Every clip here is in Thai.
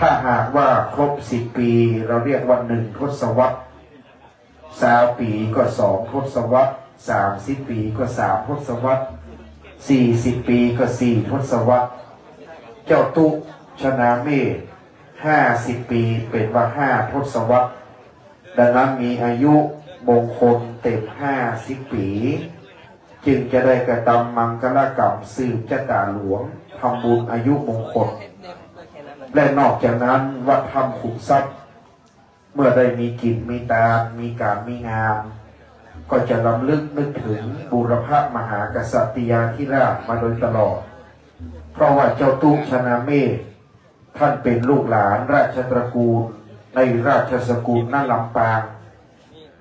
ถ้าหากว่าครบ10 ปีเราเรียกว่า1 ทศวรรษ20 ปีก็2 ทศวรรษ30 ปีก็3 ทศวรรษ40 ปีก็4 ทศวรรษเจ้าตุชนาเมธ50 ปีเป็นว่า5 ทศวรรษดังนั้นมีอายุมงคลเต็ม50 ปีจึงจะได้กระทำมังคลกรรมสืบชะตาหลวงทำบุญอายุมงคลและนอกจากนั้นวัดธรรมขุมทรัพย์เมื่อได้มีกิจมีตามีการมีงานก็จะรำลึกนึกถึงบูรพมหากษัตริยาธิราชมาโดยตลอดเพราะว่าเจ้าตุชนาเมธท่านเป็นลูกหลานราชตระกูลในราชสกุลนาลำปาง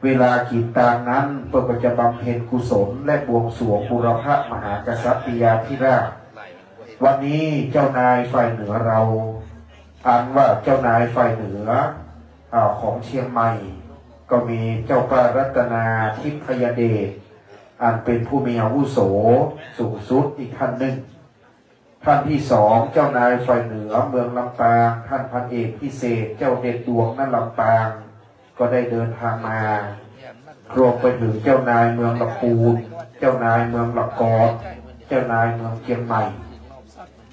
เวลากิจตามนั้นเพื่อจะบำเพ็ญกุศลและบวงสรวงบูรพมหากษัตริยาธิราชวันนี้เจ้านายฝ่ายเหนือเราอ่านว่าเจ้านายฝ่ายเหนือของเชียงใหม่ก็มีเจ้าป้ารัตนาทิพยเดชอันเป็นผู้มีอาวุโสสูงสุดอีกท่านหนึ่งท่านที่2เจ้านายฝ่ายเหนือเมืองลำปางท่านพันเอกพิเศษเจ้าเด็ดดวงนั่นลำปางก็ได้เดินทางมารวมไปถึงเจ้านายเมืองลำปูนเจ้านายเมืองลำกอดเจ้านายเมืองเชียงใหม่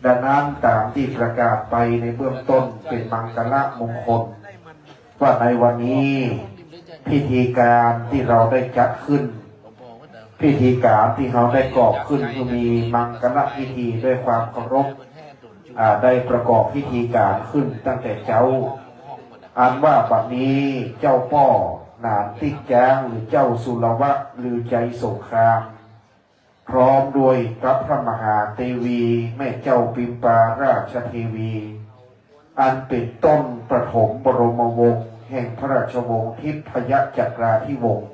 ดังนั้นตามที่ประกาศไปในเบื้องต้นเป็นมังคลมงคลว่าในวันนี้พิธีการที่เราได้จัดขึ้นพิธีการที่เราได้กอบขึ้นคือมีมังคลพิธีด้วยความเคารพได้ประกอบพิธีการขึ้นตั้งแต่เจ้าอ่านว่าบัดนี้เจ้าพ่อนานติ๊กแจ้งหรือเจ้าสุรวะหรือใจสงครามพร้อมด้วยพระมหาเทวีแม่เจ้าปิมปาราชเทวีอันเป็นต้นประถมบรมวงศ์แห่งพระราชวงศ์ทิพยจักราธิวงศ์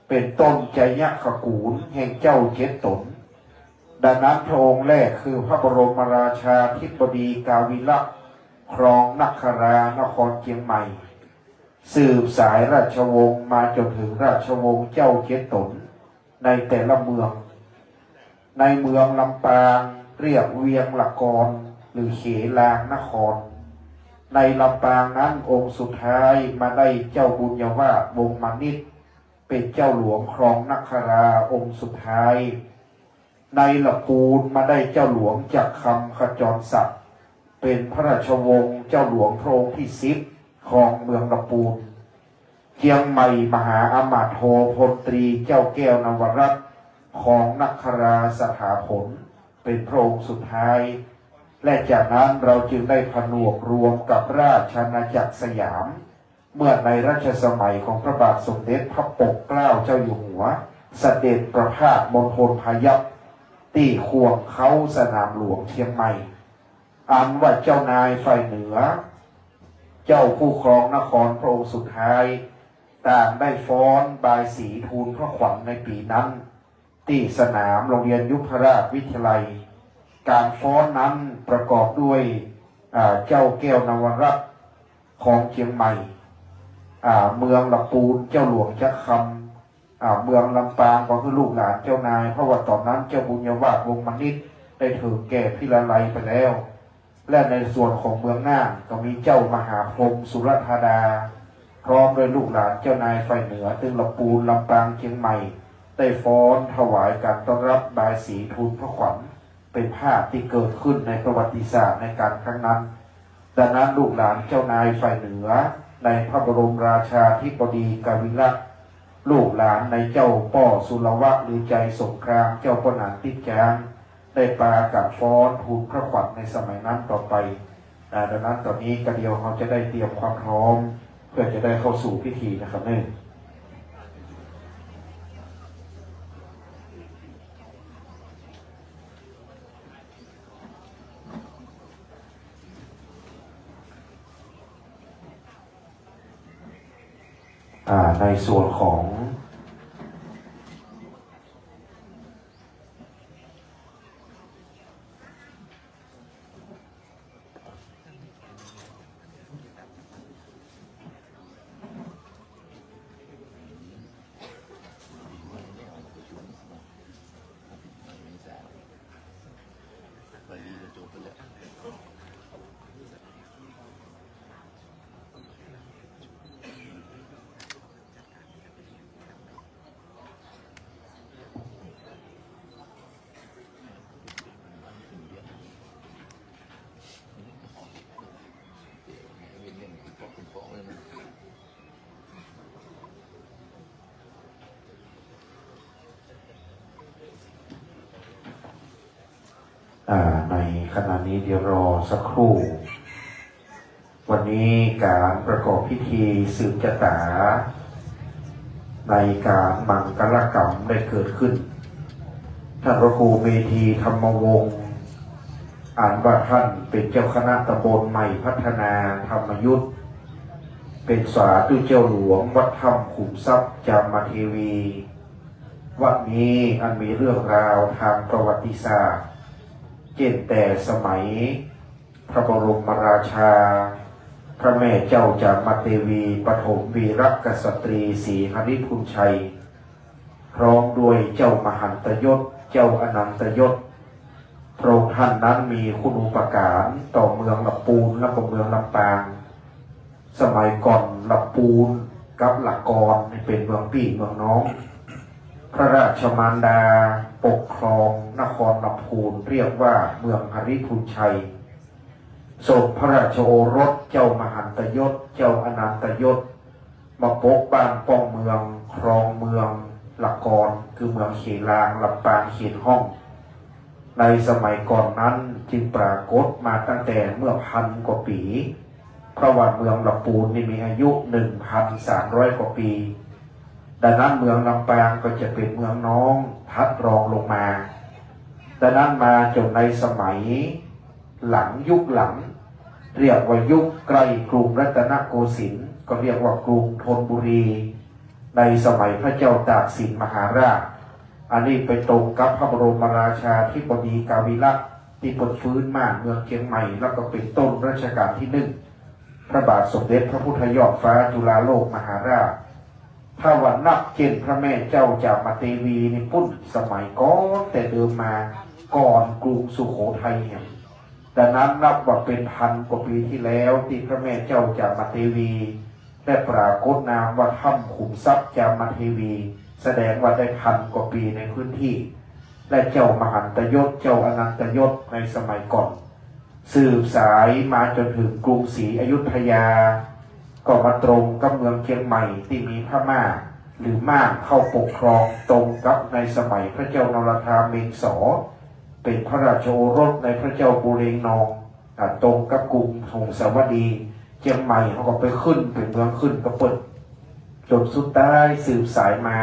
เป็นต้นใจยขกูลแห่งเจ้าเจ็ดตนดังนั้นพระองค์แรกคือพระบรมราชาธิบดีกาวิละครองนครานครเชียงใหม่สืบสายราชวงศ์มาจนถึงราชวงศ์เจ้าเจ็ดตนในแต่ละเมืองในเมืองลำปางเรียกเวียงละกรหรือเขลางนครในลำปางนั้นองค์สุดท้ายมาได้เจ้าบุญยวาทวงศ์มานิตเป็นเจ้าหลวงครองนคราองค์สุดท้ายในลำปูนมาได้เจ้าหลวงจักรคำขจรศักดิ์เป็นพระราชวงศ์เจ้าหลวงพระองค์ที่10ครองเมืองลำปูนเชียงใหม่มหาอมาตย์โทพลตรีเจ้าแก้วนวรัตน์ของนคราสถาผลเป็นพระองค์สุดท้ายและจากนั้นเราจึงได้ผนวกรวมกับราชอาณาจักรสยามเมื่อในรัชสมัยของพระบาทสมเด็จพระปกเกล้าเจ้าอยู่หัวเสด็จประพาสมณฑลพายัพที่ควงเขาสนามหลวงเชียงใหม่อันว่าเจ้านายฝ่ายเหนือเจ้าผู้ครองนครพระองค์สุดท้ายต่างได้ฟ้อนบายสีทูลพระขวัญในปีนั้นที่สนามโรงเรียนยุพราชวิทยาลัยการฟ้อนนั้นประกอบด้วยเจ้าแก้วนวรัตน์ของเชียงใหม่เมืองลำปูนเจ้าหลวงจักรคำเมืองลำปางก็คือลูกหลานเจ้านายเพราะว่าตอนนั้นเจ้าบุญยวาทวงศ์มานิตได้ถึงแก่พิลาไลไปแล้วและในส่วนของเมืองน่านก็มีเจ้ามหาพรหมสุรธาดาพร้อมด้วยลูกหลานเจ้านายฝ่ายเหนือตึงลำปูนลำปางเชียงใหม่ได้ฟ้อนถวายการต้อนรับบายสีทูลพระขวัญเป็นภาพที่เกิดขึ้นในประวัติศาสตร์ในการครั้งนั้นดังนั้นลูกหลานเจ้านายฝ่ายเหนือในพระบรมราชาธิบดีกาวิละลูกหลานในเจ้าป้อสุรวะหรือใจสงครามเจ้าพ่อหนานติดแจงได้ปรากับฟ้อนทูลพระขวัญในสมัยนั้นต่อไปดังนั้นตอนนี้กระเดียวเขาจะได้เตรียมความพร้อมเพื่อจะได้เข้าสู่พิธีนะครับเนี่ยในส่วนของ ในขณะนี้เดี๋ยวรอสักครู่วันนี้การประกอบพิธีสืบชะตาในการมังกรกรรมได้เกิดขึ้นท่านพระครูเมธีธรรมวงศ์อ่านว่าท่านเป็นเจ้าคณะตำบลใหม่พัฒนาธรรมยุทธเป็นสาธุเจ้าหลวงวัดถ้ำขุมทรัพย์จามเทวีวัดนี้อันมีเรื่องราวทางประวัติศาสตร์เช่นแต่สมัยพระบรมราชาพระแม่เจ้าจามเทวีปฐมวีรกษัตรีศรีหฤทุญชัยพร้อมด้วยเจ้ามหันตยศเจ้าอนันตยศพระองค์ท่านนั้นมีคุณูปการต่อเมืองลำปูนและเมืองลำปางสมัยก่อนลำปูนกับหลักกรเป็นเมืองพี่เมืองน้องพระราชมารดาปกครองนครลำพูนเรียกว่าเมืองหฤทุญชัยทรงพระราชโอรสเจ้ามหันตยศเจ้าอนันตยศมาปกบ้านป้องเมืองครองเมืองหลักกรคือเมืองเขลางลำปางเขตห้องในสมัยก่อนนั้นจึงปรากฏมาตั้งแต่เมื่อ1,000 กว่าปีเพราะว่าเมืองลำปูนนี่มีอายุ 1,300 กว่าปีดังนั้นเมืองลำปางก็จะเป็นเมืองน้องทัดรองลงมาดังนั้นมาจนในสมัยหลังยุคหลังเรียกว่ายุคใกล้กรุงรัตนโกสินทร์ก็เรียกว่ากรุงธนบุรีในสมัยพระเจ้าตากสินมหาราชอันนี้ไปตรงกับพระบรมราชาธิบดีกาวิระที่ปลดฟื้นมาเมืองเชียงใหม่แล้วก็เป็นต้นรัชกาลที่1พระบาทสมเด็จพระพุทธยอดฟ้าจุฬาโลกมหาราชถ้าวันนับเช่นพระแม่เจ้าจามเทวีในปุ้นสมัยก่อนแต่เดิมมาก่อนกรุงสุโขทัยแห่งดังนั้นนับว่าเป็น1,000 กว่าปีที่แล้วที่พระแม่เจ้าจามเทวีได้ปรากฏนามว่าถ้ำขุมทรัพย์จามเทวีแสดงว่าได้1,000 กว่าปีในพื้นที่และเจ้ามหันตยศเจ้าอนันตยศในสมัยก่อนสืบสายมาจนถึงกรุงศรีอยุธยาก็มาตรงกับเมืองเชียงใหม่ที่มีพม่าหรือม่านเข้าปกครองตรงกับในสมัยพระเจ้านรธาเมงสอเป็นพระราชโอรสในพระเจ้าบุเรงนองตรงกับกรุงหงสาวดีเชียงใหม่เขาก็ไปขึ้นเป็นเมืองขึ้นกระเปิดจนสุดท้ายสืบสายมา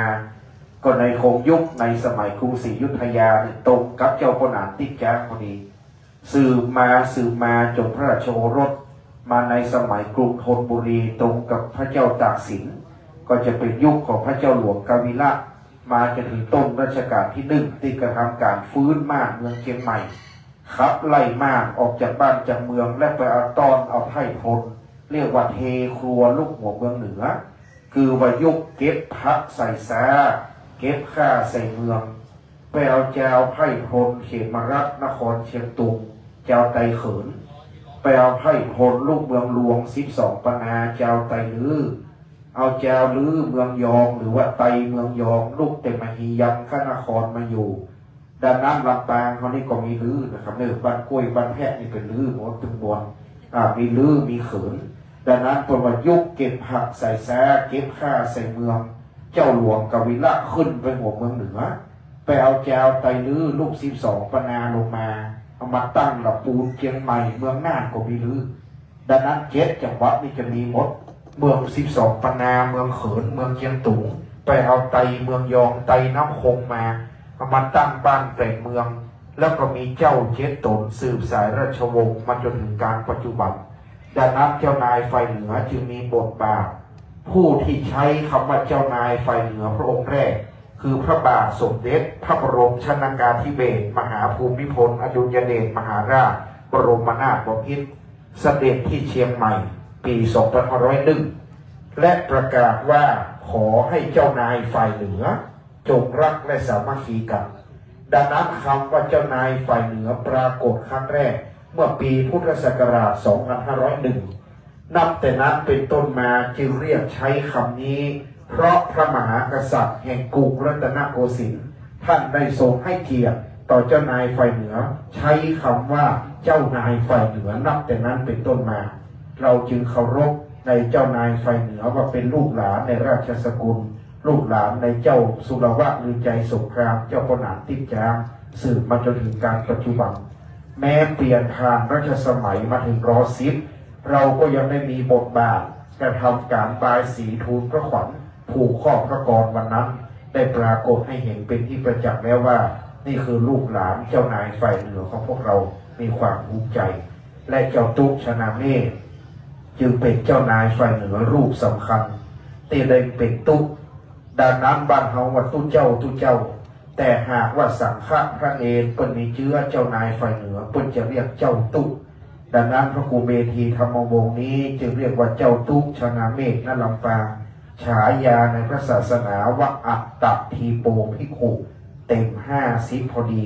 ก็ในคงยุคในสมัยกรุงศรีอยุธยาตรงกับเจ้าพระนางติ๊กจ้างพอดีสืบมาจนพระราชโอรสมาในสมัยกรุงธนบุรีตรงกับพระเจ้าตากสินก็จะเป็นยุคของพระเจ้าหลวงกาวิระมาจนถึงต้นรัชกาลที่1ที่กระทำการฟื้นม่านเมืองเชียงใหม่ขับไล่ม่านออกจากบ้านจากเมืองและไปเอาตอนเอาไพร่พลเรียกว่าเทครัวลูกหัวเมืองเหนือคือว่ายุคเก็บพระใส่ซาเก็บข้าใส่เมืองไปเอาเจ้าไพร่พลเขมรัตนครเชียงตุงเจ้าไตเขินไปเอาไพร่พลลูกเมืองหลวง12 ปนาเจ้าไตลือเอาเจ้าลือเมืองยองหรือว่าไตเมืองยองลูกเตมหียังข้านครมาอยู่ดังนั้นลำปางเขานี่ก็มีลือนะครับเนี่ยบ้านกล้วยบ้านแพะนี่เป็นลือหมดถึงบนมีลือมีเขินดังนั้นพอมายุคเก็บผักใส่แซ่เก็บข้าใส่เมืองเจ้าหลวงกวิระขึ้นไปหัวเมืองเหนือไปเอาเจ้าไตลือลูก12 ปนาลงมาเอามาตั้งลำปูนเชียงใหม่เมืองน่านก็มีลือดังนั้น7 จังหวัดนี่จะมีหมดเมือง12 ปนาเมืองเขินเมืองเชียงตุงไปเอาไตเมืองยองไตน้ำคงมาเอามาตั้งบ้านแต่งเมืองแล้วก็มีเจ้า7 ตนสืบสายราชวงศ์มาจนถึงการปัจจุบันดังนั้นเจ้านายฝ่ายเหนือจึงมีบทบาทผู้ที่ใช้คำว่าเจ้านายฝ่ายเหนือพระองค์แรกคือพระบาทสมเด็จพระบรมชนกาธิเบศรมหาภูมิพลอดุลยเดชมหาราชบรมนาถบพิตรเสด็จที่เชียงใหม่ปี2501และประกาศว่าขอให้เจ้านายฝ่ายเหนือจงรักและสามัคคีกันดังนั้นคำว่าเจ้านายฝ่ายเหนือปรากฏครั้งแรกเมื่อปีพุทธศักราช 2501 นับแต่นั้นเป็นต้นมาจึงเรียกใช้คำนี้เพราะพระมหากษัตริย์แห่งกรุงรัตนโกสินทร์ท่านได้ทรงให้เกียรติต่อเจ้านายฝ่ายเหนือใช้คำว่าเจ้านายฝ่ายเหนือนับแต่นั้นเป็นต้นมาเราจึงเคารพในเจ้านายฝ่ายเหนือว่าเป็นลูกหลานในราชสกุลลูกหลานในเจ้าสุรวะหรือใจสงครามเจ้าพระนางติ๊กจ้างสืบมาจนถึงการปัจจุบัน แม้เปลี่ยนผ่านรัชสมัยมาถึง110เราก็ยังได้มีบทบาทกระทำการบายสีทูลพระขวัญผูกข้อพระกรวันนั้นได้ปรากฏให้เห็นเป็นที่ประจักษ์แล้วว่านี่คือลูกหลานเจ้านายฝ่ายเหนือของพวกเรามีความภูมิใจ และเจ้าตุ๊กชนาเมฆจึงเป็นเจ้านายฝ่ายเหนือรูปสำคัญที่ได้เป็นตุ๊กดังนั้นบ้านเฮาว่าตุ๊เจ้าตุ๊เจ้าแต่หากว่าสังฆพระเนรเปิ้นมีเชื้อเจ้านายฝ่ายเหนือเปิ้นจะเรียกเจ้าตุ๊กดังนั้นพระครูเมธีธรรมวงศ์นี้จึงเรียกว่าเจ้าตุ๊กชนาเมฆณลำปางฉายาในพระศาสนาว่าอัตตทีโปภิกขุเต็ม50พอดี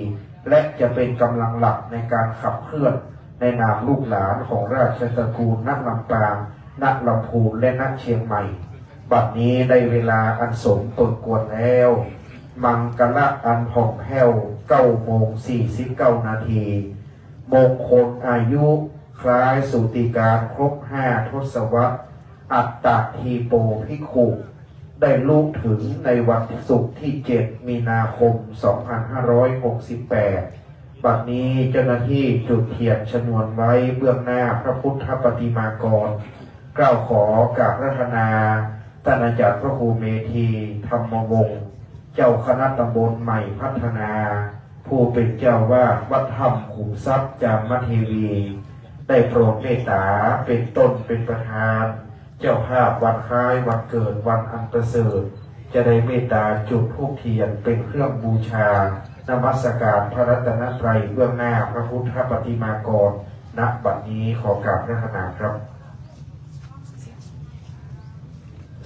และจะเป็นกำลังหลักในการขับเคลื่อนในนามลูกหลานของราชตระกูลณลำปางณลำพูนและณเชียงใหม่บัดนี้ได้เวลาอันสมควรแล้วมังกละอันผ่องแผ้ว9:49 นาทีมงคลอายุคล้ายสุติการครบ5 ทศวรรษอัตตทีโปภิกขุได้ลุกถึงในวันศุกร์ที่7 มีนาคม 2568 บัดนี้เจ้าหน้าที่จุดเทียนชนวนไว้เบื้องหน้าพระพุทธปฏิมากรกล่าวขอกราบรัตนาท่านอาจารย์พระครูเมธีธรรมวงศ์เจ้าคณะตำบลใหม่พัฒนาผู้เป็นเจ้าวาดวัดถ้ำขุมทรัพย์จามเทวีได้โปรดเมตตาเป็นต้นเป็นประธานเจ้าภาพวันคล้ายวันเกิดวันอันประเสริฐจะได้เมตตาจุดธูปเทียนเป็นเครื่องบูชานมัสการพระรัตนตรัยเบื้องหน้าพระพุทธปฏิมากรณบัดนี้ขอกราบรัตนาครับ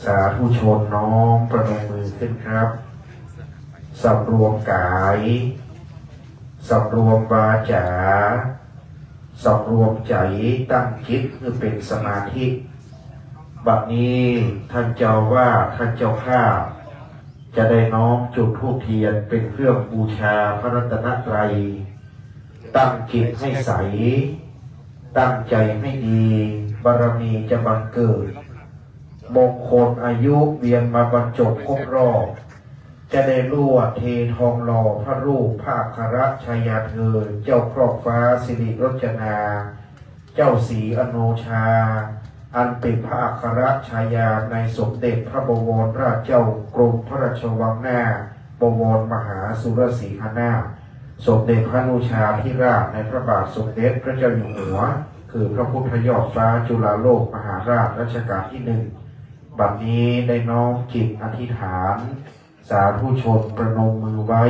สาธุชนน้อมประนมมือขึ้นครับสำรวมกายสำรวมวาจาสำรวมใจตั้งจิตเพื่อเป็นสมาธิบัดนี้ท่านเจ้าว่าท่านเจ้าข้าจะได้น้อมจุดธูปเทียนเป็นเครื่องบูชาพระรัตนตรัยตั้งจิตให้ใสตั้งใจให้ดีบารมีจะบังเกิดมงคลอายุเวียนมาบรรจบครบรอบจะได้ลวดเททองหล่อพระรูปภาคระชัยเถิดเจ้าครอบฟ้าสิริรจนาเจ้าศรีอโนชาอันเป็นพระอัครชายาในสมเด็จพระบวรราชเจ้ากรมพระราชวังหน้าบวรมหาสุรสีหนาสมเด็จพระนุชาธิราชในพระบาทสมเด็จพระเจ้าอยู่หัวคือพระพุทธยอดฟ้าจุฬาโลกมหาราชรัชกาลที่1บัดนี้ได้น้อมจิตอธิษฐานสาธุชนประนมมือไว้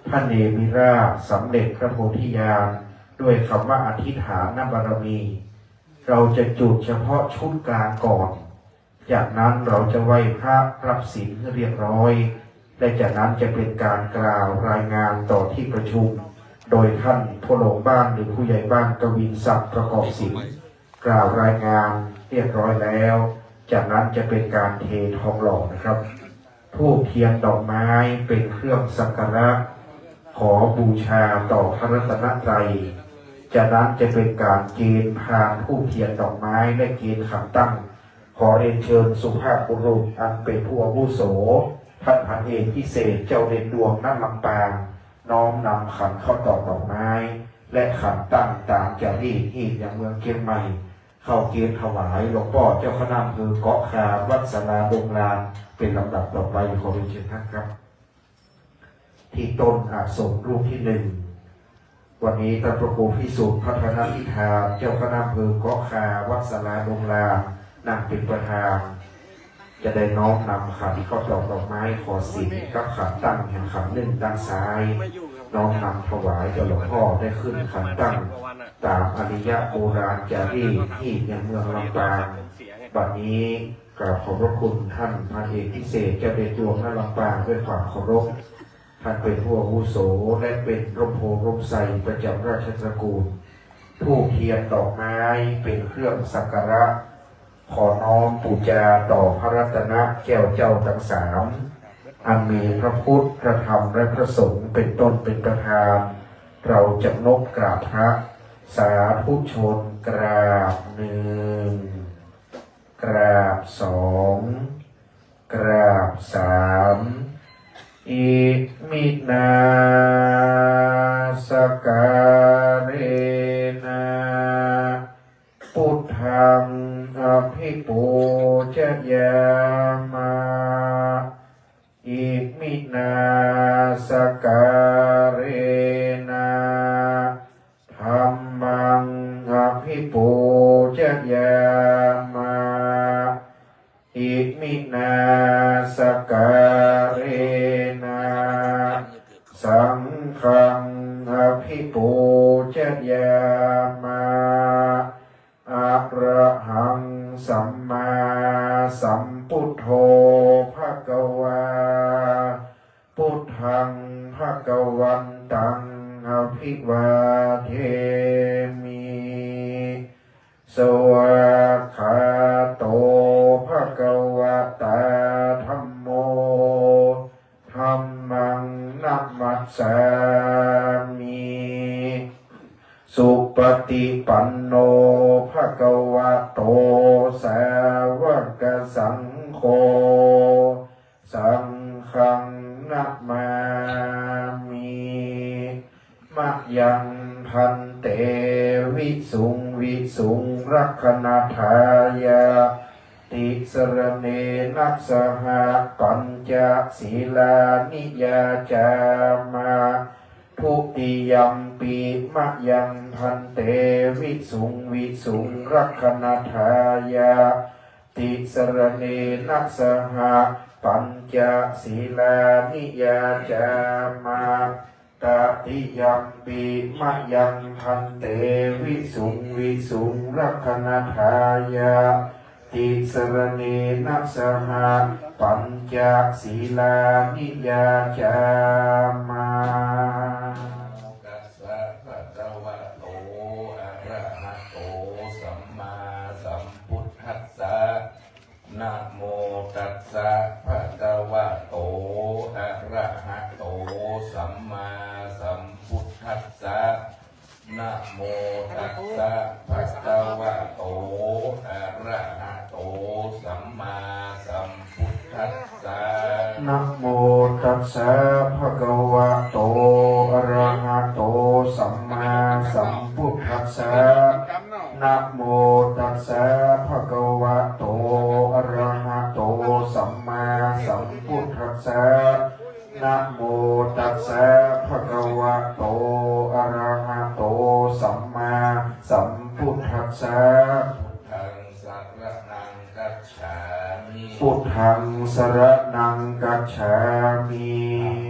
พระเนมิราชสำเร็จพระโพธิญาณด้วยคำว่าอธิษฐานบารมีเราจะจุดเฉพาะชุดกลางก่อนจากนั้นเราจะไหว้พระรับศีลเรียบร้อยและจากนั้นจะเป็นการกล่าวรายงานต่อที่ประชุมโดยท่านผู้หลวงบ้านหรือผู้ใหญ่บ้านกวินศักดิ์ประกอบศิลป์กล่าวรายงานเรียบร้อยแล้วจากนั้นจะเป็นการเททองหล่อนะครับธูปเทียนดอกไม้เป็นเครื่องสักการะขอบูชาต่อพระรัตนตรัยจากนั้นจะเป็นการเกณฑ์พานธูปเทียนดอกไม้และเกณฑ์ขันตั้งขอเรียนเชิญสุภาพบุรุษอันเป็นผู้อาวุโสท่านพันเอกพิเศษเจ้าเด่นดวงณลำปางน้อมนำขันเข้าตอกดอกไม้และขันตั้งตามจารีตอย่างเมืองเชียงใหม่เข้าเกณฑ์ถวายหลวงพ่อเจ้าคณะอำเภอเกาะคาวัดสนาดงลานเป็นลำดับต่อไปขอเรียนเชิญท่านครับที่ต้นอาสมรูปที่1วันนี้ท่านพระครูพิสุทธิ์พัฒนาธิธาเจ้าคณะอำเภอเกาะคาวัดสนาดงลานนั่งเป็นประธานจะได้น้อมนำขันเข้าดอกไม้ขอศีลกับขันตั้งแห่งขัน1ด้านซ้ายน้อมนำถวายหลวงพ่อได้ขึ้นขันตั้งตามอริยโบราณจารีตที่ยังเมืองลำปางบัดนี้กราบขอบพระคุณท่านพันเอกพิเศษเจ้าเดชดวงณลำปางด้วยความเคารพท่านเป็นผู้อาวุโสและเป็นร่มโพร่มไทรประจำราชตระกูลธูปเทียนดอกไม้เป็นเครื่องสักการะขอน้อมบูชาต่อพระรัตนแก้วเจ้าทั้ง3อันมีพระพุทธพระธรรมและพระสงฆ์เป็นต้นเป็นประธานเราจะนบกราบพระสาธุชนกราบ1กราบ2กราบ3อิมินาสการเร ธังอภิปูชยามาอิมินาสการเรนะธัมมังอภิปูชยามาอิมินาสการเรนะสังฆังอภิปูชยามาอะระหังสัมมาสัมพุทโธภะคะวาพุทธังภะคะวันตังอภิวาเทมิสวากขาโตภะคะวะตาธัมโมธัมมังนัมมัสสามิสุปฏิปันโนภะคะวะโตสาวกสังโฆสังฆังนะมามิมะยังพันเตวิสุงวิสุงรักขณทายาติสรเนนัสสหปัญจศีลานิยาจามาทุติยัมปีมะยังพันเตวิสุงวิสุงรักขณทายาติสรเนนัสสหปัญจศีลานิยาจามาตติยัมปีมะยังพันเตวิสุงวิสุงรักขณทายาติสรเนนัสสหปัญจศีลานิยาจามาตัสสะภะคะวะโตอะระหะโตสัมมาสัมพุทธัสสะนะโมตัสสะภะคะวะโตอะระหะโตสัมมาสัมพุทธัสสะนะโมตัสสะภะคะวะโตอะระหะโตสัมมาสัมพุทธัสสะนะโมตัสสะภะคะวะโตอะระหะโตสัมมาสัมพุทธัสสะนะโมตัสสะภะคะวะโตอะระหะโตสัมมาสัมพุทธัสสะนะโมตัสสะภะคะวะโตอะระหะโตสัมมาสัมพุทธัสสะพุทธังสรณังกัจฉามิ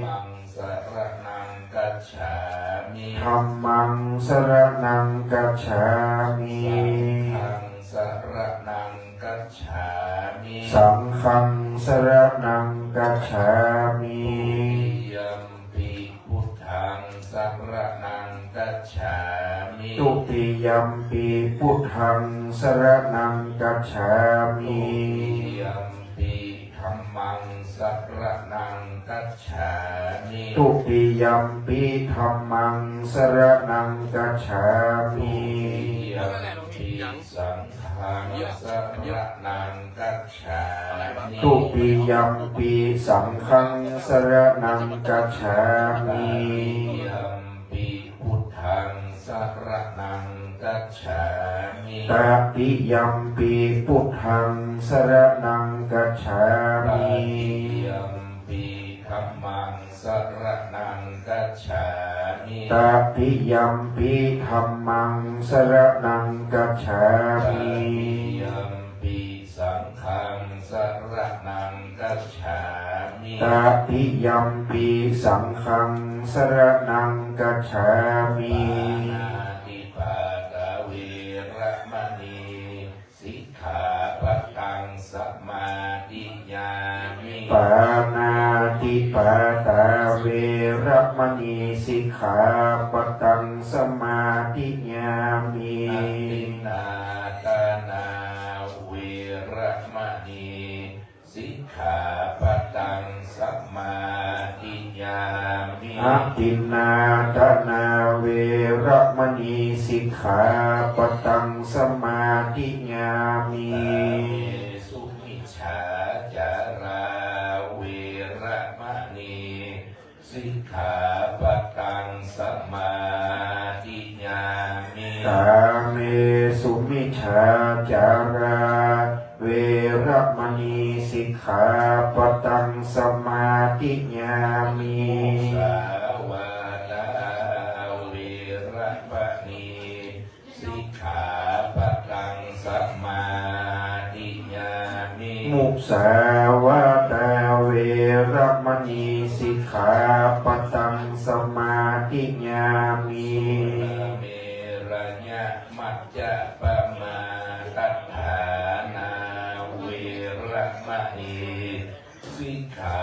ธัมมังสรณังกัจฉามิ ธัมมังสรณังกัจฉามิ สังฆังสรณังกัจฉามิ ยัมปิพุทธังสรณังกัจฉามิ ตุติยัมปีพุทธังสรณังกัจฉามิ ยัมปิธัมมังสรณังกัจฉามิ ตุติยัมปีธัมมังสรณังกัจฉามิ ยัมปิสังฆังสรณังกัจฉามิ ตุติยัมปีสังฆังสรณังกัจฉามิ ยัมปิพุทธังสรณังกัจฉามิ ตติยัมปีพุทธังสรณังกัจฉามิ ยัมปิธัมมังสรณังกัจฉามิ ตติยัมปีธัมมังสรณังกัจฉามิ ยัมปิสังฆังสรณังกัจฉามิ ตติยัมปีสังฆังสรณังกัจฉามิ นาติปาตาเวระมณีสิกขาปะทังสมาธิยามิ ปานาติปาตาเวระมณีสิกขาปะตังสมาธิยามิ ตินาตานาเวระมณีสิกขาปะตังสมาธิยามิ อะตินนาทนาเวระมณีสิกขาปะตังสมาธิยามิ สุมิชฌาจาราเวระมณีสิกขาปะตังสมาธิยามิ กาเมสุมิชฌา จาราเวระมณีสิกขาปตังสมาธิญามิ สาวาทาเวระมณีสิกขาปตังสมาธิญามิ มุสาวาตาเวระมณีสิกขาปตังสมาธิญามิ เมรญะมัจจะปมาตัฏฐานาเวระมณีสิกขา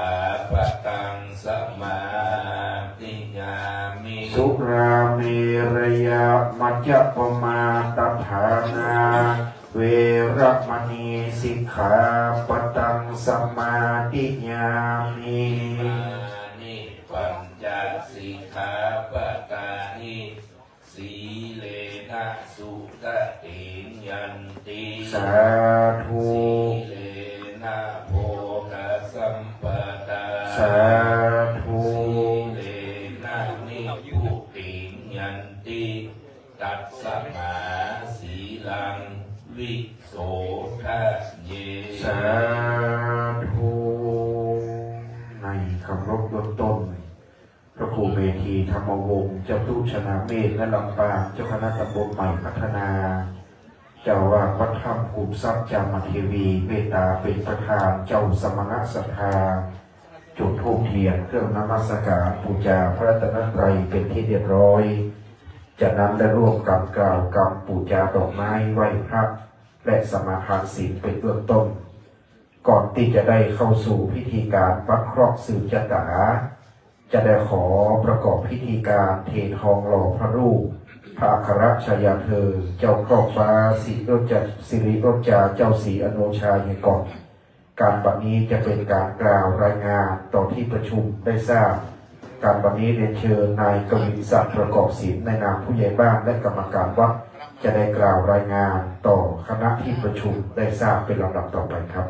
ปตังสมาธิญามิ สุราเมรยามัจจปมาตัฏฐานาเวระมณีสิกขาปตังสมาธิญามิ มานิปัญจสิกขาปตานิสีเลนะสุขติยันติ สาธุ สีเลนะโภคสัมปตา สาธุ สีเลนะนิพุติยันติตัสสมาสีลังวิโสทะเย สาธุในคำรบเบื้องต้นพระครูเมธีธรรมวงศ์เจ้าตู้ชนะเมธและลำปางเจ้าคณะตำบลใหม่พัฒนา เจ้าวาดวัดถ้ำภูมิทรัพย์จามเทวีเมตตาเป็นประธานเจ้าสมณศรัทธาจุดธูปเทียนเครื่องนมัสการบูชาพระรัตนตรัยเป็นที่เรียบร้อยจากนั้นได้ร่วมกันกล่าวกรรมบูชาดอกไม้ไหว้พระและสมาทานศีลเป็นเบื้องต้น ก่อนที่จะได้เข้าสู่พิธีการวัดเคราะห์สืบชะตาจะได้ขอประกอบพิธีการเททองหล่อพระรูปพระอัครชายาเธอเจ้าครอบฟ้าสิริรจาเจ้าศรีอโนชาเยก่อนการบัดนี้จะเป็นการกล่าวรายงานต่อที่ประชุมได้ทราบการบัดนี้เรียนเชิญนายกวินศักดิ์ประกอบศิลป์ในนามผู้ใหญ่บ้านและกรรมการวัดจะได้กล่าวรายงานต่อคณะที่ประชุมได้ทราบเป็นลำดับต่อไปครับ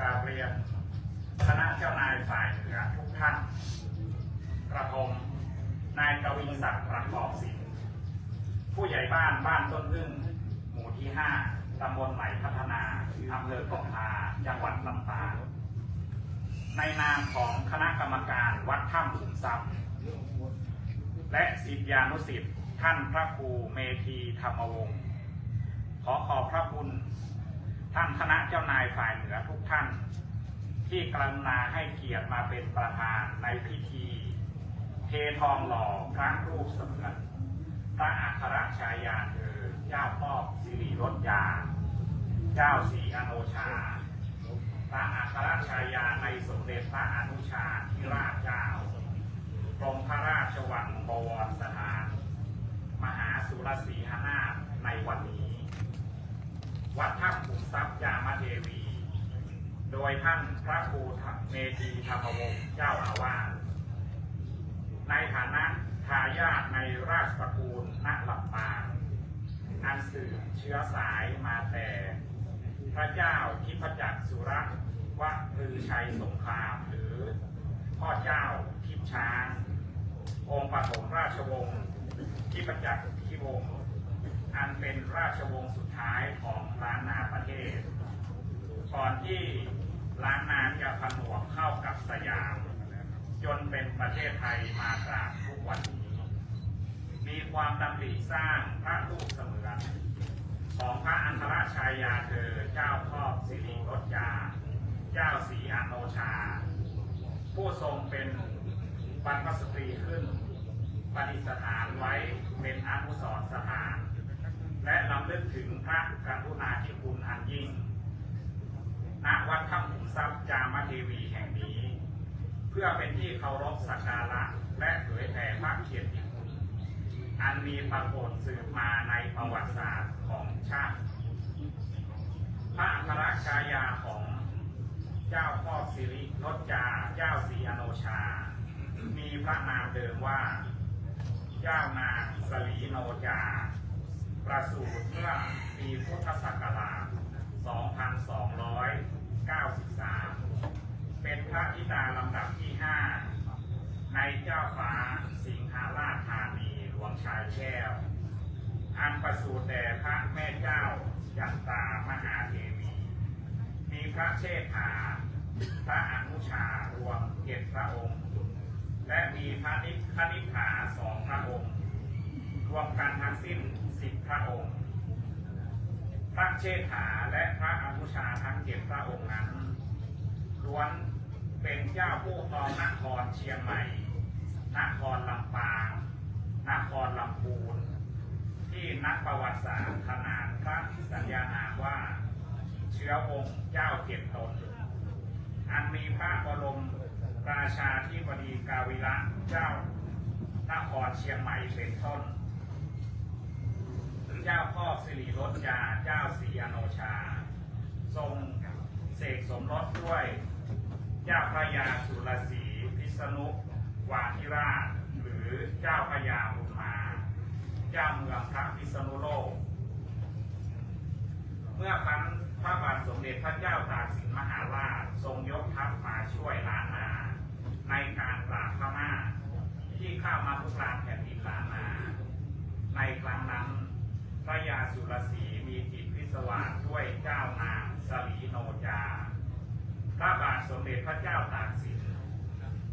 กราบเรียนคณะเจ้านายฝ่ายเหนือทุกท่านกระผมนายกวินศักดิ์ประกอบศิลป์ผู้ใหญ่บ้านบ้านต้นพึ่งหมู่ที่ 5 ตำบลใหม่พัฒนาอำเภอเกาะคาจังหวัดลำปางในนามของคณะกรรมการวัดถ้ำขุนทรัพย์และศิษยานุศิษย์ท่านพระครูเมธีธรรมวงศ์ขอขอบพระคุณท่านคณะเจ้านายฝ่ายเหนือทุกท่านที่กรุณาให้เกียรติมาเป็นประธานในพิธีเททองหล่อพระรูปเสมือนพระอัครชายาเธอเจ้าพ่อสิริรจยาเจ้าศรีอโนชาพระอัครชายาในสมเด็จพระอนุชาธิราชเจ้ากรมพระราชวังบวรสถานมหาสุรสีหนาถในวันนี้วัดถ้ำขุนทรัพย์จามเทวี โดยท่านพระครูเมธีธรรมวงศ์เจ้าอาวาสในฐานะทายาทในราชตระกูลณลำปางอันสืบเชื้อสายมาแต่พระเจ้าทิพจักรสุรวฤชัยสงครามหรือพ่อเจ้าทิพช้างองค์ปฐมราชวงศ์ทิพจักรทิวงศ์อันเป็นราชวงศ์สุดท้ายของล้านนาประเทศก่อนที่ล้านนาจะผนวกเข้ากับสยามจนเป็นประเทศไทยมาตราบทุกวันนี้มีความดำริสร้างพระรูปเสมือนของพระอัครชายาเธอเจ้าครอบสิริรจยาเจ้าศรีอโนชาผู้ทรงเป็นบรรพสตรีขึ้นประดิษฐานไว้เป็นอนุสรณ์สถานและรำลึกถึงพระกรุณาธิคุณอันยิ่งณวัดถ้ำขุนทรัพย์จามเทวีแห่งนี้เพื่อเป็นที่เคารพสักการะและเผยแผ่พระเกียรติคุณ อันมีปรากฏสืบมาในประวัติศาสตร์ของชาติ พระอัครกายาของเจ้าพ่อสิริรจจาเจ้าศรีอโนชา มีพระนามเดิมว่าเจ้านางสลีโนจา ประสูติเมื่อปีพุทธศักราช 2293 เป็นพระธิดาลำดับที่ 5 ในเจ้าฟ้าสิงหราชธานีหลวงชายแก้ว อันประสูติแด่พระแม่เจ้ายันตามหาเทวี มีพระเชษฐา พระอนุชารวม7 พระองค์ และมีพระนิพพา2 พระองค์ รวมกันทั้งสิ้น10 พระองค์ พระเชษฐาและพระอนุชาทั้ง7 พระองค์นั้นล้วนเป็นเจ้าผู้ครองนครเชียงใหม่ นครลำปาง นครลำพูน ที่นักประวัติศาสตร์ขนานพระสัญญานามว่าเชื้อวงศ์เจ้า7 ตน อันมีพระบรมราชาธิบดีกาวิระเจ้านครเชียงใหม่เป็นต้น เจ้าพ่อสิริรจจาเจ้าศรีอโนชา ทรงเสกสมรสด้วยเจ้าพระยาสุรศรีพิษณุวาธิราช หรือเจ้าพระยาบุญมา เจ้าเมืองพระพิษณุโลก เมื่อครั้งพระบาทสมเด็จพระเจ้าตากสินมหาราชทรงยกทัพมาช่วยล้านนาในการปราบพม่าที่เข้ามาลุกรานแผ่นดินล้านนา ในครั้งนั้นพระยาสุรศรีมีจิตพิศวาสด้วยเจ้านางสลีโนจา พระบาทสมเด็จพระเจ้าตากสิน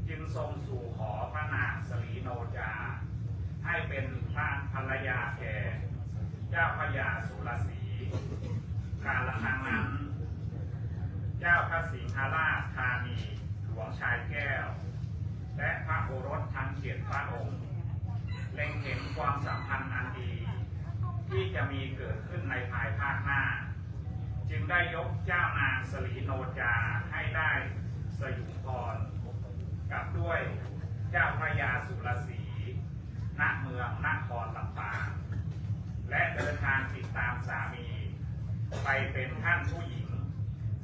จึงทรงสู่ขอพระนางสลีโนจาให้เป็นภรรยาแก่เจ้าพระยาสุรศรีการละครั้งนั้น เจ้าพระสิงหราชธานีหลวงชายแก้ว และพระโอรสทั้ง7 พระองค์เล็งเห็นความสัมพันธ์อันดีที่จะมีเกิดขึ้นในภายภาคหน้า จึงได้ยกเจ้านางสลีโนจาให้ได้สยุมพรกับด้วยเจ้าพระยาสุรศรีณเมืองนครลำปาง และเดินทางติดตามสามีไปเป็นท่านผู้หญิง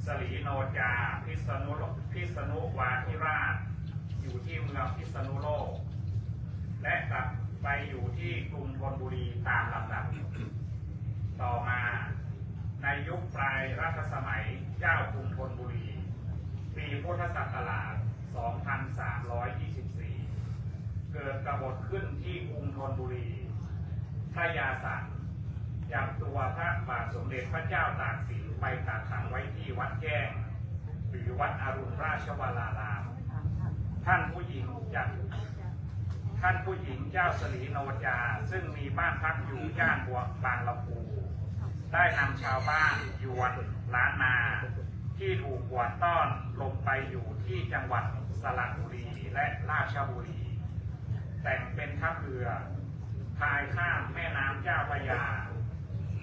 สลีโนจาพิษณุวาธิราชอยู่ที่เมืองพิษณุโลก และกลับไปอยู่ที่กรุงธนบุรีตามลำดับ ต่อมาในยุคปลายรัชสมัยเจ้ากรุงธนบุรี ปีพุทธศักราช 2324 เกิดกบฏขึ้นที่กรุงธนบุรี พระยาสันจับตัวพระบาทสมเด็จพระเจ้าตากสินไปกักขังไว้ที่วัดแจ้งหรือวัดอรุณราชวราราม ท่านผู้หญิงเจ้าสลีโนจาซึ่งมีบ้านพักอยู่ย่านบางลำพูได้นำชาวบ้านยวนล้านนาที่ถูกกวาดต้อนลงไปอยู่ที่จังหวัดสระบุรีและราชบุรี แต่งเป็นทัพเรือพายข้ามแม่น้ำเจ้าพระยา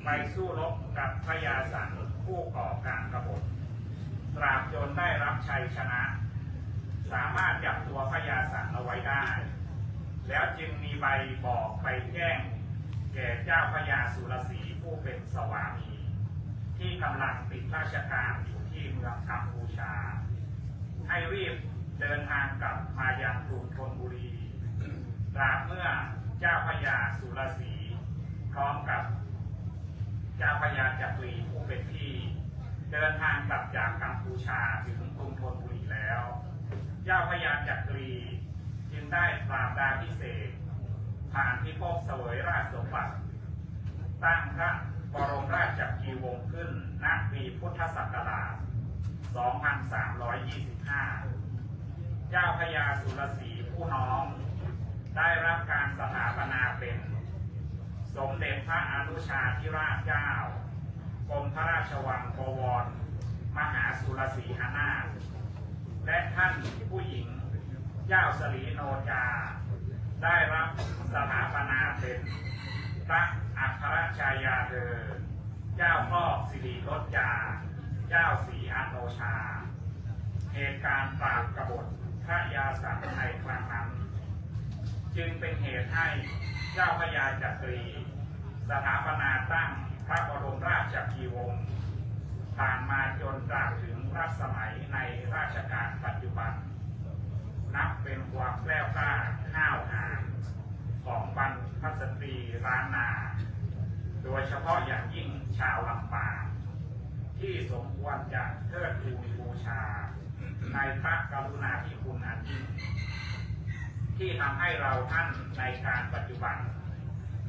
ไปสู้รบกับพระยาสันผู้ก่อการกบฏตราบจนได้รับชัยชนะ สามารถจับตัวพระยาสันเอาไว้ได้ แล้วจึงมีใบบอกไปแจ้งแก่เจ้าพระยาสุรศรีผู้เป็นสวามีที่กำลังติดราชการอยู่ที่เมืองกัมพูชา ให้รีบเดินทางกลับมายังกรุงธนบุรีตราบเมื่อเจ้าพระยาสุรศรีพร้อมกับเจ้าพระยาจักรีผู้เป็นพี่เดินทางกลับจากกัมพูชาถึงกรุงธนบุรีแล้ว เจ้าพระยาจักรีจึงได้ปราบดาพิเศษผ่านพิภพเสวยราชสมบัติตั้งพระบรมราชจักรีวงศ์ขึ้นณปีพุทธศักราช 2325 เจ้าพระยาสุรศรีผู้น้องได้รับการสถาปนาเป็นสมเด็จพระอนุชาธิราชเจ้ากรมพระราชวังบวรมหาสุรศรีหนาถและท่านผู้หญิงเจ้าสลีโนจาได้รับสถาปนาเป็นพระอัครชายาเธอเจ้าพ่อสิริรจจาเจ้าศรีอโนชา เหตุการณ์ปราบกบฏพระยาสันในครั้งนั้นจึงเป็นเหตุให้ เจ้าพระยาจักรี สถาปนาตั้งพระบรมราชพีวงศ์ผ่านมาจนตราบถึงรัชสมัยในราชการปัจจุบัน นับเป็นความแกล้วกล้าห้าวหาญของบรรพสตรีล้านนา โดยเฉพาะอย่างยิ่งชาวลำปางที่สมควรจะเทิดทูนบูชาในพระกรุณาธิคุณอันยิ่งที่ทำให้เราท่านในการปัจจุบัน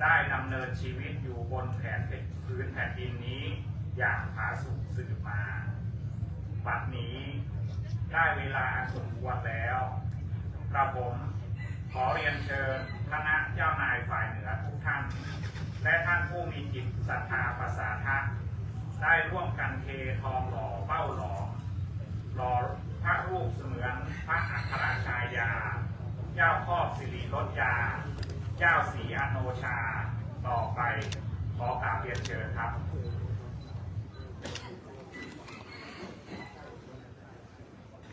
ได้ดำเนินชีวิตอยู่บนพื้นแผ่นดินนี้อย่างผาสุกสืบมาบัดนี้ได้เวลาอันสมควรแล้วกระผมขอเรียนเชิญคณะเจ้านายฝ่ายเหนือทุกท่านและท่านผู้มีจิตศรัทธาภาษาทะได้ร่วมกันเททองหล่อเป้าหลอพระรูปเสมือนพระอัครชายาเจ้าครอบสิริรถยาเจ้าศรีอโนชาต่อไปขอกราบเรียนเชิญครับ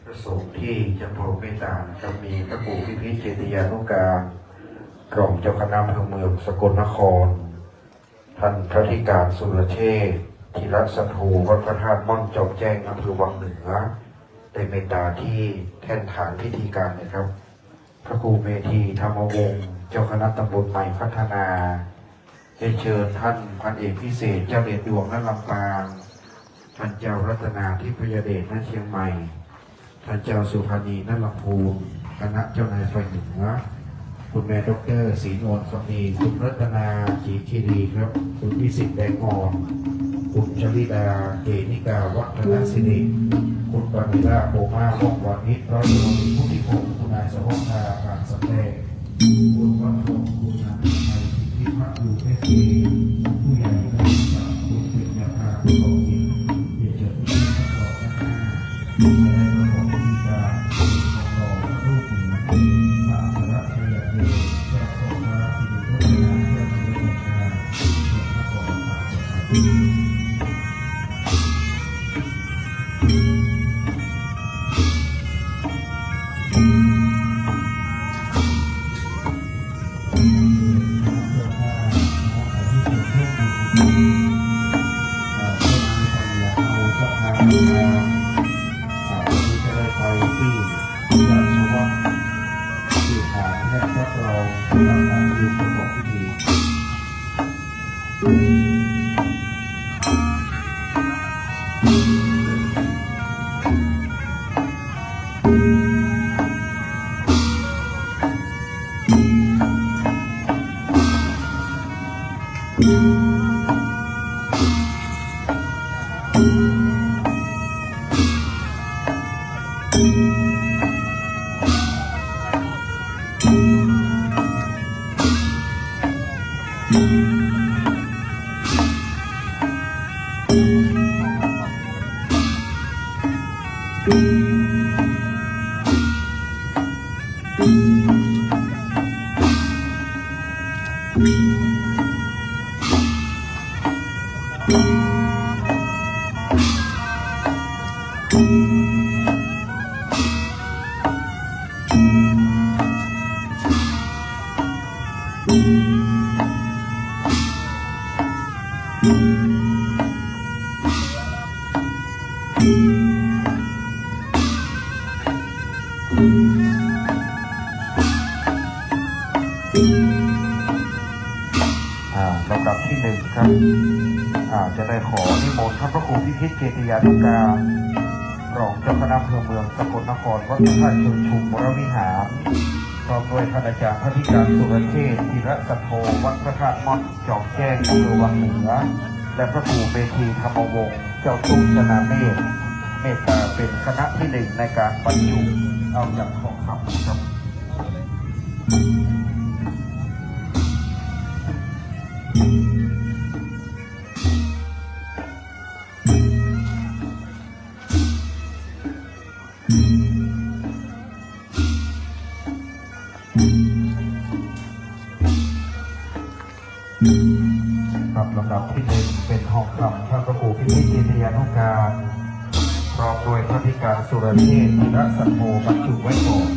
ประสงค์ที่จะโปรดเมตตาจะมีพระครูพิพิธเจติยานุการกรองเจ้าคณะอำเภอเมืองสกลนครท่านพระธิการสุรเชษฐ์ธีรสัทโธวัดพระธาตุม่อนจอมแจ้งอำเภอวังเหนือได้เมตตาที่แท่นฐานพิธีการนะครับพระครูเมธีธรรมวงศ์เจ้าคณะตำบลใหม่พัฒนาได้เชิญท่านพันเอกพิเศษเจ้าเดชดวงณลำปางท่านเจ้ารัตนาทิพยเดชณเชียงใหม่ท่านเจ้าสุพรรณีณลำพูนคณะเจ้านายฝ่ายเหนือคุณแม่ดร.ศรีนวลสมีคุณรัตนาจีคีรีครับคุณพิสิทธิ์แดงอ่อนคุณชลิดาเกณิกาวัฒนศิริคุณปานิลาโบมาว่องวานิชร้อยตำรวจผู้ที่พงศ์คุณนายสวัสดิ์การสำเร็จคุณวัฒน์คุณนายพิพัฒน์อยู่เพชรบุรีผู้ใหญ่ในสังคมเป็นยาพาผู้ของจิตเยเจริญที่ตลอดนะคะในระบบวิธีการของเรารูปเหมือนพระอัครชัยเดชเจ้าของพระสิริวัฒนาเจ้าสิริวัฒนาเจ้าพระบรมราชาธิบดีลำดับที่หนึ่งครับจะได้ขอนิมนต์ท่านพระครูพิพิธเจติยานุการรองเจ้าคณะอำเภอเมืองสกลนครวัดพระธาตุเชิงชุมวรวิหารพร้อมด้วยท่านอาจารย์พระธิการสุรเชษฐ์ธีรสัทโธวัดพระธาตุม่อนจอมแจ้งอำเภอวังเหนือและพระครูเมธีธรรมวงศ์เจ้าตุ้งชนาเมธเมตตาเป็นคณะที่หนึ่งในการบรรจุเอาจากทองคำครับลำดับที่หนึ่งเป็นทองคำท่านพระครูพิพิธเจติยานุการพร้อมโดยพระธิการสุรเชษฐ์ธีรสัทโธบรรจุไว้ก่อน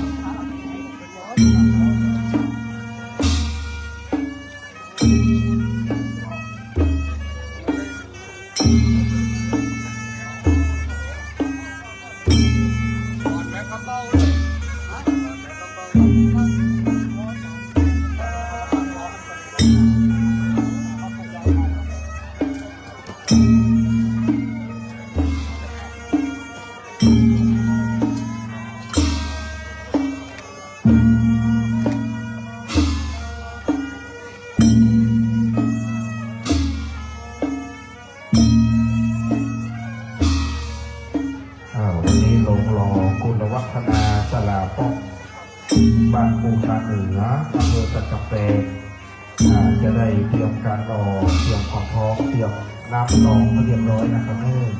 วันนี้หลงรอกุลวัฒนาสลาป้องบ้านภูคาเหนืออำเภอสัตเปงจะได้เตรียมการรอเตรียมของท้องเตรียมน้ำรองเรียบร้อยนะครับเพื่อน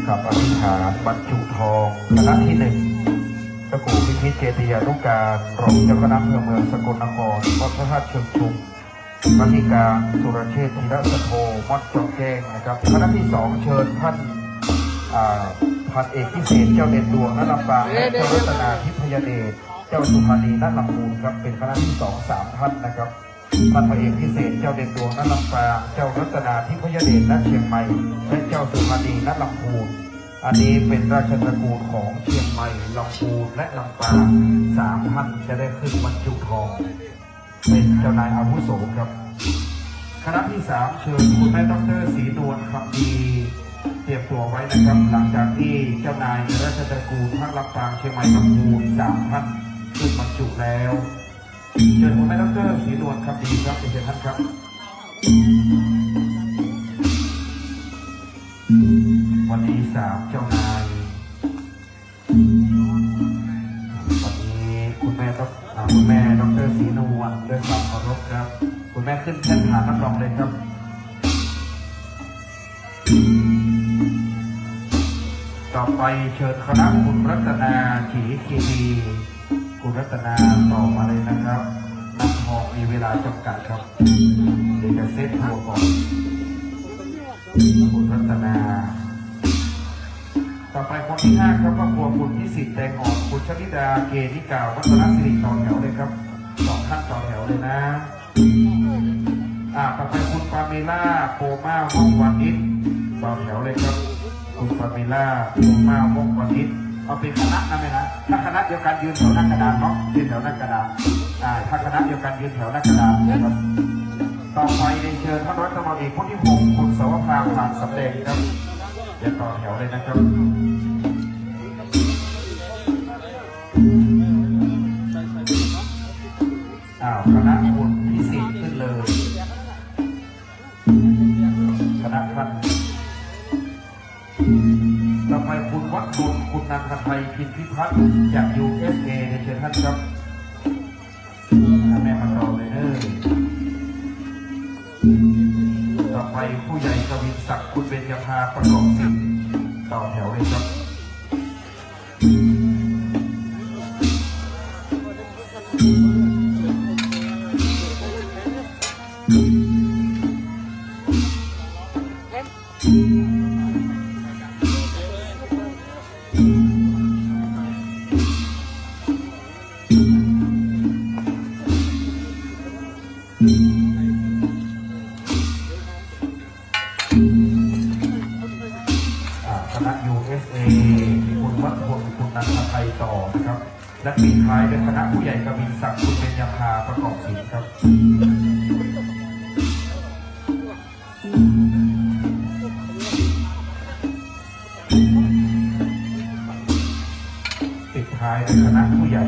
กับอธิษฐานบรรจุทองคณะที่หนึ่งพระครูพิพิธเจติยานุการรองเจ้าคณะอำเภอเมืองสกลนครวัดพระธาตุเชิงชุมรัฐการสุรเชษฐ์ธีรสโภมัดจองแจ้งนะครับคณะที่สองเชิญท่านพันเอกพิเศษเจ้าเด่นดวงณลำปางและเจ้ารัตนาทิพยเดชเจ้าสุพรรณีณลำพูนครับเป็นคณะที่2-3ท่านนะครับท่านพันเอกพิเศษเจ้าเด่นดวงณลำปางเจ้ารัตนาทิพยเดชณเชียงใหม่และเจ้าสุพรรณีณลำพูนอันนี้เป็นราชตระกูลของเชียงใหม่ลำพูนและลำปาง3ท่านจะได้ขึ้นบรรจุทองเป็นเจ้านายอาวุโสครับคณะที่3เชิญคุณแม่ดร.ศรีนวลคำดีเตรียมตัวไว้นะครับหลังจากที่เจ้านายในราชตระกูลทั้งลำปางเชียงใหม่ลำพูน3ท่านขึ้นบรรจุแล้วเชิญคุณแม่ดร.ศรีนวลคำดีครับเป็นเชิญท่านครับวันที่3เจ้านายวันนี้คุณแม่ดร.ศรีนวลด้วยความเคารพครับคุณแม่ขึ้นแท่นฐานรับรองเลยครับต่อไปเชิญคณะคุณรัตนาขีคีรีคุณรัตนาต่อมาเลยนะครับนักทองมีเวลาจำกัดครับเดี๋ยวจะเซตทัวร์ก่อนคุณรัตนาต่อไปคนที่5ครับครอบครัวคุณพิสิทธิ์แดงอ่อนคุณชลิดาเกณิกาวัฒนศิริต่อแถวเลยครับ2ท่านต่อแถวเลยนะต่อไปคุณปาเมล่าโปมาว่องวานิชต่อแถวเลยครับคุณปาเมล่าโปมาว่องวานิชเอาเป็นคณะนะไหมนะถ้าคณะเดียวกันยืนแถวหน้ากระดานเนาะยืนแถวหน้ากระดานถ้าคณะเดียวกันยืนแถวหน้ากระดานนะครับต่อไปในเชิญท่านรัฐมนตรีคนที่6คุณสวภาผ่านสำเร็จครับจะต่อแถวเลยนะครับคณะคุณพิสิทธิ์ขึ้นเลยคณะท่านต่อไปคุณวัดบุญคุณนันทไทยพินพิพัฒน์จาก USA เชิญท่านครับแม่มาเราเลยต่อไปผู้ใหญ่กวินศักดิ์คุณเบญญาภาประกอบศิลป์ต่อแถวเลยครับคณะ USA คุณวัดพลคุณนันทไทยต่อนะครับและปิดท้ายเป็นคณะผู้ใหญ่กวินศักดิ์คุณเบญญาภาประกอบศิลป์ครับปิดท้ายเป็นคณะผู้ใหญ่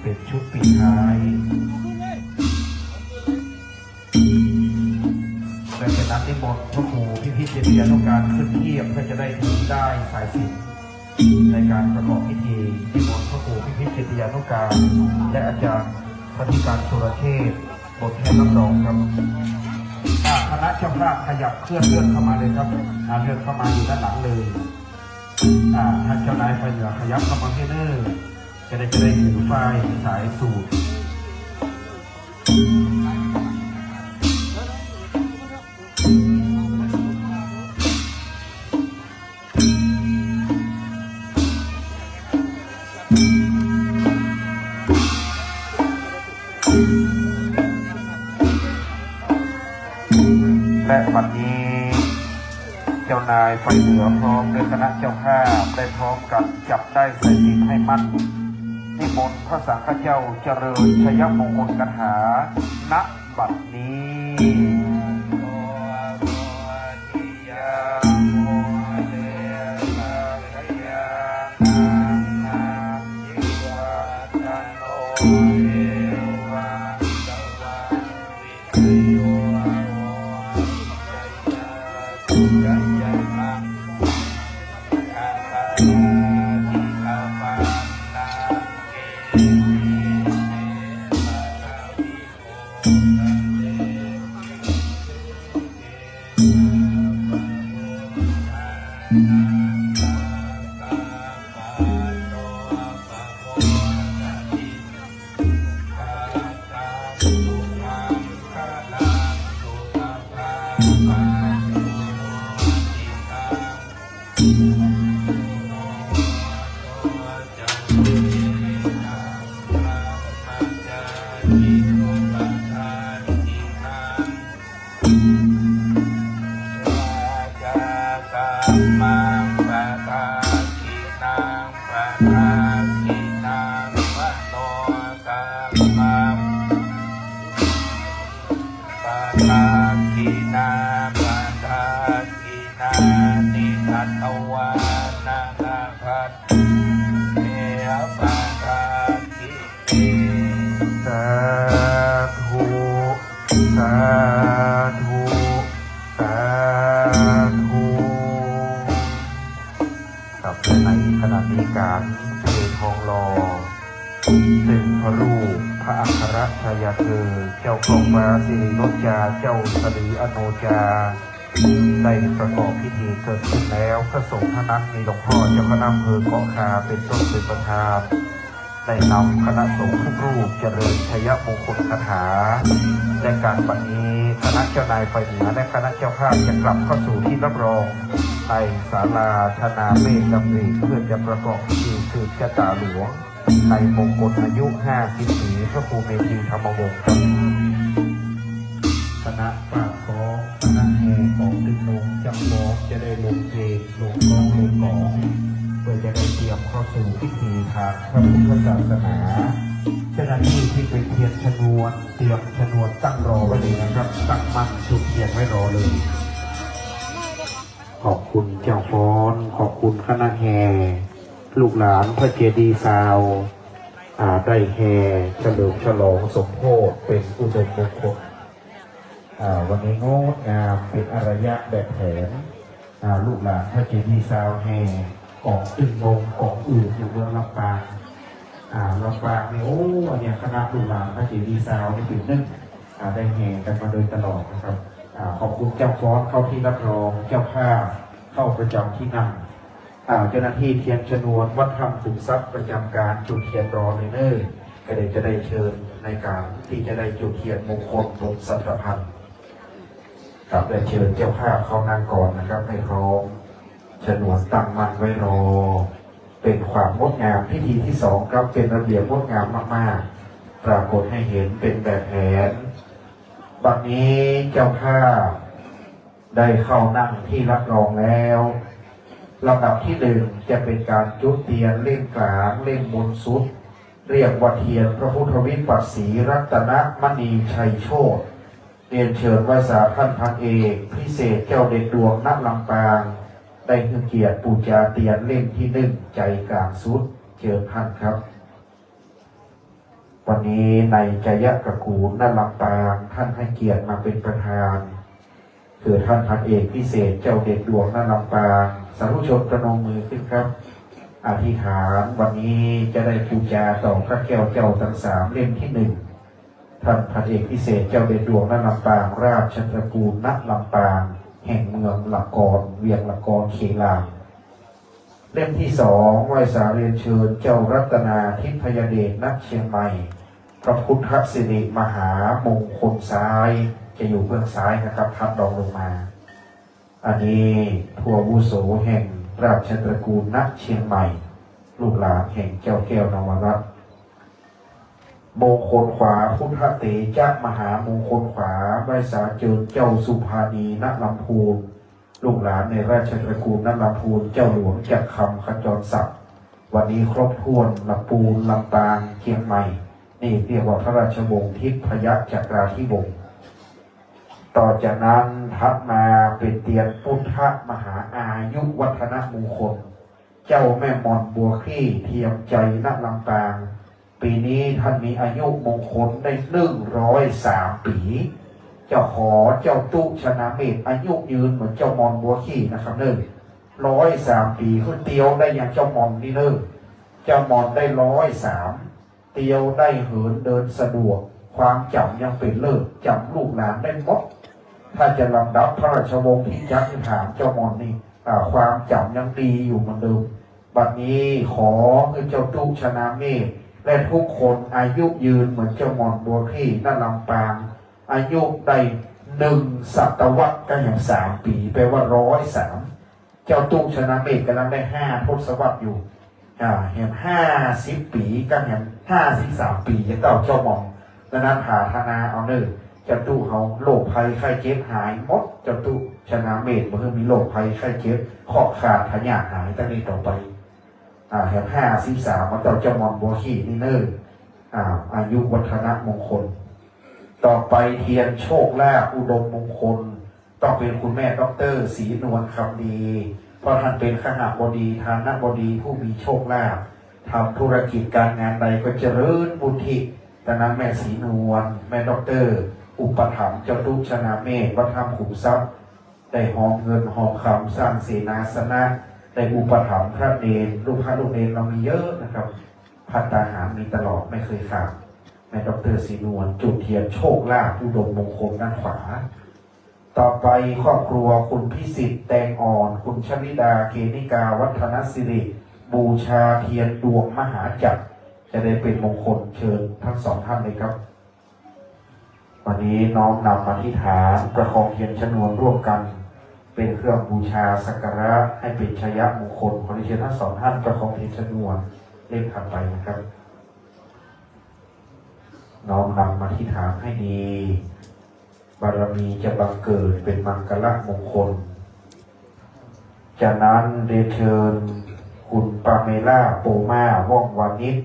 เป็นชุดปิดท้ายและเป็นนัดนิมนต์พระครูพิพิธเจติยานุการขึ้นเทียบเพื่อจะได้ถือได้สายสิญจน์ในการประกอบพิธีนิมนต์พระครูพิพิธเจติยานุการและอาจารย์ พระธิการสุรเทพบทแทนรับรองครับคณะเจ้าภาพขยับเคลื่อนเข้ามาเลยครับเลื่อนเข้ามาอยู่ด้านหลังเลยท่านเจ้านายไฟเหนือขยับเข้ามาให้เนอร์จะได้ถือไฟสายสูบและวันนี้เจ้านายไฟเหนือพร้อมด้วยคณะเจ้าภาพได้พร้อมกันจับได้ใส่ศีลให้มั่นนิมนต์พระสังฆเจ้าเจริญชยมงคลคาถาณบัดนี้ในขณะนี้การเททองหล่อซึ่งพระรูปพระอัครชายาเธอเจ้ากรมฟ้าสิริรจาเจ้าสลีอโนจาได้ประกอบพิธีเกิดขึ้นแล้วพระสงฆ์ท่านนั้นมีหลวงพ่อเจ้าคณะอำเภอเกาะคาเป็นต้นเป็นประธานได้นำคณะสงฆ์ทุกรูปเจริญชยมงคลคาถาในการบัดนี้คณะเจ้านายไฟเหนือและคณะเจ้าภาพจะกลับเข้าสู่ที่รับรองในศาลาธนาเมฆดำริเพื่อจะประกอบพิธีสืบชะตาหลวงในมงคลอายุ50 ปีพระครูเมธีธรรมวงศ์ครับคณะปากของคณะแห่ของดึงลงจำลองจะได้ลงเพลงลงกลองลงหมอเพื่อจะได้เตรียมเข้าสู่พิธีทางพระพุทธศาสนาเจ้าหน้าที่ที่เป็นเทียนชนวนเตรียมชนวนตั้งรอไว้เลยนะครับตั้งมั่นจุดเทียนไว้รอเลยขอบคุณเจ้าฟ้อนขอบคุณคณะแห่ลูกหลานพระเจดีย์ซาวได้แห่เฉลิมฉลองสมโภชเป็นอุดมมงคลวันนี้งดงามเป็นอารยะแบบแผนลูกหลานพระเจดีย์ซาวแห่กองตึงงงกองอื่นอยู่เมืองลำปางลำปางนี่โอ้เนี่ยคณะลูกหลานพระเจดีย์ซาวนี่เป็นนึ่งได้แห่กันมาโดยตลอดนะครับขอบคุณเจ้าฟ้อนเข้าที่รับรองเจ้าภาพเข้าประจำที่นั่งเจ้าหน้าที่เทียนชนวนวัดธรรมขุมทรัพย์ประจำการจุดเทียนรอเลยเนอร์ก็เลยจะได้เชิญในการที่จะได้จุดเทียนมงคลบนสัตพันธ์ครับได้เชิญเจ้าภาพเข้านั่งก่อนนะครับให้พร้อมชนวนตั้งมั่นไว้รอเป็นความงดงามพิธีที่2ครับเป็นระเบียบงดงามมากๆปรากฏให้เห็นเป็นแบบแผนบัดนี้เจ้าภาพได้เข้านั่งที่รับรองแล้วลำดับที่1จะเป็นการจุดเทียนเล่มกลางเล่มมนสุดเรียกว่าเทียนพระพุทธวิปัสสีรัตนมณีชัยโชติเรียนเชิญไหว้สาท่านพันเอกพิเศษเจ้าเด็ดดวงณลำปางได้คือเกียรติปูจาเตียนเล่มที่1ใจกลางสุดเชิญท่านครับวันนี้ในจยกกูลณลำปางท่านให้เกียรติมาเป็นประธานคือท่านพันเอกพิเศษเจ้าเด็ดดวงณลำปางสาธุชนประนมมือขึ้นครับอธิษฐานวันนี้จะได้ปูจาต่อพระแก้วเจ้าทั้ง3เล่มที่ ท่านพันเอกพิเศษเจ้าเด็ดดวงณลำปางราชตระกูลณลำปางแห่งเมืองละกรเวียงละกรเขลางเล่มที่2ไหว้สาเรียนเชิญเจ้ารัตนาทิพยเดชณเชียงใหม่พระพุทธสิริมหามงคลซ้ายจะอยู่เบื้องซ้ายนะครับทับดองลงมาอันนี้ผู้อาวุโสแห่งราชตระกูลณเชียงใหม่ลูกหลานแห่งเจ้าแก้วนวรัตน์มงคลขวาพุทธเตจมหามงคลขวาไหว้สาเจิญเจ้าสุภานีณลำพูนลูกหลานในราชตระกูลณลำพูนเจ้าหลวงจักรคำขจรศักดิ์วันนี้ครบถ้วนลำปูนลำปางเชียงใหม่นี่เรียกว่าพระราชวงศ์ทิพยจักราธิวงศ์ต่อจากนั้นทับมาเป็นเตียนพุทธมหาอายุวัฒนมงคลเจ้าแม่มอนบัวคลี่เทียมใจณลำปางปีนี้ท่านมีอายุมงคลได้103 ปีเจ้าขอเจ้าตุชนะเมธอายุยืนเหมือนเจ้ามอนบัวคลี่นะครับ103 ปีขึ้นเตียวได้อย่างเจ้ามอนนี่เจ้ามอนได้103เตียวได้เหินเดินสะดวกความจำยังเป็นเลิศจำลูกหลานได้หมดถ้าจะลำดับพระราชวงศ์ที่จักรถามเจ้ามอนนี่ความจำยังดีอยู่เหมือนเดิมบัดนี้ขอให้เจ้าตุชนะเมธและทุกคนอายุยืนเหมือนเจ้ามอนบัวคลี่ณลำปางอายุได้1 ศตวรรษก็อย่าง3 ปีแปลว่า103เจ้าตุชนะเมธกำลังได้5 ทศวรรษอยู่เห็น50 ปีก็เห็น53 ปีจะเต่าเจ้ามองดังนั้นหาธนาเอาเจ้าตุเขาโรคภัยไข้เจ็บหายหมดเจ้าตุชนะเมธเมื่อมีโรคภัยไข้เจ็บข้อขาดพยาธิหายตั้งนี้ต่อไปเห็น53มาเต่าเจ้ามอนบัวขี้นี่อายุวัฒนมงคลต่อไปเทียนโชคลาภอุดมมงคลต้องเป็นคุณแม่ดร.ศรีนวลคำดีเพราะท่านเป็นขหบดีฐานบดีผู้มีโชคลาภทำธุรกิจการงานใดก็เจริญบุญทิดังนั้นแม่ศรีนวลแม่ดร.อุปถัมภ์เจ้าตุชนะเมธวัดธรรมขุมทรัพย์ได้หอมเงินหอมคำสร้างเสนาสนะได้อุปถัมภ์พระเนรลูกพระลูกเนรเรามีเยอะนะครับภัตตาหารมีตลอดไม่เคยขาดแม่ดร.ศรีนวลจุดเทียนโชคลาภอุดมมงคลด้านขวาต่อไปครอบครัวคุณพิสิทธิ์แตงอ่อนคุณชลิดาเกณิกาวัฒนสิริบูชาเทียนดวงมหาจักรจะได้เป็นมงคลเชิญทั้ง2 ท่านเลยครับวันนี้น้อมนำอธิษฐานประคองเทียนชนวนร่วมกันเป็นเครื่องบูชาสักการะให้เป็นชัยมงคลขอเชิญทั้ง2 ท่านประคองเทียนชนวนเล่นถัดไปนะครับน้อมนำอธิษฐานให้ดีบารมีจะบังเกิดเป็นมังกรมงคลจากนั้นเรียนเชิญคุณปาเมล่าโปมาว่องวานิช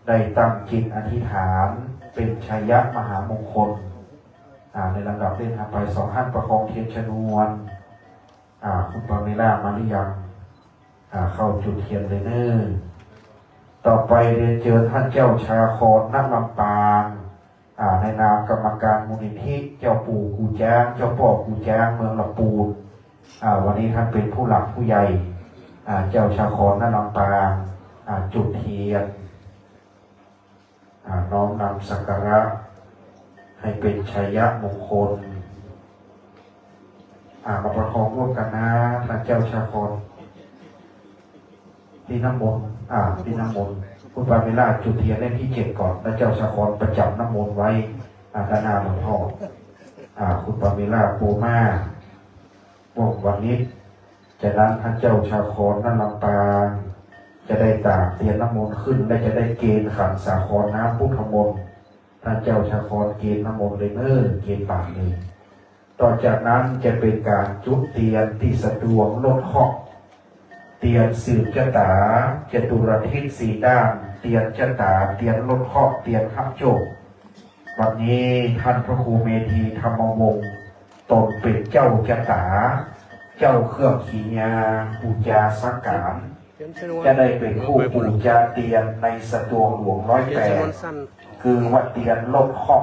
ได้ตั้งจิตอธิษฐานเป็นชัยมหามงคลในลำดับเล่นไป2 ท่านประคองเทียนชนวนคุณปาเมล่ามาหรือยังเข้าจุดเทียนเลยต่อไปเรียนเชิญท่านเจ้าชาครณลำปางในนามกรรมการมูลนิธิเจ้าปู่กูแจ้งเจ้าพ่อกูแจ้งเมืองลำปูนวันนี้ท่านเป็นผู้หลักผู้ใหญ่เจ้าชาครณลำปางจุดเทียนน้อมนำสักการะให้เป็นชัยมงคลมาประคองร่วมกันนะท่านเจ้าชาครที่น้ำมนต์ที่น้ำมนต์คุณปาเมล่าจุดเทียนเล่มที่7ก่อนแล้วเจ้าชาครประจับน้ำมนต์ไว้ด้านหน้าหลวงพ่อคุณปาเมล่าโปมาบอกวันนี้จากนั้นท่านเจ้าชาครนั่นลำปางจะได้ตากเทียนน้ำมนต์ขึ้นและจะได้เกณฑ์ขันสาครน้ำพุทธมนต์ท่านเจ้าชาครเกณฑ์น้ำมนต์เลยเกณฑ์ปากเลยต่อจากนั้นจะเป็นการจุดเทียนที่สะดวกลดข้อเตียนสืบชะตาจตุรทิศ4 ด้านเตียนชะตาเตียนลดข้อเตียนทับโจกวันนี้ท่านพระครูเมธีธรรมวงศ์ตนเป็นเจ้าชะตาเจ้าเครื่องขีญาปูจาสังการจะได้เป็นผู้ปูจาเตียนในสตวงหลวง108คือวัดเตียนลดข้อ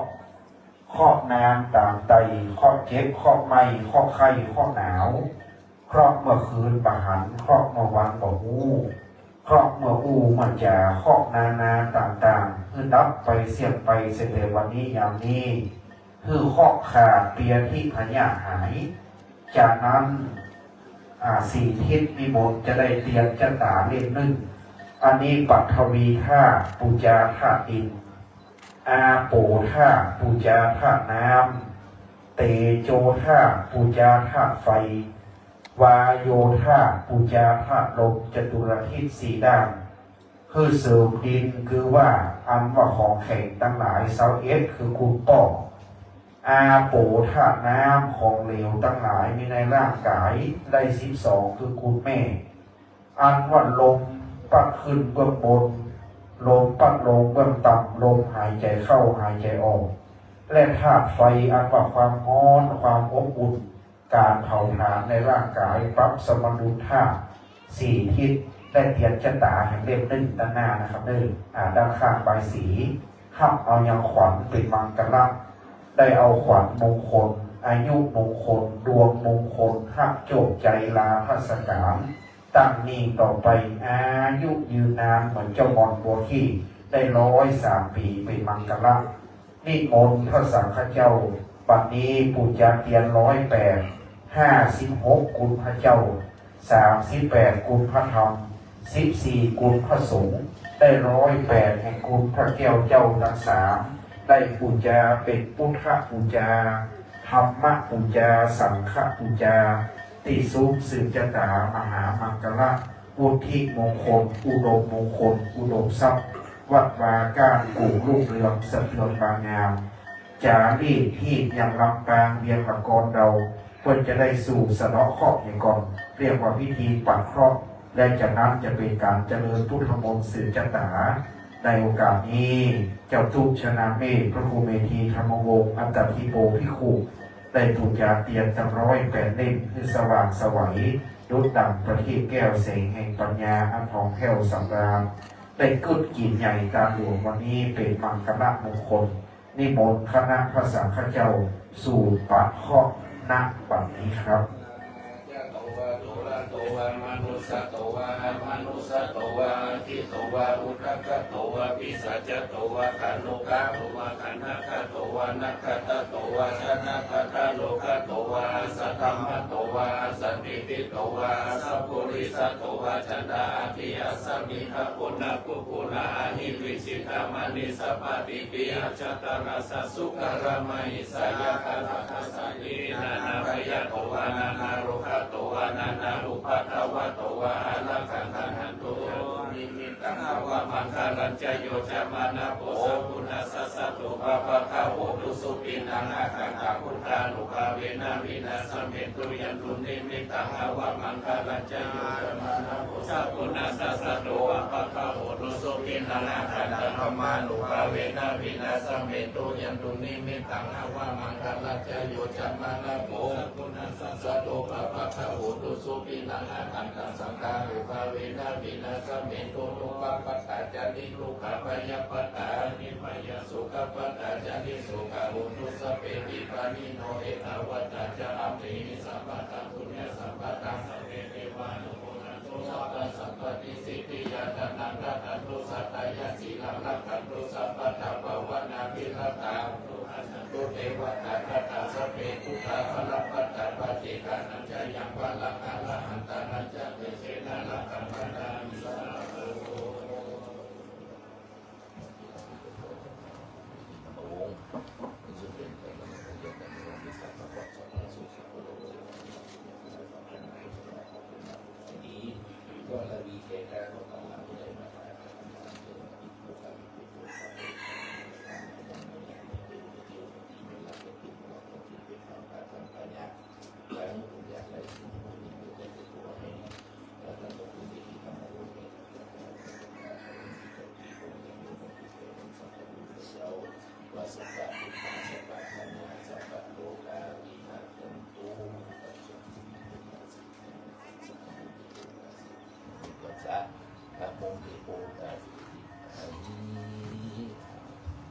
ข้อน้ำตามไตข้อเจ็บข้อไหมข้อไข้ข้อหนาวครอบเมื่อคืนบาหันครอบเมื่อวันบ่หู ครอบเมื่ออูมันจะครอบนาต่างๆคือดับไปเสียบไปเสร็จเลยวันนี้อย่างนี้คือครอบขาดเปียที่พญาหาย จากนั้นสี่ทิศมีบทจะได้เตรียมจะตาเล่มหนึ่งอันนี้ปัทวีธาตุปูจาธาตุดินอาโปธาตุปูจาธาตุน้ำเตโจธาตุปูจาธาตุไฟวาโยธาตุปูจาธาตุลมจตุรทิศสี่ด้านคือเสริมดินคือว่าอันว่าของแข็งตั้งหลายเซาเอสคือคุณป้ออาโปธาตุน้ำของเหลวตั้งหลายมีในร่างกายได้12คือคุณแม่อันว่าลมปัดขึ้นเบื้องบนลมปัดลงเบื้องต่ำลมหายใจเข้าหายใจออกและธาตุไฟอันว่าความร้อนความอบอุ่นการเผาผลาญในร่างกายปรับสมดุลธาตุสี่ทิศได้เตียนชะตาแห่งเล่มหนึ่งด้านหน้านะครับด้านข้างใบสีห้ามเอายังขวัญเป็นมังกรได้เอาขวัญมงคลอายุมงคลดวงมงคลหักโจกใจลาพัสการตั้งนี้ต่อไปอายุยืนนานเหมือนเจ้ามอนบัวขี้ได้103 ปีเป็นมังกรนิมนต์พระสังฆเจ้าปัจนี้ปู่จาเตียน108 56กุลพระเจ้า38กุลพระธรรม14กุลพระสงฆ์ได้108แห่งกุลพระแก้วเจ้าทั้ง3ได้ปูจาเป็นพุทธปูจาธรรมปูจาสังฆปูจาติสุขสืบจตามหามังกรวุฒิมงคลอุดมมงคลอุดมทรัพย์วัดวาการกู่รุ่งเรืองสะเทือนบางงามจารีตที่ยังลำปางเวียงละกรเราควรจะได้สู่สนอครอบอย่างก่อนเรียกว่าพิธีปัดครอบและจากนั้นจะเป็นการเจริญพุทธมนต์สืบจตาในโอกาสนี้เจ้าทุกชนะเมธพระครูเมธีธรรมวงศ์อัตถิโปภิกขุได้ปูจาเตียนจำ108 เล่มคือสว่างสวัยดุจดังประทีปแก้วแสงแห่งปัญญาอันทองแผ้วสำราญได้กึศกินใหญ่ตามหลวงวันนี้เป็นมังคละมงคลนิมนต์คณะพระสังฆเจ้าสู่ปัดข้อณบัดนี้ครับ โตวามนุสโตวามนุสโตวาทิโตวาอุทกโตวาปิสัจโตวาขันโลกะโตวาขันนาคโตวานัคตโตวาชนะคตโลกะโตวาสัทธรรมโตวาสันติปิโตวาสัพพุริสโตวาจันดาภิยสัมมิทะปุณณกุกุลาหิวิชิตามณิสัพพติปิยจัตตารัสสุขารมัยสยคาทัสสัยนานาพยโตวานานาโรคโตวานานาอุปทวะโตวะอะระคังหันโตนิมิตังอวะมังคารัญจโยจะมานะโพสัพพุนัสสะสัตโตภะภะคะโหตุสุปินังอาคังคาพุทธานุภาเวนะวินาสเมตุยันตุนิมิตังอวะมังคารัญจโยจะมานะโพสัพพุนัสสะสัตโตภะภะคะโหตุสุปินังอาคังคาธรรมานุภาเวนะวินาสเมตุยันตุนิมิตังอวะมังคารัญจโยจะมานะโพสัพพุนัสสะสัตโตภะภะคะโหตุสุปินังอาคังคาสังฆานุภาเวนะวินาสเมตุนุปปัตตาจาริลูกขปยปัตตานิมยสุขปัตตาจาริสุขอุตุสเปติปานิโนเอตวัตตาจาอัมปิสัมปะตังปุญญสัมปะตังสัพเพเทวานุโมทันตุสัพพะสัพพติสิทธิยานันตังรัตตันตุสัตตายาสีลังรัตตันตุสัพพะทภวนาภิรัตตังตุหันตุเทวตาคัตตาสัพเพทุตาภลัพพัตตาปฏิกานัญจยังวะลังอะระหันตานัญจเตเสนาลังคัมปันดามิสาโต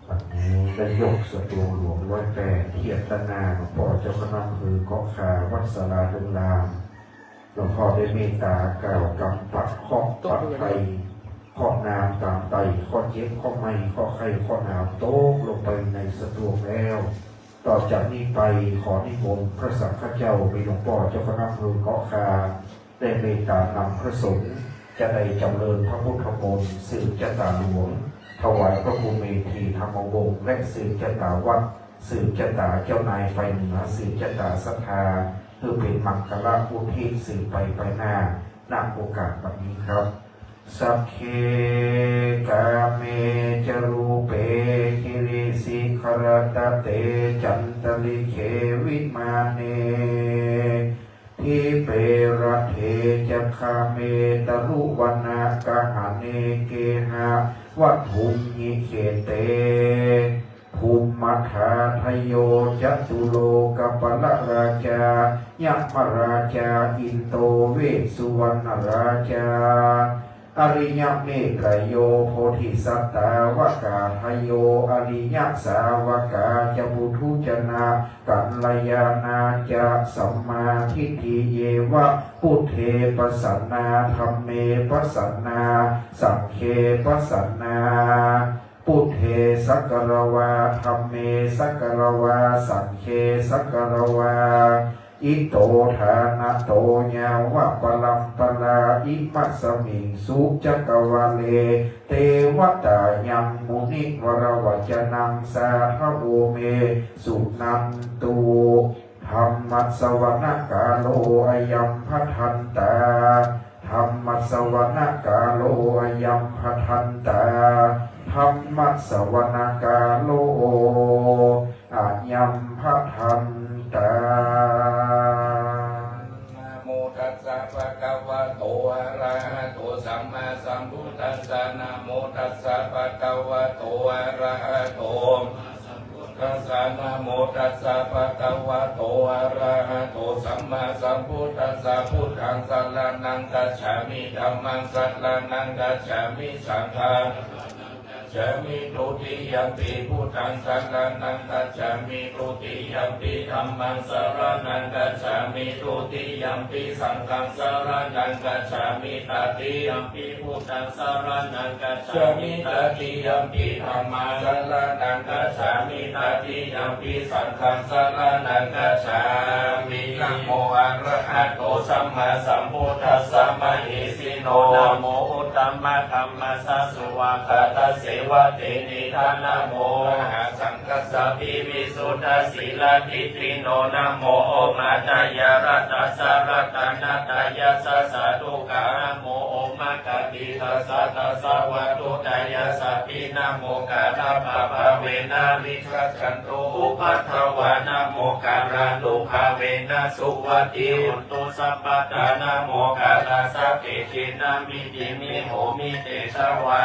วันนี้ได้ยกสตูหลวง108เทียบตนาหลวงพ่อเจ้าคณะอำเภอเกาะขาวัดสาราดุลามหลวงพ่อได้เมตตากล่าวกำปัดข้องปัดไทย ข้อน้ำตามไตข้อเจ็บข้อไม่ข้อไข้ข้อหนาวโต๊ะลงไปในสะดวกแล้วต่อจากนี้ไปขอนิมนต์พระสังฆเจ้ามีหลวงพ่อเจ้าคณะอำเภอเกาะคาได้เมตตานำพระสงฆ์จะได้จำเริญพระพุทธมนต์สืบชะตาหลวงถวายพระภูมิเมธีธรรมวงศ์และสืบชะตาวัดสืบชะตาเจ้านายไฟเหนือสืบชะตาศรัทธาเพื่อเป็นมังคลาอุทิศสืบไปหน้าณโอกาสแบบนี้ครับสัพเพกาเมจรูเปคิริสิขรตเตจันตลิเขวิมาเนทิเประเทจคาเมตรุวนากะหะเนเกหะวัตถุญิเขเตภูมิมัทาทโยจตุโลกัปปะราชายัมราชาอินโตเวสสุวรรณราชาอริยเมตไตรโยโพธิสัตตาวกาทโยอริยสาวกาจะบุทุจนะกัลยาณาจะสัมมาทิฏฐิเยวะพุทเทปัสสนาธัมเมปัสสนาสังฆเขปัสสนาพุทเทสักกรวาธัมเมสักกรวาสังฆเขสักกรวาอิโตทานะโตญาวะปลัมปลาอิมัสสมิงสุจักวาเลเทวตายังมุนิวรวัจนังสาหโวเมสุนันตุธรรมัสสวนะกาโลอยัมพัทันตาธรรมัสสวนะกาโลอยัมพัทันตาธรรมัสสวนะกาโลอยัมพัทันตานะโมตัสสะภะคะวะโตอะระหะโตสัมมาสัมพุทธัสสะนะโมตัสสะภะคะวะโตอะระหะโตตัสสะนะโมตัสสะภะคะวะโตอะระหะโตสัมมาสัมพุทธัสสะพุทธังสรณังกัจฉามิธัมมังสรณังกัจฉามิสังฆังจะมีตุติยัมปิพุทธังสรณังกัจฉามิตุติยัมปิธัมมังสรณังกัจฉามิตุติยัมปิสังฆังสรณังกัจฉามิตติยัมปิพุทธังสรณังกัจฉามิตติยัมปิธัมมังสรณังกัจฉามิตติยัมปิสังฆังสรณังกัจฉามินะโมอะระหะโตสัมมาสัมพุทธัสสะมะหิสิโนนะโมอุตตมะธัมมัสสะสุวะคตเสวะเตนิทานะโมอะหังสังคัสสะปิวิสุทธสีลทิฏฐิโนนะโมโอมาตายารัตสะรัตนาตายาสสะทุกขาโมโอมะกะติทัสสะทัสสะวะตุตายาสัพพินะโมกะทัพพะภะเวนะวิรัชชันตุอุปัฏฐวานะโมกะระลุภะเวนะสุวัตติหุนตุสัพพะทานะโมกะลาสัพเพชินะมิติมิโหมิเตชะวา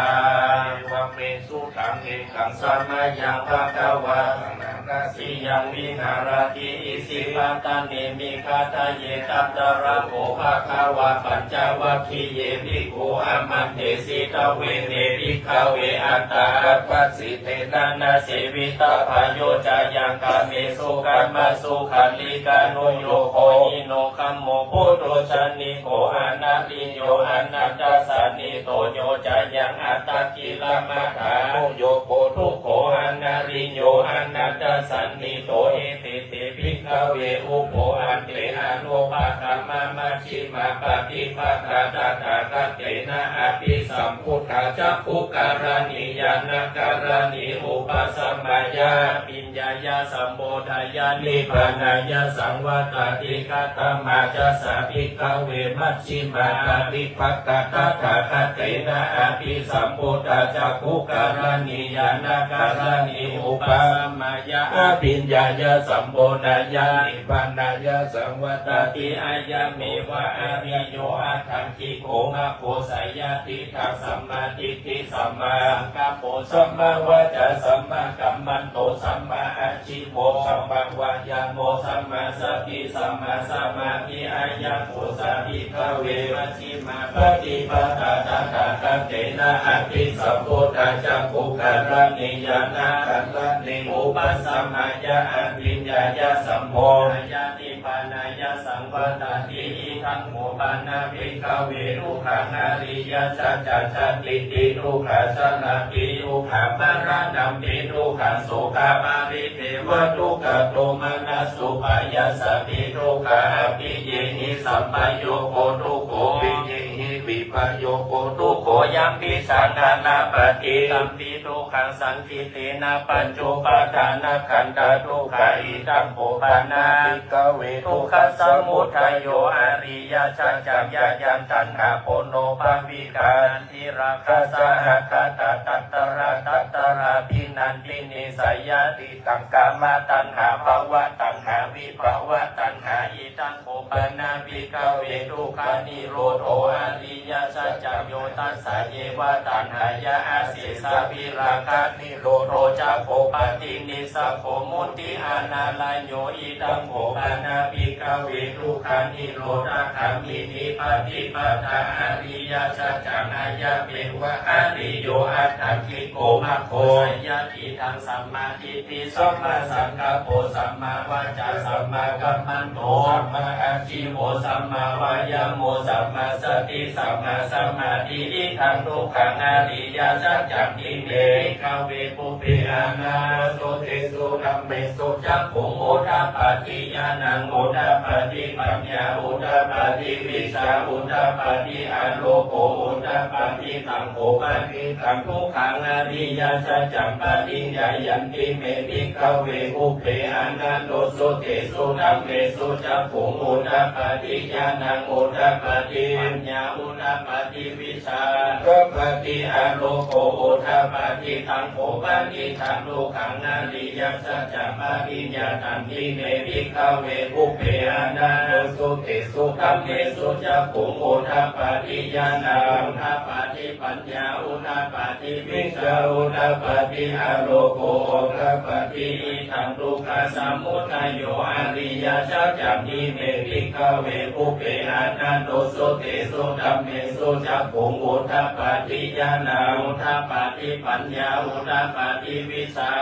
วัมเมสุขังเอกังสัมมายังภะคะวะนังราสิยังวิหารติอิสิปัตตานิมิคาทะเยตัตตะระโภภะคะวะปัญจวัคคีเยภิกขุอามันเทสิตเวเนภิกขเวอัตตาปัสสิเตนะนาเสวิตาภโยจายังกาเมสุขัมมะสุขันลิกานุโยโคอิโนคัมโมพุทโธชันนิโกอานาลิโยอานัตตาสันนิโตโยจายังอัตตะกิลมะขาโยโคทุโขอานาลิโยอานัตตาสันนิโตเอติติภิกขเวอุโภอันเตอะโนปะธัมมะมัชฌิมาปฏิปทาตถาคเตนะอภิสัมพุทธาจักขุการณิยานาการณิอุปสัมมายาปิญญายาสัมโพธายานิพพานายาสังวัตติกาตมาจัสสะภิกขเวมัชฌิมาปฏิปทาตถาคเตนะอภิสัมพุทธาจักขุการณิยานาการณิอุปสัมมายาปิญญายาสัมโพธายานิพพานายาสังวัตติอายาเมวะอริโยอัตถังกิโกมะโพสายาติทังสัมมาทิฏฐิสัมมาสังกัปโปสัมมาวาจาสัมมากัมมันโตสัมมาอาชิโวสัมมาวายาโมสัมมาสติสัมมาสมาธิอายาโพสาภิกขเวมัชฌิมาปฏิปทาตถาคเตนะอภิสัมพุทธาจักขุการณิยานาการณิอุปสัมมายาอภิญญายาสัมโพธายานิพพานายาสัง วัตติอิทังโมปานาภิกขเวทุกขานาริยสัจจะชติติทุกขาชนะติทุกขาปารานัมปิทุกขาโสกาปาริเทวทุกขโตมานัสสุปายาสติทุกขาปิเยหิสัมปโยโกทุโกปิเยหิวิปโยโกทุโกยัมปิสังฆานาปฏิตัมปิทุกขังสังคิเตนะปัญจุปาทานะขันธทุกขาอิทังโภปานาภิกขเวทุกขสมุทัยโยอริยสัจจะญาญันตัณหาโพโนภาวิการทิราคาสหคาตตัตตระพินันตินิสัยยะติตังกามาตัณหาภาวะตัณหาวิภาวะตัณหาอิทังโภปนาภิกขเวทุกขานิโรธอริยสัจจโยตัสสะเยวะตัณหายะอาศิสาวิราคะนิโรธจักโภปตินิสัพโพมุตติอนาลายโยอิทังโภปนาภิกขเวทุกขานิโรธขัมมินิปฏิปทาอริยสัจจะนายะเมวะอริโยอัตถังคิโกมะโคสัยยะทิทังสัมมาทิฏฐิสัมมาสังกัปโปสัมมาวาจาสัมมากัมมันโตสัมมาอาชีโวสัมมาวายาโมสัมมาสติสัมมาสมาธิอิทังทุกขังอริยสัจจะทิเมฆเวปุเพอานาโสเทสุธัมเมสุจักขุงโอทาปฏิญาณังโอทาปฏิปัญญาโอทาปฏิวิชาโอทาปฏิอโลโกโอทาปฏิตังโภปฏิตังทุกขังอริยสัจจะปฏิญายันติเมภิกขเวปุเพอานาโสเทสุธัมเมสุจักขุงโอทาปฏิญาณังโอทาปฏิปัญญาโอทาปฏิวิชาก็ปฏิอโลโกโอทาปฏิตังโภปฏิตังทุกขังอริยสัจจะปฏิญาณันติเมภิกขเวปุเพอานาโสเทสุธัมเมสุจักขุงโอทาปฏิญาณังโอทาปฏิปัญญาโอทาปฏิวิชาโอทาปฏิอโลโกโอทาปฏิอิทังทุกขสมุทัยโยอริยสัจจะนิเมภิกขเวปุเพอานาโสเทสุธัมเมสุจักขุงโอทาปฏิญาณังโอทาปฏิปัญญาโอทาปฏิวิชา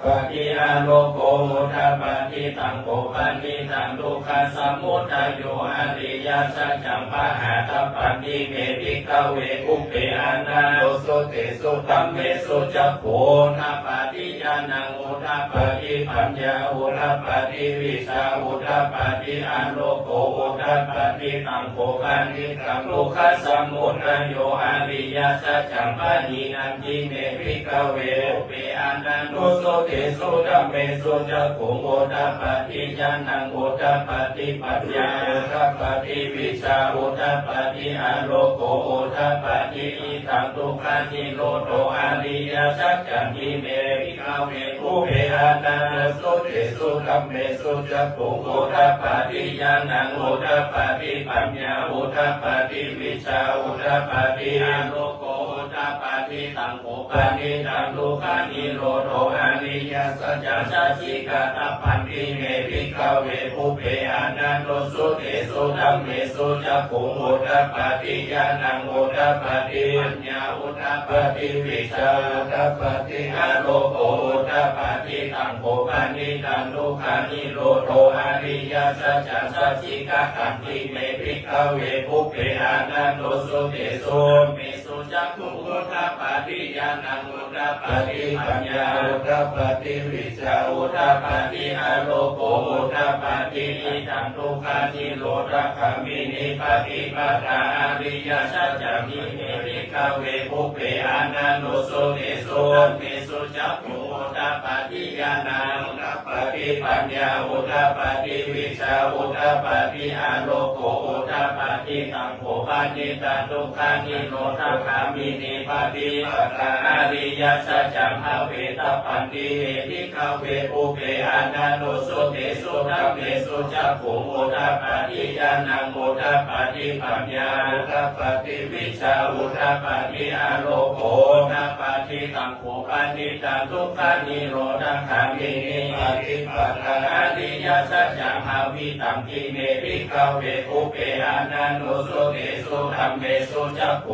ปฏิอโลโกโอทาปฏิตังโภปฏิตังทุกขสมุทัยโยอริยสัจจะปะหาตปฏิเมภิกขเวปุเพอานาโสเทสุธัมเมสุจักขุงโอทาปฏิญาณังโอทาปฏิปัญญาโอทาปฏิวิชาโอทาปฏิอโลโกโอทาปฏิตังโภปฏิตังทุกขสมุทัยโยอริยสัจจะปฏินันติเมภิกขเวปุเพอานาโสเทสุธัมเมสุจักขุงโอทาปฏิญาณังโอทาปฏิปัญญาโอทาปฏิวิชาโอทาปฏิอโลโกโอทาปฏิอิทังทุกขานิโรธอริยสัจจะนิเมภิกขเวปุเพอานาโสเทสุธัมเมสุจักขุงโอทาปฏิญาณังโอทาปฏิปัญญาโอทาปฏิวิชาโอทาปฏิอโลโกโอทาปฏิตังโภปฏิตังทุกขานิโรธอริยสัจจะสัจจิกาตปันติเมภิกขเวปุเพอานาโสเทสุธัมเมสุจักขุงโอทาปฏิญาณังโอทาปฏิปัญญาโอทาปฏิวิชาโอทาปฏิอโลโกโอทาปฏิตังโภปฏิตังทุกขานิโรธอริยสัจจะสัจจิกาตันติเมภิกขเวปุเพอานาโสเทสุเมสุจักขุงโอทาปฏิญาณังโอทาปฏิปัญญาโอทาปฏิวิชาโอทาปฏิอโลโกโอทาปฏิอิทังทุกขานิโรธขัมมินิปฏิปทาอริยสัจจะนิเมภิกขเวปุเพอานาโสเทสุธัมเมสุจักขุงโอทาปฏิญาณังโอทาปฏิปัญญาโอทาปฏิวิชาโอทาปฏิอโลโกโอทาปฏิตังโภปฏิตังทุกขานิโรธขัมมินิปฏิปทาอริยสัจจะภเวตปันติภิกขเวปุเพอานาโสเทสุธัมเมสุจักขุงโอทาปฏิญาณังโอทาปฏิปัญญาโอทาปฏิวิชาโอทาปฏิอโลโกโอทาปฏิตังโภปฏิตังทุกขานิโรธขัมมินิปฏิปทาอ ริยสัจจังอวิตังกิเมภิกขเวอุเปอานันโนสุเตสุธัมเมสุจักโข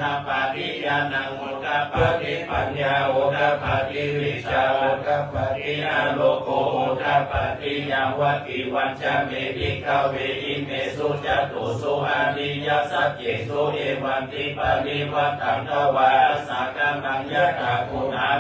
นาปาติญาณังอุตตปาติปัญญาอุตตปาติวิชาอุตตปาติอาโลโกอุตตปาติยาวัตติวัญจเมภิกขเวอิเมสุจตุสุอาริยสัจเจสุเอวันติปาริวัตตังทวาสักกังยะถาภูนัง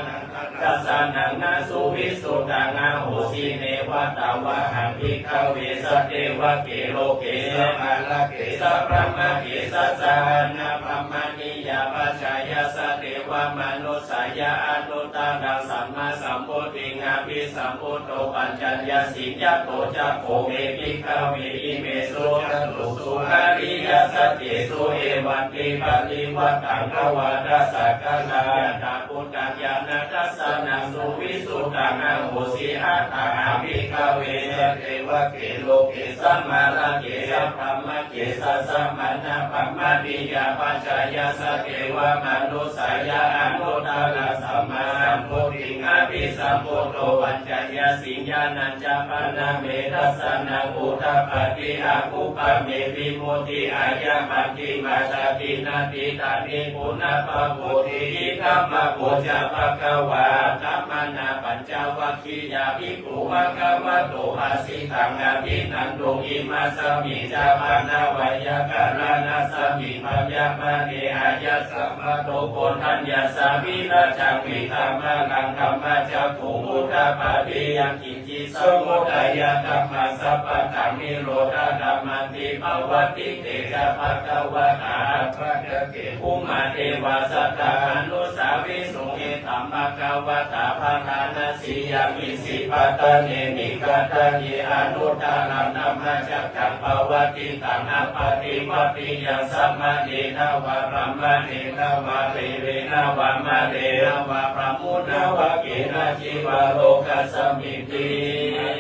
ทัสสะนังนาสุวิสุทธังอาโหสิเนวะตาวะหังภิกขเวสเทวะเกโลเกสัมมาลเกสัพพะมะเกสัสสะนะพะมะนิยาปัจจายสเทวะมนุสายะอนุตตรังสัมมาสัมพุทธิงาภิสัมพุทโธปัญจญาสิยะโตจักโขเมภิกขเวอิเมสุจตุสุอาริยสัจเจสุเอวันติปาริวัตตังภวทัสสะกัลลายตาพุทธัญญาณทัสสะนังสุวิสุทธังอโหสิอัตถะภิกขเวสเทวะเกโลเกสัมมาลเกสัพพะมะเกสัสสะมะนะปะมะปิยาปัจจายสเทวะมนุสายะอนุตตรังสัมมาสัมพุทธิงาภิสัมพุทโธปัญจญาสิญาณัญจปะนะเมทัสสะนะอุตตปาติอาภุปะเมวิมุตติอายะปัตติมาชาตินาติตานิปุณะปะโพธิธัมมะโพจาภควาธัมมานาปัญจวัคคียาภิกขุภควโตอาสิตังอภินันตุอิมัสสมิจาภานาวายกาลานาสมิปัญญามะเนอายัสสะมะโตโกทัญญาสาวิราชังวิธรรมะลังธัมมะจักขุมุตตปาติยังกินจิสมุทัยธัมมะสัพพะธัมมิโรธาธัมมังติภวติเตชะภควตาภะเกภูมาเทวาสัตตาอนุสาวิสุเอธัมมะภควตาภะทานาสียามิสิปัตตะเนมิกตะเยอนุตตรังธัมมะจักขังภวติตังอปฏิวัติยังสัมมาเนนะวะพระมะเนนะวะเรเรนะวะมะเรนะวะพระมุนะวะเกนะจิวะโลกัสสมิติ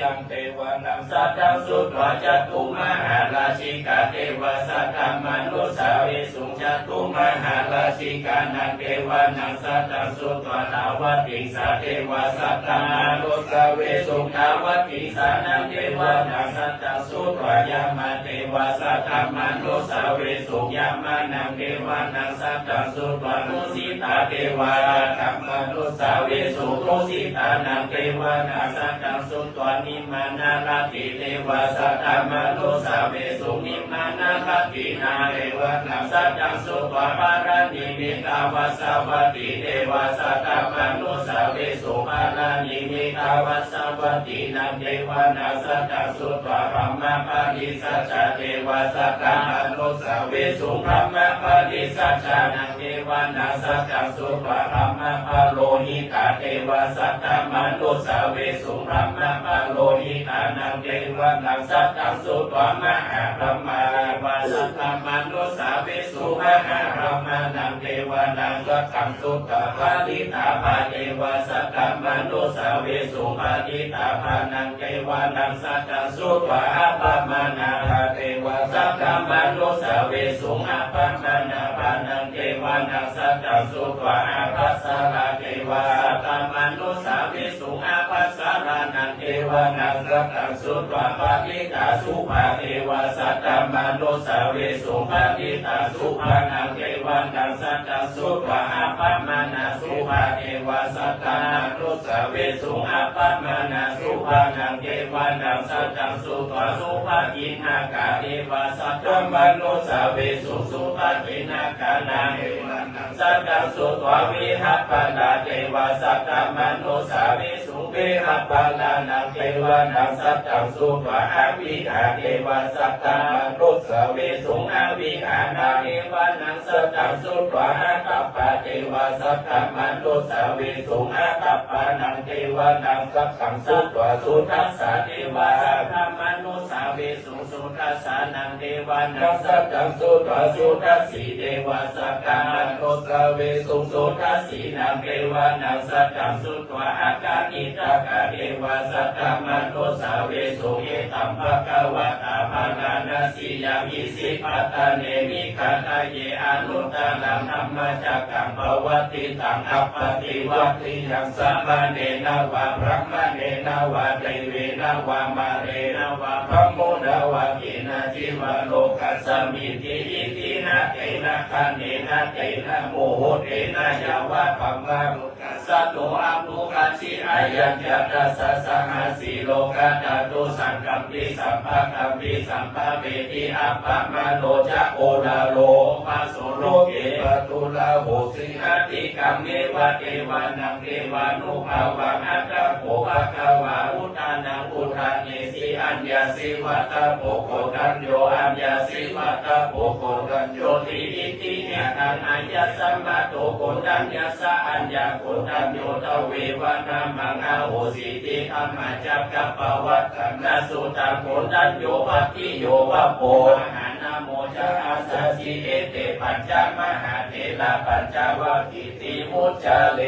ยังเทวานังสัตตังสุตวะจัตุมหาราชิกาเทวสัตตมนุสาวิสุงจัตุมหาราชิกานังเทวานังสัตตังสุตวะทาวติสาเทวสัตตมนุสาวิสุงทาวติสานังเทวานังสัตตังสุตวะยามาเทวสัตตมนุสาวิสุงยามานังเทวานังสัตตังสุตวะมุสิตาเทวาธัมมนุสาวิสุงมุสิตานังเทวานังสัตตังสุตวะนิมานาลติเทวสัตตมนุสาวิสุงนิมานาลตินาเทวานังสัตตังสุตวะปารานิมิตาวสาวติเทวสัตตมนุสาวิสุงปารานิมิตาวสาวตินังเทวานังสัตตังสุตวะพรหมปาริสัจจเทวสัตตมนุสาวิสุงพรหมปาริสัจจานังเทวานังสัตตังสุตวะพรหมปาโลหิตาเทวสัตตมนุสาวิสุงพรหมปาโลหิตานังเทวานังสัตตังสุตวะมหาพรหมาวาสัตตมนุสาวิสุงมหาพรหมนังเทวานังสัตตังสุตวะปาริตาภาเทวสัตตมนุสาวิสุงปาริตาภานังเทวานังสัตตังสุตวะอัปปมานาภาเทวสัตตมนุสาวิสุงอัปปมานาภานังเทวานังสัตตังสุตวะอัปปัสสาราเทวสัตตมนุสาวิสุงอัปปัสสารานังเทวานังสัตตังสุตวะปาริตาสุภาเทวสัตตมนุสาวิสุงปาริตาสุภานังเทวานังสัตตังสุตวะอัปปมานาสุภาเทวสัตตมนุสาวิสุงอัปปมานาสุภานังเทวานังสัตตังสุตวะสุภากินากาเทวสัตตมนุสาวิสุงสุภากินากานังเทวานังสัตตังสุตวะวิหัปปนาเทวสัตตมนุสาวิสุงวิหัปปนานังเทวานังสัตตังสุตวะอวิหาเทวสัตตมนุสาวิสุงอวิหานาเทวานังสัตตังสุตวะอากัปปะเทวสัตตมนุสาวิสุงอากัปปะนังเทวานังสัตตังสุตวะสุทัสสะเทวาธัมมนุสาวิสุงสุทัสสะนังเทวานังสัตตังสุตวะสุทัสสีเทวสัตตมนุสาวิสุงสุทัสสีนังเทวานังสัตตังสุตวะอากานิตากะเทวสั สัตตมโนสาเวสุเอตัมภะคะวะตาภานานาสียามิสิปัตตเนมิขันธ์เยอนุตตรังธัมมจักขังภวติตังอัปปติวัตติยังสัมมาเนนะวะพระมเนนะวะเทเวนะวะมาเรนะวะพระโมดาวะกินะจิวะโลกัสสมิติอิตินะเตนะคันเนนะเตนะโมโหเตนะยาวะปัมมารุกัสสะโตอัมมุกัสสิอายัญญาตัสสะสังหาสีโลกาตาตุสังกัมปิสัมภะกัมปิสัมภะเวทิอัปปะมาโนจะโอลาโลมาโสโลเกปตุลาโหสิอาติกัมเมวะเทวานังเทวานุภาวังอัตตะโภภะคะวะอุทานังอุทาเนสิอัญญาสิวัตตะโภโคตัญโยอัญญาสิวัตตะโภโคตัญโยติอิติเนตังอัญญาสัมมาโตโกตัญญาสะอัญญาโกตัญโยตเววะนามังอาโหสิติธัมมาจักกัปปวัตตังนาสุตังโกตัญโยภัตติโยวะโพมหานะโมจะอาสาสิเอเตปัญจมหาเถระปัญจวัคคีติมุจจเล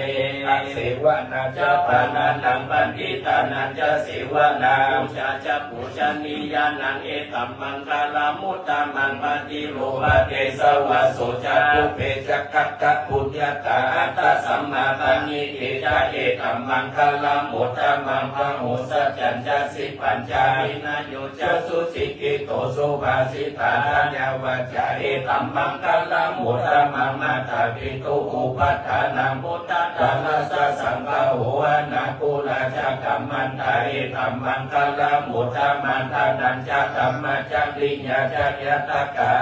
อเสวนาจะปานานังปันติตานันจะเสวนาอุชาจะปุชนียานังเอตัมมังคาลามุตตามังปฏิโลภะเตสวะโสจะปุเพจะกัตตะปุญญาตาอัตตะสัมมาตันนิเทจะเอตัมมังคาลามุตตามังพระโหสัจจัญจะสิปัญจาอินาโยจะสุสิกิโตโสภาสิตาญาญาวัจจะเอตัมมังคาลามุตตามังมาตาปิตุอุปัฏฐานังพุทธตานัสสะสังฆโหอนาคุลาจะกัมมันตาเอตัมมังคาลามุตตามันตานันจะกัมมัจจริญญาจะยตกา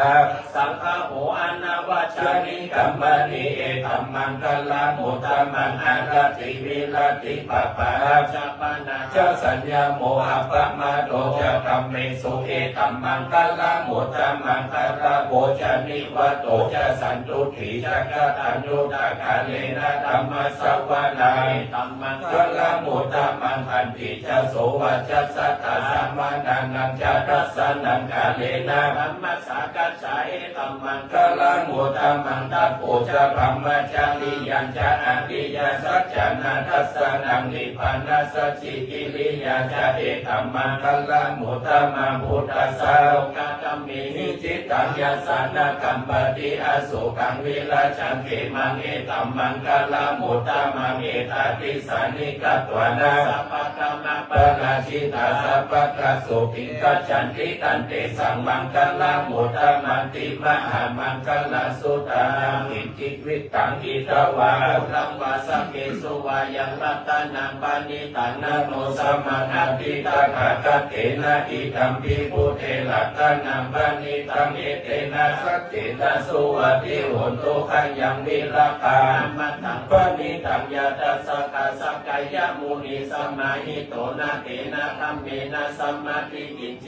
สังฆโหอนาวาจานิกัมมานิเอตัมมังคาลามุตตามังอารติวิรติปะปะจะปานาจะสัญญาโมหะปะมาโดจะกัมเมสุเอตัมมังคาลามุตตามังคาลาโภจานิวัตโตจะสันตุถีจะกตัญญูตากาเลนะธัมมสวนาธัมมังคาลามุตตามังพันติจะโสวัจจะสัตตาสัมมานังนังจะรัสสนังกาเลนะธัมมสากัจฉาเอธัมมังคาลามุตตามังตัปโปจะพัมมจาริยัญจะอริยสัจจานาทัสสะนังนิพพานัสสจิกิริยาจะเอธัมมังคาลามุตตามังพุทธัสสะโลกาตัมมิหิจิตตังยัสสะนะกัมปติอสุขังวิราชังเขมังเอตัมมังคาลามุตตามังเอตติสานิกัตวนาสัพพะธรรมปราชิตาสัพพะกสุขิกัจฉันติตันเตสังมังคาลามุตตามันติมหามังคาลาสุตาหิจิตวิตังอิตวาลังวาสเกสุวายังรัตนังปานิตังนะโนสัมมานาติตาคาคเตนะอิตัมปิปุเทลัตนังปานิตังเอเตนะสัจเจนะสุวัติโหนโตขันยังวิราคามัตถังปานิตังยาตัสสะกาสักกายมุนีสัมมาหิโตนะเตนะธัมเมนะสัมมาทิฏฐิเจ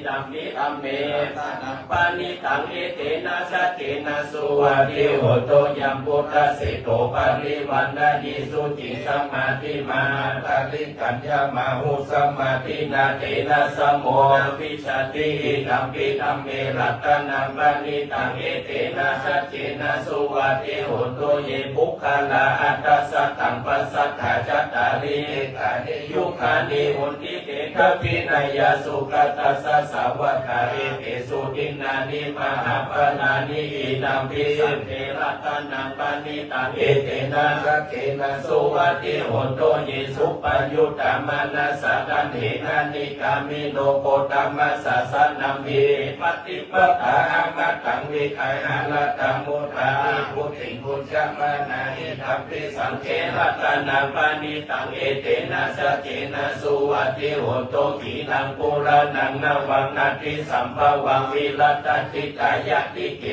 ตัมมิธัมเมปานิตังเอเตนะสัจเจนะสุวัติโหนโตยัมพุทธเสโตปาริวันนายิสุจิสัมมาทิมาตาลิกัญญามาหุสัมมาทินาเตนะสมโมวิชติธัมปิธัมเมรัตนังปานิตังเอเตนะสัจเจนะสุวัติโหนโตเยปุคคลาอัตตสัตตังปัสสัทธาจัตตาริกานิยุคานิโหนติเตทะพินัยยาสุขตัสสะสาวกาเอเตสุตินานิมหาปนานิอินัมปิสัพเพรัตนังปานิตังเอเตนะสัจเจนะสุวัติโหนโตเยสุปยุตตมานัสสะตันเหนะนิกามิโนโกตัมมัสสะสนัมภิปฏิปทาอามัตตังวิคัยหะละตังมุทาพุทธิพุทธมานาหิธัมปิสังเขรัตนังปานิตังเอเตนะสัจเจนะสุวัติโหนโตขีนังปุรานังนวังนาทิสัมภวังวิรัตติกายติเก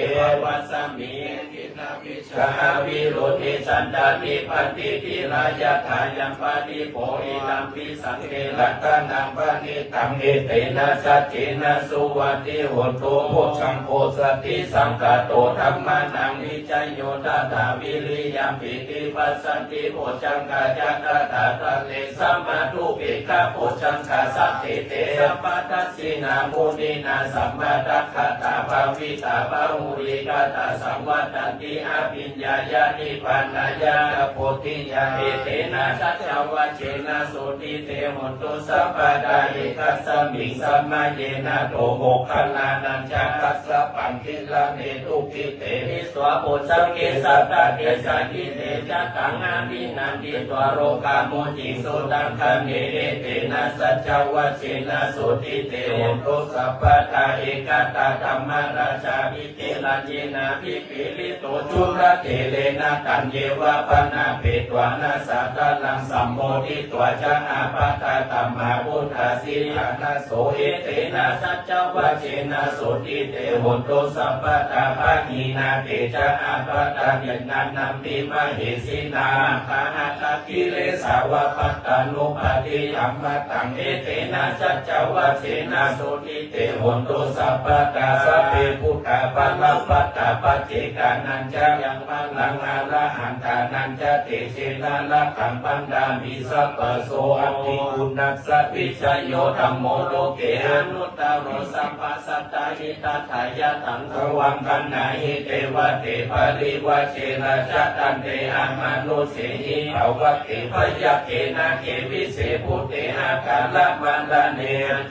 วัสสมิกินาวิชาวิโรธิสันดานิพันติทิรายะทายังปาติโภอินัมปิสังเขรัตนังปานิตังเอเตนะสัจเจนะสุวัติโหนโตโพชังโพสติสังฆโตธัมมานังวิจัยโยตถาวิริยมปิติปัสสันติโพชังกาจัตตาตะเลสัมมาทุเปกะโพชังคาสัพเทเตสัพพทัสสินามุนีนาสัมมาทัคคตาภาวิตาภาหุริกาตาสังวัตติอ นะปิญญายานิพพานายาโพธิญาเอเตนะสัจวะเชนะโสติเตหนตุสัพพดาเอกัสสมิงสัมมาเยนะโตโมคคัลลานัญจาคัสสะปังคิลาเมตุกิเตหิสวะโพชังเกสัตตะเกสังกิเตจัตตังอามินันติตวโรกาโมจิโสตังคันเนเอเตนะสัจวะเชนะโสติเตหนตุสัพพดาเอกัตตะธัมมาราชาภิเกลัญเยนะภิปิลิโตจุระเทเลนะตัญเยวะปนาเปตวานาสัตตลังสัมโมทิตวะจะอาปัตตะตัมมาพุทธาสิริหานาโสเอเตนะสัจวะเชนะโสติเตหนตุสัพพดาภาคีนาเตจะอาปัตตะเยนันนัมปิมะเหสินาภาหะตะกิเลสาวะปัตตานุปาติยัมมะตังเอเตนะสัจวะเชนะโสติเตหนตุสัพพดาสัพเพพุทธะปัลลปัตตะปัจเจกานันจะยังปัลลังอาระหันตานันจะเตเชนะละขัมปันดามิสัพพโสอภิกุณัสสะวิชโยธัมโมโลเกอนุตตโรสัพพสัตตาหิตัทธายะตังทวังคันนาหิเตวะเตปะริวะเชนะจะตันเตอามานุเสหิภวะเตพยะเกนะเกวิเศพุเตอากาละมาลาเน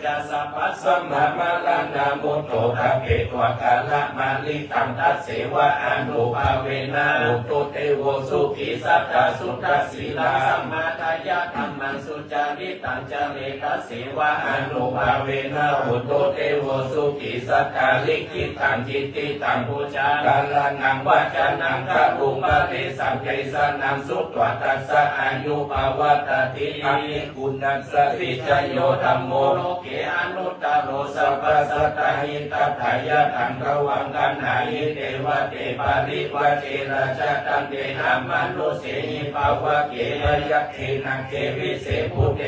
จะสัพพสัมมามาลานามุตโตทะเกตวะกาละมาลิตังทัสเสวะอนุภาเวนะอุตุเตโวสุขิสัตตาสุทัสสีลาสัมมาทายะธัมมังสุจาริตังจาเรตัสเสวะอนุภาเวนะอุตุเตโวสุขิสัตตาลิขิตังจิตติตังปุจากาลนังวจานังคารุมะเตสังเกสนังสุตวะตัสสะอายุภาวะตติอาภิกุณัสสะวิชโยธัมโมโลเกอนุตตโรสัพพสัตตาหิตัทธายะตังระวังกันหาหิเตวะเตปาริวะเจราชาตังเตอามานุเสหิภาวะเกยะเขนะเกวิเศพุเต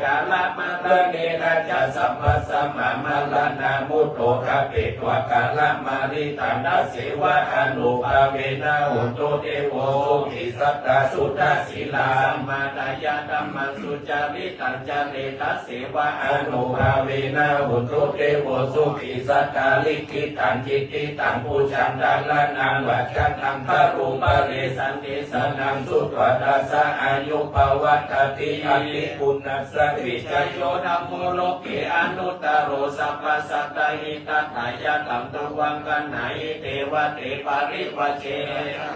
กาลมาลเนนะจะสัพพสัมมามาลานามุตโตทะเปตวะกาลมาริตันดัสเสวะอนุภาเวนะอุตโตเตโวสุขิสัตตาสุทัสสีลาสัมมาทายะธัมมังสุจาริตังจาเรตัสเสวะอนุภาเวนะอุตโตเตโวสุขิสัตตาลิขิตังจิตติตังปุจังดาลานังวัจจังคารุมะเรสันติสนังสุตวะตัสสะอายุภวัตติอาภิกุณัสสะวิชโยธัมโมโลเกอนุตตโรสัพพสัตตาหิตัทธายะตังตวังกันหาหิเตวะเตปาริวะเช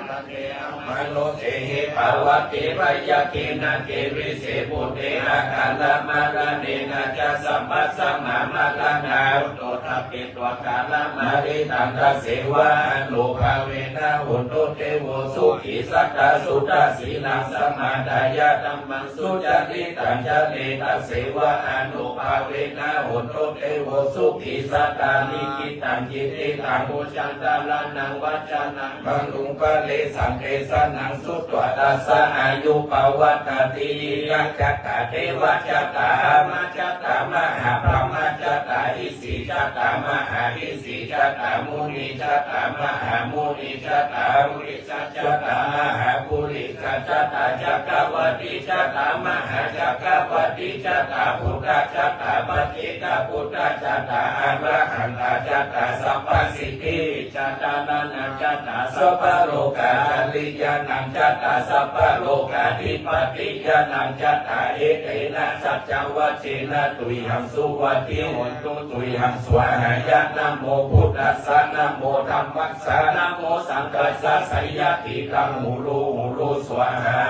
นะเตอามานุเสหิภาวะเตวะยะเกนะเกวิเศพุเตอาคาลมาลาเนนะจะสัมปัสสะมามาลานาอุตโตทะเปตวะกาลมาริตังทัสเสวะอนุภาเวนะอุตโตเตโวสุขิสัตตาสุทัสสีลังสัมมาทายะธัมมังสุจาริตังจาเรตัสเสวะอนุภาเวนะอุตโตเตโวสุขิสัตตาลิขิตังจิตติตังปุจันตาลานังวัจจานังบังลุงปะเลสังเกสนังสุตวะตัสสะอายุภวัตติยัจจตาเทวะจัตตามาจัตตามหาพระมาจัตตาอิสิจัตตามหาอิสิจัตตามุนีจัตตามหามุนีจัตตาปุริสัจจัตตามหาปุริสัจจัตตาจักรวติจัตตามหาจักรวติจัตตาพุทธจัตตาปัจเจกพุทธจัตตาอรหันตจัตตาสัพพสิทธิจัตตานันจัตตาสัพพโลกาจริยานังจัตตาสัพพโลกาธิปติยานังจัตตาเอเตนะสัจจวัชเชนะตุยหังสุวัติโหตุตุยหังสวาหายะนะโมพุทธัสสะนะโมธัมมัสสะนะโมสังฆัสสะไสยติตังหูรูสวาหา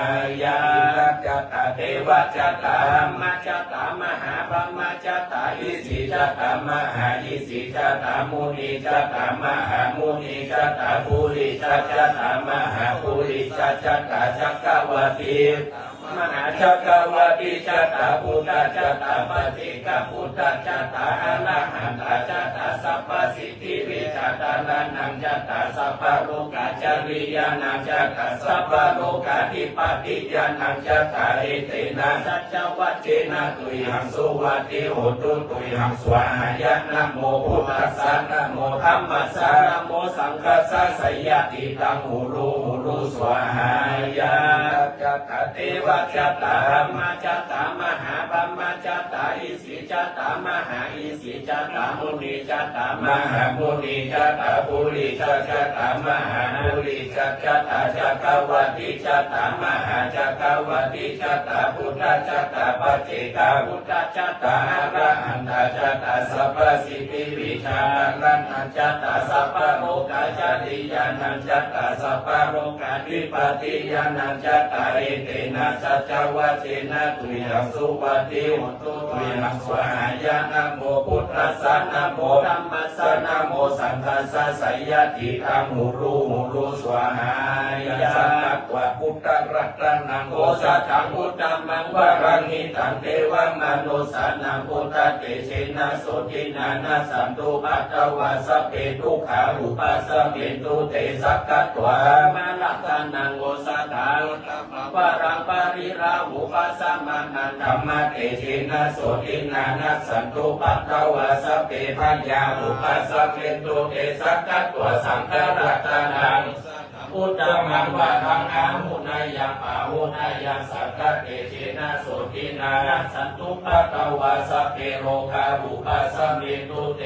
ยะจัตตาเทวะจัตตามจัตตามหาพรหมจัตตาอิสิจัตตามหาอิสิจัตตามุนีจัตตามหามุนีจัตตาภูริจัตตามหาภูริจัตตาจักรวติมหาจักรวติจัตตาพุทธจัตตาปัจเจกพุทธจัตตาอรหันตจัตตาสัพพสิทธิวิจัตตานังจัตตาสัพพโลกาจริยานังจัตตาสัพพโลกาธิปติยานังจัตตาเอเตนะสัจจวัชเชนะตุยหังสุวัติโหตุตุยหังสวาหายะนะโมพุทธัสสะนะโมธัมมัสสะนะโมสังฆัสสะไสยติตังหูรูสวาหายะจัตตาเทวะจัตตามจัตตามหาพรหมจัตตา อิสิจัตตามหาอิสิจัตตามุนีจัตตามหามุนีจัตตาปุริจัตตามหาปุริจัตตาจักรวัติจัตตามหาจักรวัติจัตตาพุทธจัตตาปัจเจกาพุทธจัตตาอรหันตจัตตาสัพพสิทธิวิชารันจัตตาสัพพโลกาจติยานันจัตตาสัพพโลกาธิปติยานันจัตตาเอเตนะสัจจวัจเจนะตุยังสุปฏิหุตุตุยังสวหายะนะโมพุทธัสสะนะโมธัมมัสสะนะโมสังฆัสสะไสยติธังหูรูสวหายะสัตตะพุทธรัตนังโอสัทังพุทธัมมังวะรังหิตังเทวมนุสานังพุทธเตเชนะโสตินานาสันตุปัตตวาสเพทุขารูปัสสะเพตุเตสักขะตวามาลักขานังโอสัทังวะรังปริราหุปัสสะมานันธรรมะเตเชนะโสตินานาสันตุปัตตวาสเพปัญญาหุปัสสะเพตุเตสักขะตวาสังฆรัตนังพุทธังมังวะทังอาหุนายะปะหุนายะสักขะเตเชนะโสตินานะสันตุปัตตวาสเพโรคารุปัสสะเมตุเต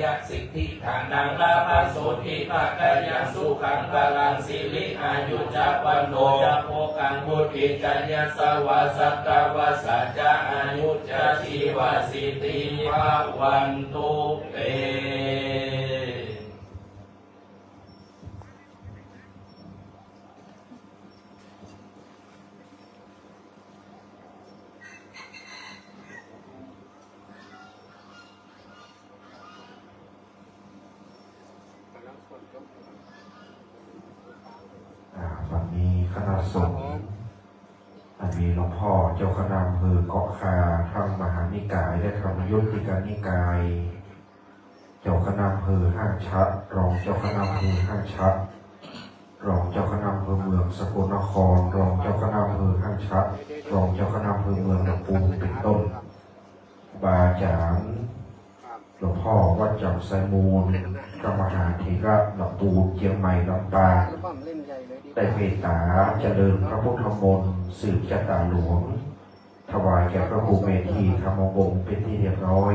ยะสิทธิฐานังลาภโสติภะกะยังสุขังพลังสิริอายุจะวันโนจะโภกังบุติจัญญสวาสัตตวาสัจจะอายุจะชีวสิทธิภาวันตุเตวันนี้คณะสงฆ์มีหลวงพ่อเจ้าคณะอำเภอเกาะคาทางมหานิกายและธรรมยุทธิการนิกาย เจ้าคณะอำเภอห้างชัดรองเจ้าคณะอำเภอห้างชัดรองเจ้าคณะอำเภอเมืองสกลนครรองเจ้าคณะอำเภอห้างชัดรองเจ้าคณะอำเภอเมืองลำพูนเป็นต้นบาจารย์หลวงพ่อวัดจำไซมูลกรรมหาเถระลำพูนเชียงใหม่ลำปางได้เมตตาเจริญพระพุทธมนต์สืบชะตาหลวงถวายแก่พระครูเมธีธรรมวงศ์เป็นที่เรียบร้อย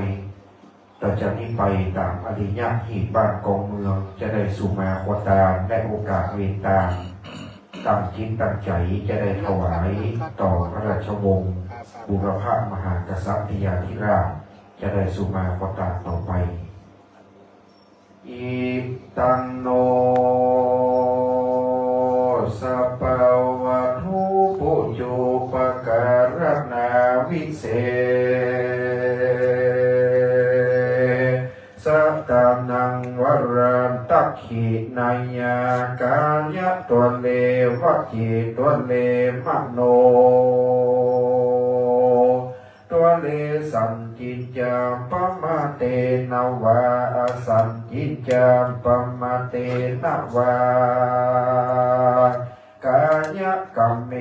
ต่อจากนี้ไปตามอริยะหีบบ้านกองเมืองจะได้สุมาควตาได้โอกาสเวรตามตั้งจิตตั้งใจจะได้ถวายต่อพระราชวงศ์บุรพมหากษัตริยาธิราชจะได้สุมาควตาต่อไปอิตังโนสัพพวะทุปุโยปการนาวิเศษสัตตานังวรันตักขินายากายะตัวเลวะจิตัวเลมโนตัวเลสันจิจามปมาเตนวาสันจิจามปมาเตนวากายกรรมเม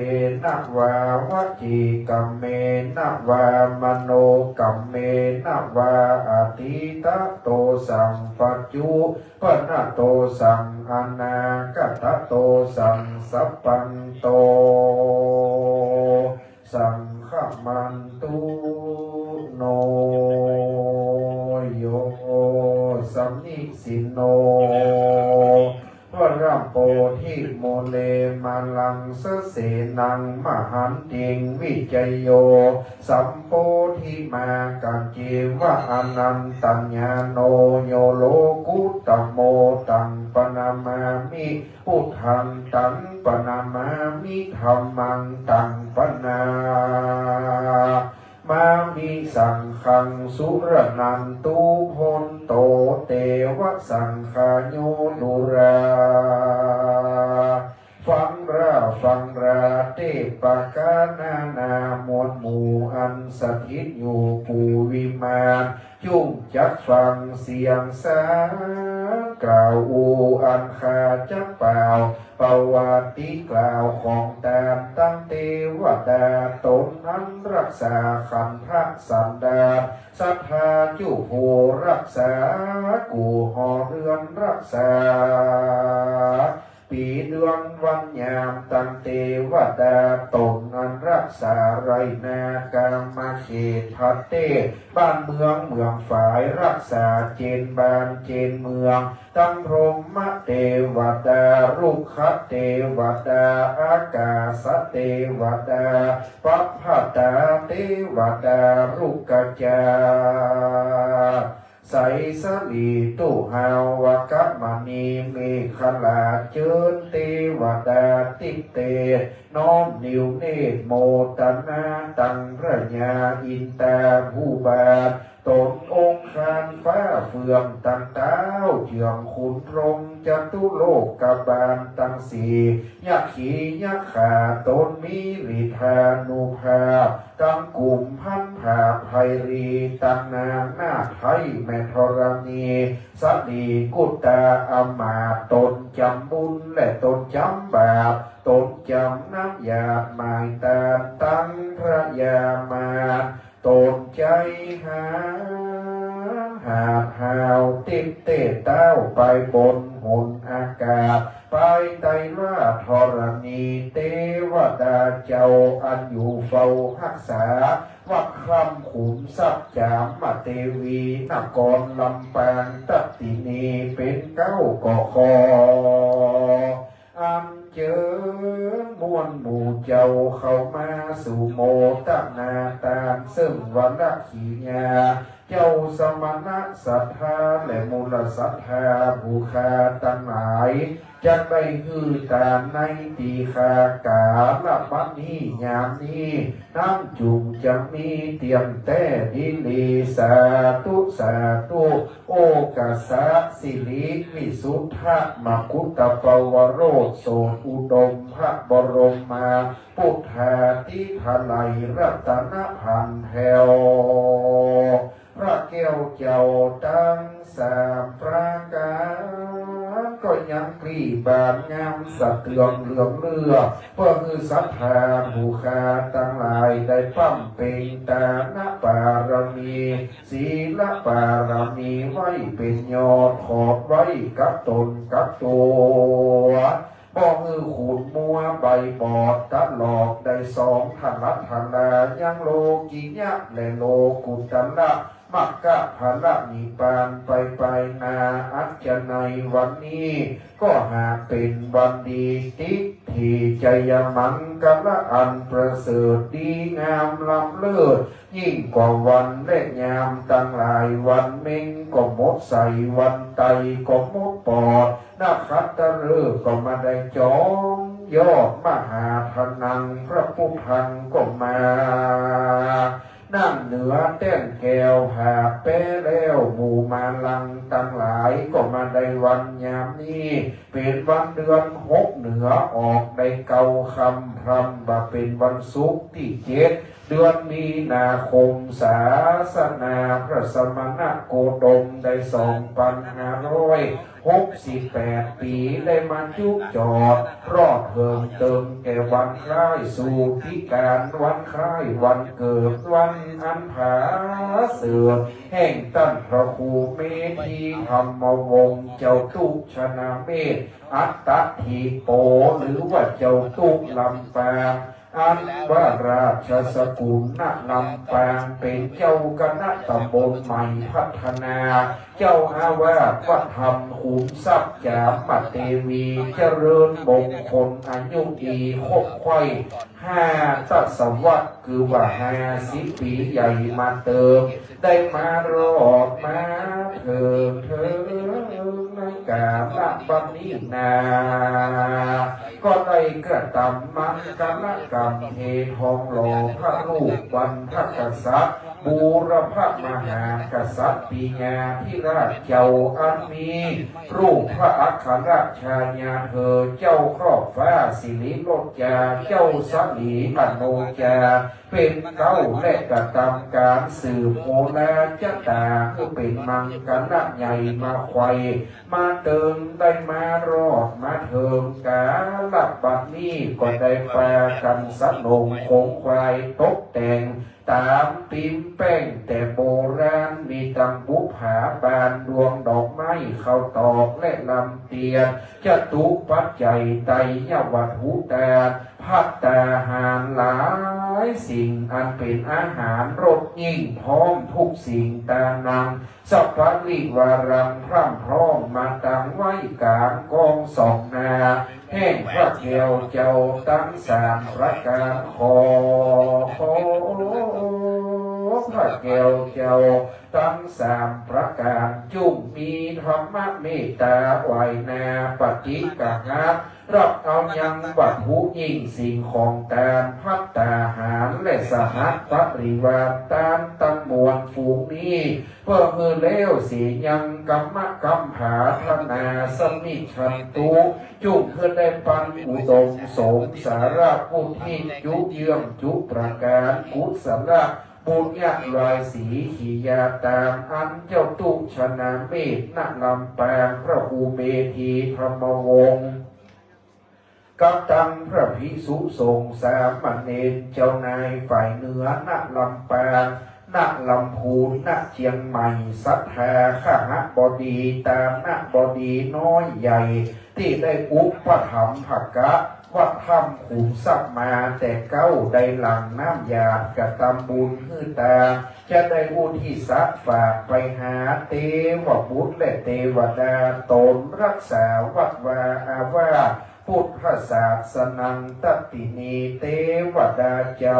นะวาวจีกรรมเมนะวามโนกรรมเมนะวาอติตะโตสัมปัจจุปนะโตสังอนาคตโตสังสัพพันโตสังฆมันตุโนโยสัมนิสิโนวราโปธิโมเลมาลังสเสนังมหันติงวิจโยสัมโพธิมากันเจวะอนันตัญญาโนโยโลกุตโมตังปนามามิพุทธังตังปนามามิธัมมังตังปนามามิสังฆังสุรนันตุโหนโตเตวะสังฆาโยนุราฟังราเทปกานานาหมวดหมู่อันสถิตอยู่ภูวิมานจุงจักฟังเสียงสากล่าวอูอันคาจักเปล่าประวัติกล่าวของตามตั้งเทวดาตนนั้นรักษาขันธสันดาลศรัทธาจุภูรักษากูหอเรือนรักษาปิ ปีเดือนวันยามตั้งเทวดาตนอันรักษาไรนากามาเขตพัตเตบ้านเมืองฝ่ายรักษาเจนบ้านเจนเมืองตั้งพรหมเทวดารุกขเทวดาอากาศเทวดาปัพพตาเทวดารุกขจาใสสลีตุหาวกัมมณีเมฆลาเจิญเทวดาติเตน้อมนิวเนตโมตนาตังพระญาอินตาผู้บาทตนองค์คานฟ้าเฟืองตั้งเต้าเจืองขุนพรหมจตุโลกกบาลตั้งสี่ยักขียักขาตนมีฤทธานุภาพตั้งกลุ่มพันผาไพรีตั้งนางนาคไทยแม่ธรณีสัตดีกุตตาอมาตนจำบุญและตนจำบาปตนจำน้ำยาหมายตาตั้งพระยามาตนใจหาหาวติดเตะเต้าไปบนหนอากาศไปไตราธรณีเทวดาเจ้าอันอยู่เฝ้ารักษาวัดคำขุนทรัพย์จามมาเทวีนครลำปางตัตตินีเป็นเก้ากอคออันเจอมวลหมู่เจ้าเข้ามาสู่โมตนาตามซึ่งวันละขีญาเจ้าสมณะศรัทธาและมูลศรัทธาบูชาตั้งหลายจะได้ฮือตามในตีคากาละบัดนี้ยามนี้น้ำจุงจะมีเตรียมแต่ดิลีสาธุโอกาสะสิริวิสุทธะมกุตตปวโรธโสอุดมพระบรมมาพุทธาธิพไลยรัตนพันแถวพระแก้วเจ้าตั้งสามประการก็ยังปรีบานงามสะเตืองเหลืองเลือเพื่อคือศรัทธาบูชาตั้งหลายได้ปั้มเป็นตานะปารมีศีลปารมีไว้เป็นยอดขอดไว้กับตนกับตัวบ่มือขูดมัวใบบอดตัดหลอกได้สองทันลัดทันลายังโลกิยะและโลกุตละมักกะภละนิพพานไปนาอัจจในวันนี้ก็หากเป็นวันดีติที่ใจยมังกะละอันประเสริฐดีงามล้ำเลิศยิ่งกว่าวันและยามตั้งหลายวันเม่งก็หมดใส่วันไตก็หมดปอดนักขัตตะฤกษ์ก็มาได้จองยอดมหาธนังพระผู้พันก็มานั่งเหนือแต้นแก้วหาเป้แล้วหมู่มาลังตั้งหลายก็มาได้วันยามนี้เป็นวันเดือน6เหนือออกได้เก่าคำพรำว่าเป็นวันศุกร์ที่7เดือนมีนาคมศาสนาพระสมณโคดมได้2,568 ปีได้มาจุกจอดรอดเพิ่มเติมแก่วันคล้ายสู่พิการวันคล้ายวันเกิดวันอันผาเสือแห่งตั้นพระครูเมธีธรรมวงศ์เจ้าตุกชนะเมธอัตตทีโปหรือว่าเจ้าตุกลำปางอันว่าราชสกุลณลำปางเป็นเจ้าคณะตำบลใหม่พัฒนาเจ้าอาวาสวัดธรรมขุนทรัพย์จามเทวีเจริญมงคลอายุดีครบไข่5 ทศวรรษคือว่า50 ปีใหญ่มาเติมได้มารอดมาเถิดในกาลบัดนี้นาก็ได้กระทำมังกรกรรมเททองหล่อพระลูกวันพระกษัตริย์บูรพมหากษัตริย์ปีญาธิราชเจ้าอันมีรูปพระอัครราชญาเธอเจ้าครอบฟ้าสิริโลจาเจ้าสลีมโนจาเป็นเก้าและกระทำการสืบโอลาจตาคือเป็นมังกรใหญ่มาไขว่มาเติมได้มารอดมาเทิมกาลับบัดนี้ก็ได้แปลกันสนงคงควายตกแต่ง ตามปีนแป้งแต่โบราณมีตังบุผาบานดวงดอกไม้เข้าตอกและลำเตียนจตุปัจจัยไตยวัตถุตาพัตตาหารหลายสิ่งอันเป็นอาหารรสยิ่งพร้อมทุกสิ่งตานังสัพพะวิวารังพร่ำพร้อมมาตั้งไว้กลางกองสองนาแห่งพระเกี่ยวเจ้าตั้งสามประการขอพระเกี่ยวเจ้าตั้งสามประการจุงมีธรรมเมตตาไหวนาปฏิกะหะรับเอายังวัตถุยิ่งสิ่งของตามพัตตาหารและสหัสปริวารตามตั้งมวลฝูงนี้เพื่อมือเลี้ยวสียังกัมมะกัมผาธนาสมิชันตุจุเพื่อได้ปันอุดมสมสาระพุทธิจุเยื่อมจุประการกุศลบุญญาลายสีขียาตามอันเจ้าตุชนะเมตนลำปางพระภูเมธีธรรมวงศ์กับตังพระภิกษุสงฆ์สามเณรเจ้านายฝ่ายเหนือณลำปางณลำพูนณเชียงใหม่ศรัทธาข้าหบดีตามณบดีน้อยใหญ่ที่ได้อุปถัมภกะวัดถ้ำขุมทรัพย์มาแต่เก้าได้หลังน้ำยาดกระตำบุญฮือตาจะได้อุทิศฝากไปหาเทวบุตรและเทวดาตนรักษาวัดวาอาวาพุทธศาสนังตตินีเทวดาเจ้า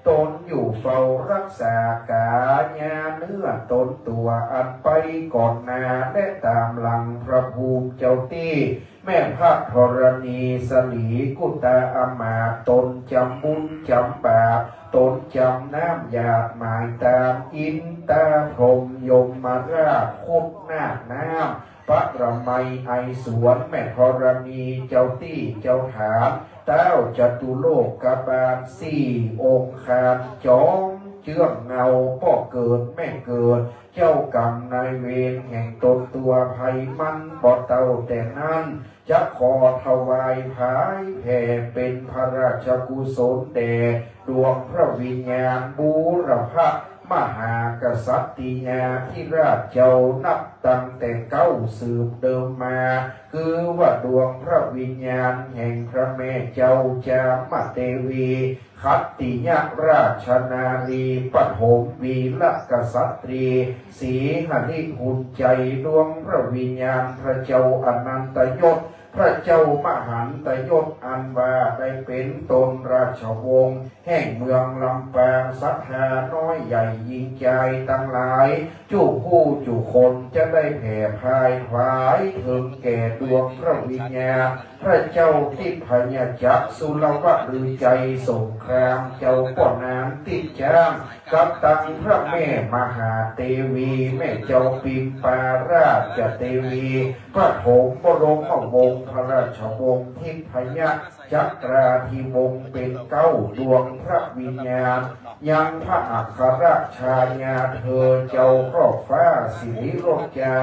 ตนอยู่เฝ้ารักษากาญาเนื้อตนตัวอันไปก่อนนาและตามหลังพระภูมิเจ้าตี้แม่พระธรณีสลีกุตาอมาตนจำบุญจำบาปตนจำน้ำหยาดหมายตามอินตาพรหมยมมาราชคุดหน้าน้ำพระระไมไอสวนแม่ธรณีเจ้าตี้เจ้าถามเต้าจตุโลกกบาลสี่องค์คานจอมเชื่องเงาพ่อเกิดแม่เกิดเจ้ากรรมนายเวรแห่งตนตัวภัยมันบ่เต่าแต่นั้นจะขอถวายผายแผ่เป็นพระราชกุศลแด่ดวงพระวิญญาณบูรพมหากษัตริยาที่ราชเจ้านับตั้งแต่เก้าสืบเดิมมาคือว่าดวงพระวิญญาณแห่งพระแม่เจ้าจามเทวีคัตติยราชนารีปฐมวีรกษัตรีสีหฤหุ่นใจดวงพระวิญญาณพระเจ้าอนันตยศพระเจ้ามหันตยศอันว่าได้เป็นตนราชวงศ์แห่งเมืองลำปางศรัทธาน้อยใหญ่ยิ่งใจตั้งหลายจุผู้จุคนจะได้แผ่พายถวายถึงแก่ดวงพระวิญญาณพระเจ้าทิพยจักรสุรวะหรือใจสงครามเจ้าป่อนางติดจ้างกับตังพระแม่มหาเทวีแม่เจ้าปิมปาราชเทวีพระโถมบรมวงศ์พระราชวงศ์ทิพยจักราธิวงศ์เป็นเก้าดวงพระวิญญาณยังพระอัครชายาเธอเจ้าครอบฟ้าสิริโรจา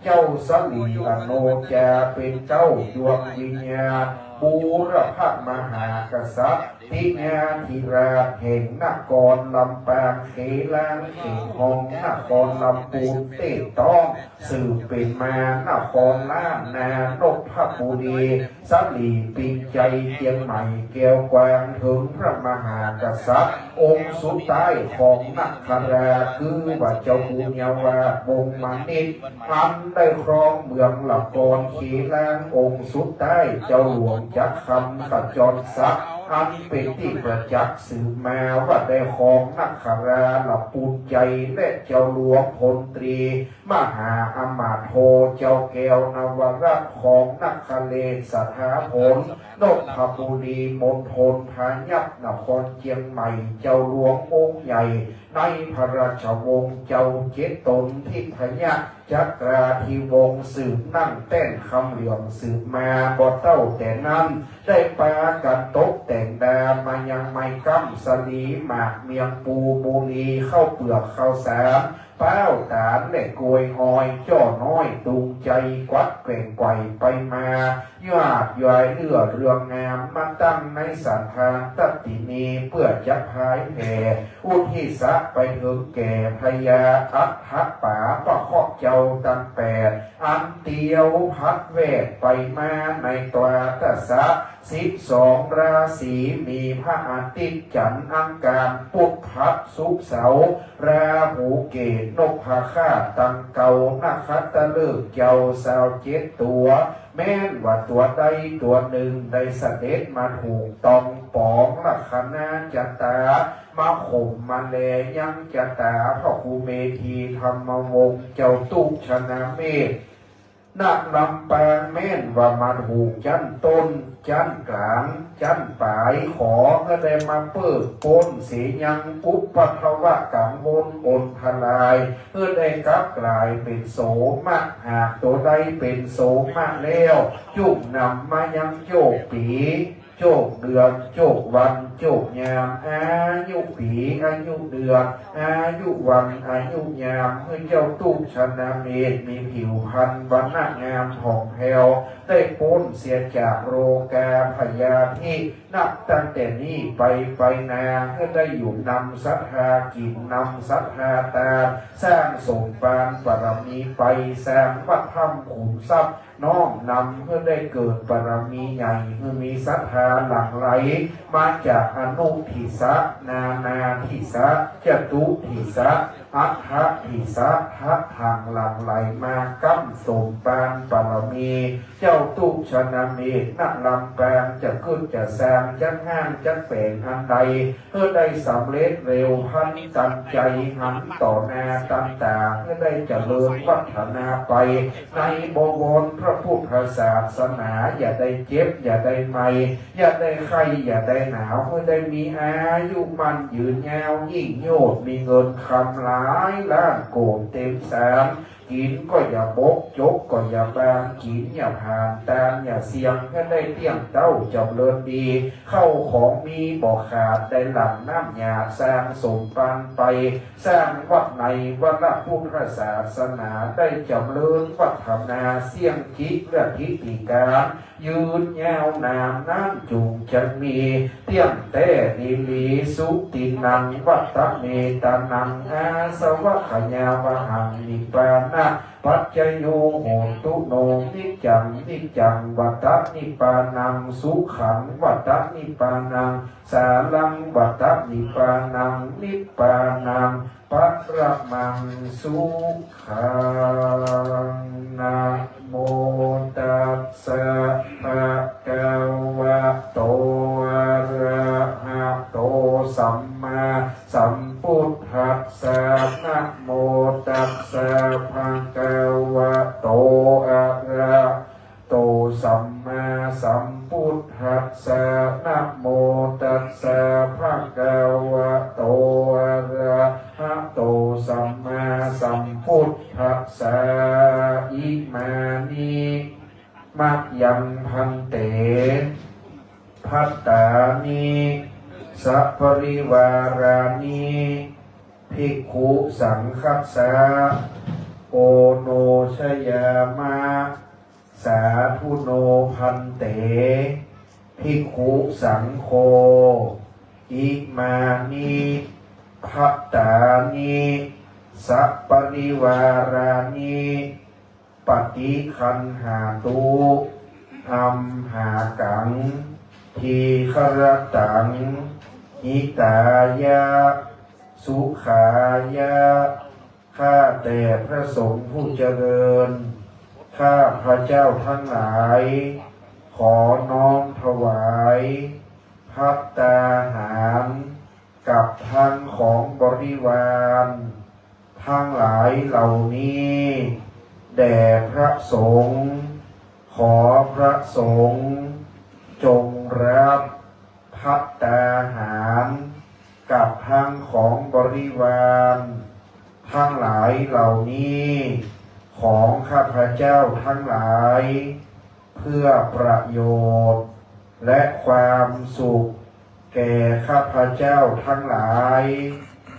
เจ้าสลีอโนจาเป็นเจ้าดวงวิญญาณบูรพมหากษัตริย์ทิญาธิราชแห่งนครลำปางเขลางเขงหองนครลำปูนเต้ต้องสืบเป็นมานครล้านนานพบุรีสลีปิงใจเชียงใหม่แก้วกวางถึงพระมหากษัตริย์องค์สุดท้ายของนักคราคือว่าเจ้าปุญญาวาบงมานิตอันได้ครองเมืองละกรเขลางองค์สุดท้ายเจ้าหลวงจักรคำขจรศักดิ์อันเป็นที่ประจักษ์สืบมาว่าได้ของนักขราหลับปูนใจและเจ้าหลวงพลตรีมหาอมาตย์โทเจ้าแก้วนวรัตน์ของนักขเลศสถาผลนพบุรีมณฑลพายัพนครเชียงใหม่เจ้าหลวงองค์ใหญ่ ในพระราชวงศ์เจ้าเจตตนทิพยะจักราธิวงศ์สืบนั่งเต้นคำเหลี่ยมสืบมาบ่เต้าแต่นั้นได้ปากันตกแต่งดามายังไม่กั้มสลีหมากเมียงปูบุรีเข้าเปลือกเข้าสารเป้าตานและกวยหอยจ้อน้อยตูงใจกวัดเกว่งไกวไปมายอดยอยเลื่อเรืองงามมาตั้งในสันทาตัตตินีเพื่อจะพายแผ่อุทิศไปถึงแก่พญาอัฏฐป่าประคอกเจ้าตังแปดอันเตียวพัดเวทไปมาในตัวตสะ12 ราศีมีพระอาทิตย์จันทร์อังคารพุธพฤหัสศุกร์เสาร์ราหูเกตนกพาคาตังเกานาคัตตะเลิกเจ้าสาว7 ตัวแม้นว่าตัวใดตัวหนึ่งได้เสด็จมาถูกตองปองลักษณะจัตตามาข่มมาแลยังจัตตาพระครูเมธีธรรมวงศ์เจ้าตุชนะเมธนักลำแปลงแม่นว่ามาถูกจันต้นจันกลางจันปลายขอก็ได้มาเปิดปนเสียยังกุปปัทวะกังวลอนทลายเพื่อได้กลับกลายเป็นโสมะหากตัวใดเป็นโสมะแล้วจุกนำมายังโจกปีโจกเดือนโจกวันโจกยามอายุปีอายุเดือนอายุวันอายุยามเมื่อเจ้าตุ้ชนะเมธมีผิวพรรณวรรณงามผ่องแผ้วได้พ้นเสียจากโรกาพยาธินับตั้งแต่นี้ไปนาเพื่อได้อยู่นำศรัทธากินนำศรัทธาตาสร้างสมปานบารมีไปสร้างวัดธรรมขุมทรัพย์น้อมนำเพื่อได้เกิดบารมีใหญ่เพื่อมีศรัทธาหลั่งไหลมาจากอนุทิสะนาทิสะจตุทิสะอัฏฐทิสะทัพทางหลั่งไหลมากั้มสมปานบารมีเจ้าตุชนะเมธนักลำแปลงจะขึ้นจะแซงจะห้างจะแปลงอันใดเพื่อได้สำเร็จเร็วพันตั้งใจหันต่อหน้าตั้งตาเพื่อได้เจริญวัฒนาไปในบวรพระพุทธศาสนาอย่าได้เจ็บอย่าได้ไหมอย่าได้ไข้อย่าได้หนาวเพื่อได้มีอายุมันยืนยาวยิ่งโยดมีเงินคำหลายล้านโกนเต็มแสนกินก็อย่าบกจกก็อย่าบางกินอย่าผ่านตามอย่าเสียงให้ได้เตี้ยงเต้าจำเริญดีเข้าของมีบ่ขาดได้หลังน้ำหยาสร้างสมปานไปสร้างวัดในวัดละพุทธศาสนาได้จำเริญวัฒนาเสียงคิดและทิฏฐิการยืนยาวนานนั่งจูงจะมีเตี้ยงแต่ดีลีสุตินังวัตเมตานังอาสวะขยาวหังนิปานะปัจจโยโหตุโนนิจังวัตนิปานังสุขังวัตนิปานังสาลังวัตนิปานังนิปานังปัตระมังสุขังนะโมตัสสะภะคะวะโตอะระหะโตสัมมาสัมพุทธัสสะนะโมตัสสะภะคะวะโตอะระโตสัมมาสัมพุทธัสสะนะโมตัสสะภะคะวะโตอะระหะโตสัมมาสัมพุทธัสสะอิมานิมัจยังพันเตภัตตานิสัพปริวารานิภิกขุสังคัสสะโอโนชยามะสาธุโนพันเตภิกขุสังโฆอิมานิภัตตานิสัพปริวารานิปฏิคันหาตุอัมหากังทีครตังหิตายะสุขายะข้าแต่พระสงฆ์ผู้เจริญข้าพระเจ้าทั้งหลายขอน้อมถวายภัตตาหารกับท่านของบริวารทั้งหลายเหล่านี้แด่พระสงฆ์ขอพระสงฆ์จงรับภัตตาหาร กับทางของบริวารทั้งหลายเหล่านี้ของข้าพเจ้าทั้งหลายเพื่อประโยชน์และความสุขแก่ข้าพเจ้าทั้งหลาย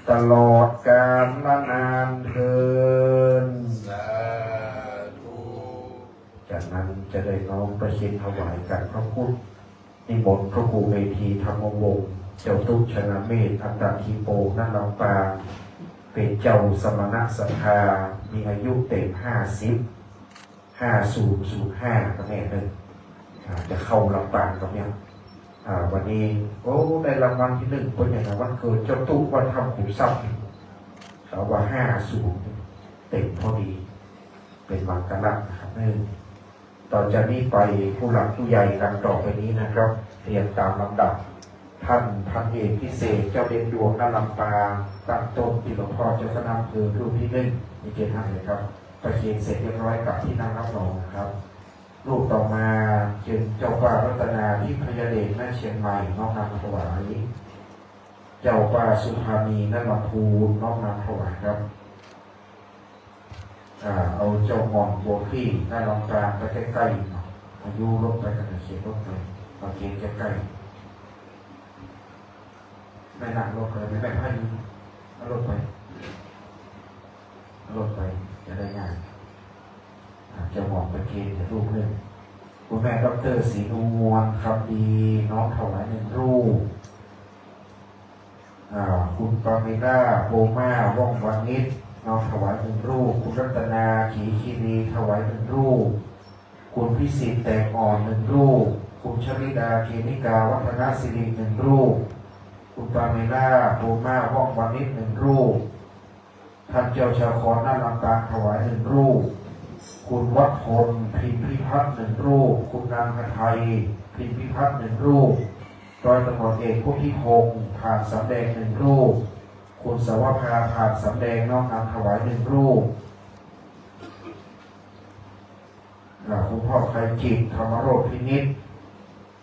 ตลอดกาลนานเทอญ สาธุ จากนั้นจะได้น้อมประชิดถวายกันพระพุทธนิมนต์พระครูเมธีธรรมวงศ์เจ้าตุ้ชนะเมธอันดับทีโปนั่นลำปางเป็นเจ้าสมณศรัทธามีอายุเต็ม5005ก็แน่เลยจะเข้าลำปางกับเนี่ยวันนี้โอ้ได้รางวัลที่1เป็นอย่างไรวันเกิดเจ้าตุ้วันทำขุมทรัพย์เขาว่า50เต็มพอดีเป็นมังกรนะครับต่อจากนี้ไปผู้หลักผู้ใหญ่ดังต่อไปนี้นะครับเรียนตามลำดับท่านพันเอกพิเศษเจ้าเด่นดวงนั่นลำปางตั้งต้นที่หลวงพ่อเจ้าคณะอำเภอรูปที่1มีเกณฑ์ให้เลยครับประเคนเสร็จเรียบร้อยกับที่นั่งรับรองนะครับรูปต่อมาจึงเจ้าป่ารัตนาที่พยาเดชแม่เชียงใหม่น้อมนำถวายเจ้าป่าสุภานีนั่นลำพูนน้อมนำถวายครับเอาเจ้าหม่อมโบกี้นั่นลำปางไปใกล้ๆอายุลบไปกันเขียนลบไปมาเกณฑ์ใกล้ๆไม่หนักลบเลยไม่ให้ลดไปจะได้ง่ายจะหมองไปเกณฑ์จะรูปหนึ่งคุณแม่ดร.ศรีนวลครับดีน้องถวาย1 รูปคุณปาเมล่าโบมาว่องวันนิดน้องถวาย1 รูปคุณรัตนาขีคีรีถวาย1 รูปคุณพิสิทธิ์แตงอ่อน1 รูปคุณชลิดาเกณิกาวัฒนศิริ1 รูปคุณปาเมล่าโบมาว่องวันนิด1 รูปท่านเจ้าชาวคอนนั่นลำปางถวาย1 รูปคุณวัฒพลพิมพิพัฒน์1 รูปคุณนางไทยพิมพิพัฒน์1 รูปร้อยตำรวจเอกผู้ที่6ผ่านสำแดง1 รูปคุณสวภาผ่านสำแดงน้องนำถวาย1 รูปคุณพ่อไคจิตธรรมโรจน์พินิจ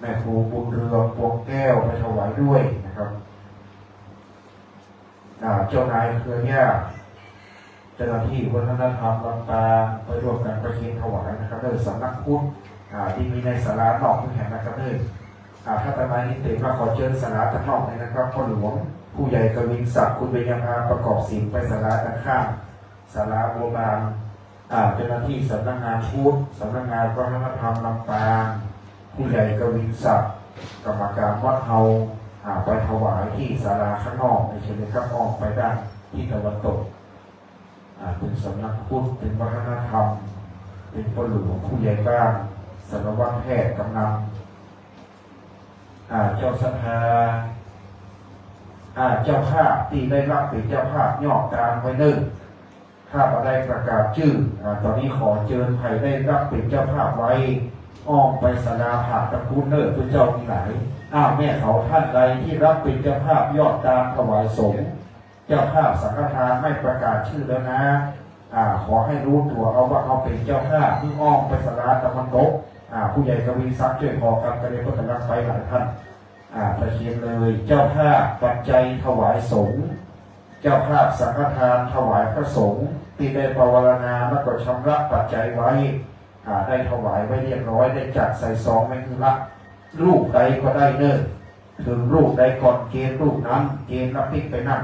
แม่ครูบุญเรืองพวงแก้วไปถวายด้วยนะครับเจ้านายเครือญาติเจ้าหน้าที่วัฒนธรรมลำปางไปร่วมกันประเคนถวายนะครับเรื่องสำนักพุทธที่มีในศาลานอกแห่งนะครับถ้าตมานิติมาขอเชิญศาลาด้านนอกเลยนะครับพ่อหลวงผู้ใหญ่กวินศักดิ์คุณเบญญาประกอบศิลป์ไปศาลาด้านข้างศาลาโบราณเจ้าหน้าที่สำนักงานพุทธสำนักงานวัฒนธรรมลำปางผู้ใหญ่กวินศักดิ์กรรมการวัดเฮาไปถวายที่ศาลาข้างนอกในเชิงครับออกไปด้านที่ตะวันตกเป็นสำนักพุทธเป็นวัฒนธรรมเป็นพ่อหลวงผู้ใหญ่บ้านสารวัตรแพทย์กำนันเจ้าสภาเจ้าภาพที่ได้รับเป็นเจ้าภาพย่อการไว้ถ้าได้ประกาศชื่อตอนนี้ขอเชิญใครได้รับเป็นเจ้าภาพไว้อ้อมไปศาลาผ่าตะกูลตัวเจ้าที่ไหนแม่เขาท่านใดที่รับเป็นเจ้าภาพยอดการถวายสงฆ์เจ้าภาพสังฆทานไม่ประกาศชื่อแล้วนะขอให้รู้ตัวเอาว่าเขาเป็นเจ้าภาพที่อ้อมไปศาลาตะวันตกผู้ใหญ่กวีทรัพย์ช่วยขอกันกระเด็นก็กำลังไปหลายท่านประเคียนเลยเจ้าภาพปัจจัยถวายสงฆ์เจ้าภาพสังฆทานถวายพระสงฆ์ที่ได้ภาวนาแล้วก็ชำระปัจจัยไว้ได้ถวายไว้เรียบร้อยได้จัดใส่ซองไม่คือละรูปใดก็ได้ถึงรูปใดก่อนเกณฑ์รูปนั้นเกณฑ์รับพิกไปนั่ง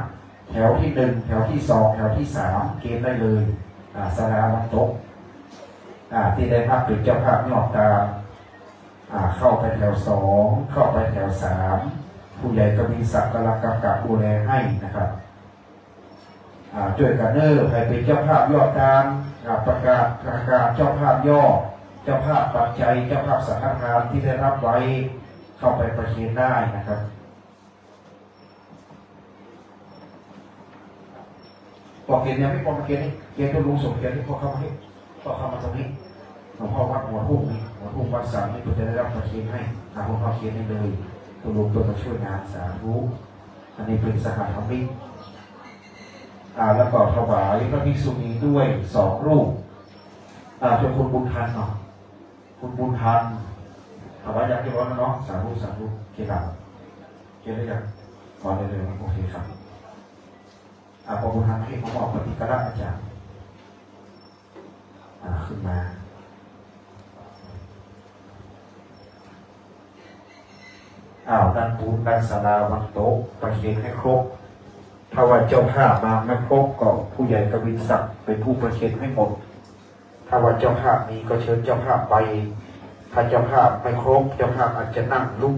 แถวที่1แถวที่2แถวที่3เกณฑ์ได้เลยศาลาบรรทกที่ได้รับเป็นเจ้าภาพยอดการเข้าไปแถว2เข้าไปแถว3ผู้ใหญ่ก็มีศักดิ์กำลังกำกับดูแลให้นะครับช่วยกันใครเป็นเจ้าภาพยอดการประกาศเจ้าภาพย่อเจ้าภาพปัจจัยเจ้าภาพสังฆทานที่ได้รับไว้เข้าไปประเคนได้นะครับบอกเกณฑ์ยังไม่พอมาเกณฑ์นี้เกณฑ์ตัวลุงส่งเกณฑ์ที่พอเข้ามาให้พอเข้ามาตรงนี้หลวงพ่อวัดหัวทุ่งนี่หัวทุ่งวัดสามนี่ตัวจะได้รับประเคนให้หลวงพ่อเกณฑ์ให้เลยตัวลุงตัวมาช่วยงานสาธุอันนี้เป็นสหธรรมิกแล้วก็ถวายพระภิกษุณีด้วย2 รูปเจ้าคุณบุญทันเนาะคุณบุญทันถวายอย่างที่ร้อนนะเนาะสาธุเกณฑ์ได้ยัง ขอเลยโอเคครับขอบคุณทางให้ผมบอกปฏิกระอาจารย์ขึ้นมาด้านปูนด้านศาลาวังโต๊ะประเคนให้ครบถ้าว่าเจ้าภาพมาไม่ครบก็ผู้ใหญ่กวินศักดิ์เป็นผู้ประเคนให้หมดถ้าว่าเจ้าภาพมีก็เชิญเจ้าภาพไปถ้าเจ้าภาพไม่ครบเจ้าภาพอาจจะนั่งลุก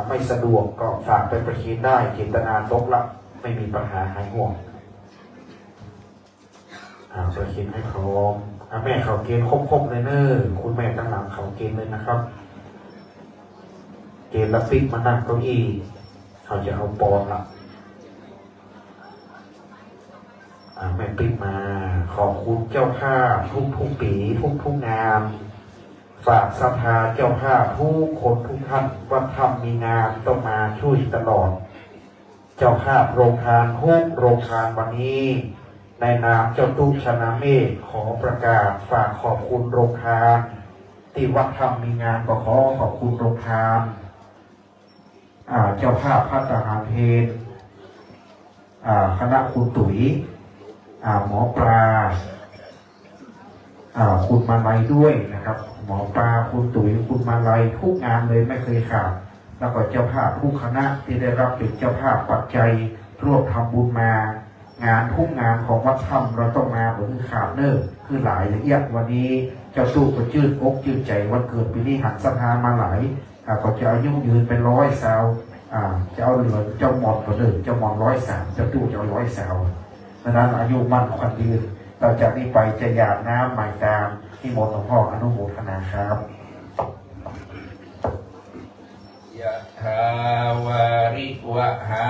ไม่สะดวกก็ฝากไปประเคนได้เจตนาตกละไม่มีปัญหาหายห่วงประเคนให้พร้อมแม่เขาเกณฑ์ครบเลยเนอะคุณแม่ตั้งหลังเขาเกณฑ์เลยนะครับเกณฑ์ละปิ๊กมานั่งเก้าอี้เขาจะเอาปอนละแม่ปิ๊กมาขอบคุณเจ้าภาพทุกปีทุกงานฝากศรัทธาเจ้าภาพทุกคนทุกท่านว่าทำมีงานต้องมาช่วยตลอดเจ้าภาพโรงทานโรงทานวันนี้ในนามเจ้าตุ้ชนะเมฆขอประกาศฝากขอบคุณโรงทานที่วัดธรรมมีงานก็ขอขอบคุณโรงทานเจ้าภาพพระทหารเพลคณะคุณตุ๋ยหมอปลาคุณมาลัยด้วยนะครับหมอปลาคุณตุ๋ยคุณมาลัยทุกงานเลยไม่เคยขาดแล้วก็เจ้าภาพทุกคณะที่ได้รับเป็นเจ้าภาพปัจจัยร่วมทำบุญมางานทุกงานของวัดธรรมเราต้องมาเหมือนขาดเนอร์คือหลายละเอียดวันนี้เจ้าตู้ก็จืดอกจืดใจวันเกิดปีนี้หันศรัทธามาหลายก็จะอายุยืนเป็น100 สาวจะเอาเหลือเจ้าหมอนก็เลยเจ้าหมอน103เจ้าตู้จะเอา100 สาวดังนั้นอายุมั่นขวัญยืนต่อจากนี้ไปจะหยาดน้ำใหม่ตามที่มนต์หลวงพ่ออนุโมทนาครับยะถาวาริวะหา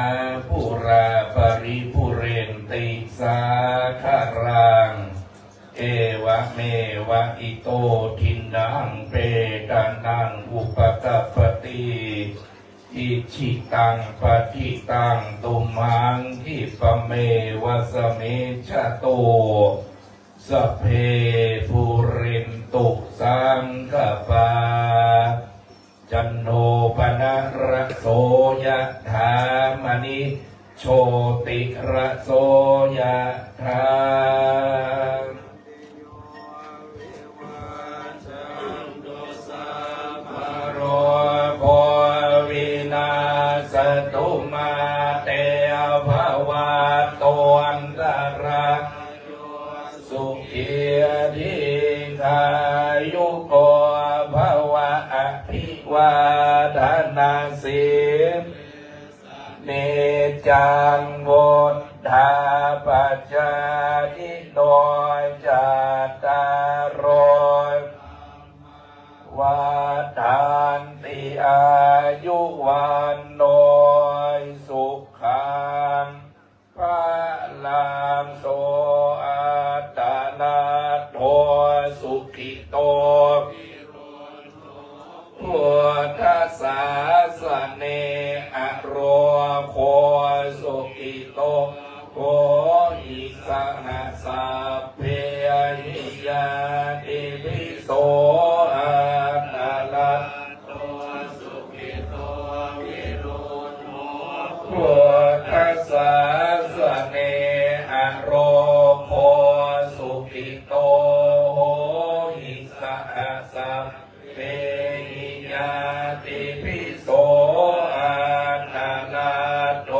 ปุราปริปุเรนติสาคารังเอวะเมวะอิโตทินังเปตานังอุปกัปปติอิชิตังปฏิตังตุมังทิปะเมวะสเมชะโตสัพเพปุรินตุสังกปาจันโนปนะระโสยะถามณิโชติระโสยะถาโรโภวินาสตุมาเตภวะโตอันตรายสุขีทิกายุโกภวะอภิวาทนาสิเนจังวุฒาปัจจายิโนจัตตารโรวัฏันติอายุวันโนสุขังพลังโสอัตตนาโทสุขิโตพุทธัสสะสเนอโรโคสุขิโตโกอิสหสัพเพหิยาติวิโสอัตตลัตโตสุขิโตวิรุณโมพุทธัสสะสเนอโรโคสุขิโตโหอิสหสัพเพหิยาติวิโสอัตตลัตโต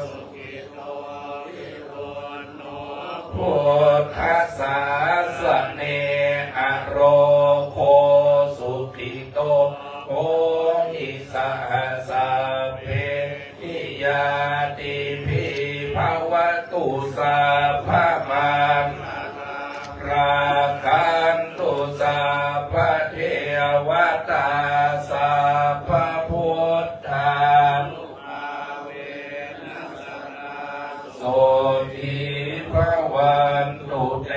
สุขิโตวิรุณโมพุทธัสสะสเนอโรโคสุขิโตโหอิสหสัพเพหิยาติภิภวตุสัพพมันราคันตุสัพพเทวตาสัพพพุทธานุภาเวนัสสนาโสติภวันตุเต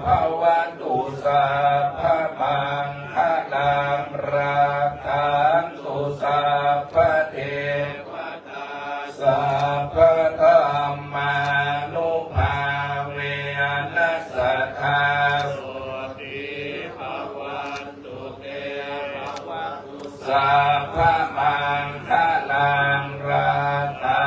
ภวันตุสัพพมังคลังราคันตุสัพพเทวตาสัพพธรรมานุภาเวนัสสนาโสติภวันตุเตภวันตุสัพพมังคลังราคั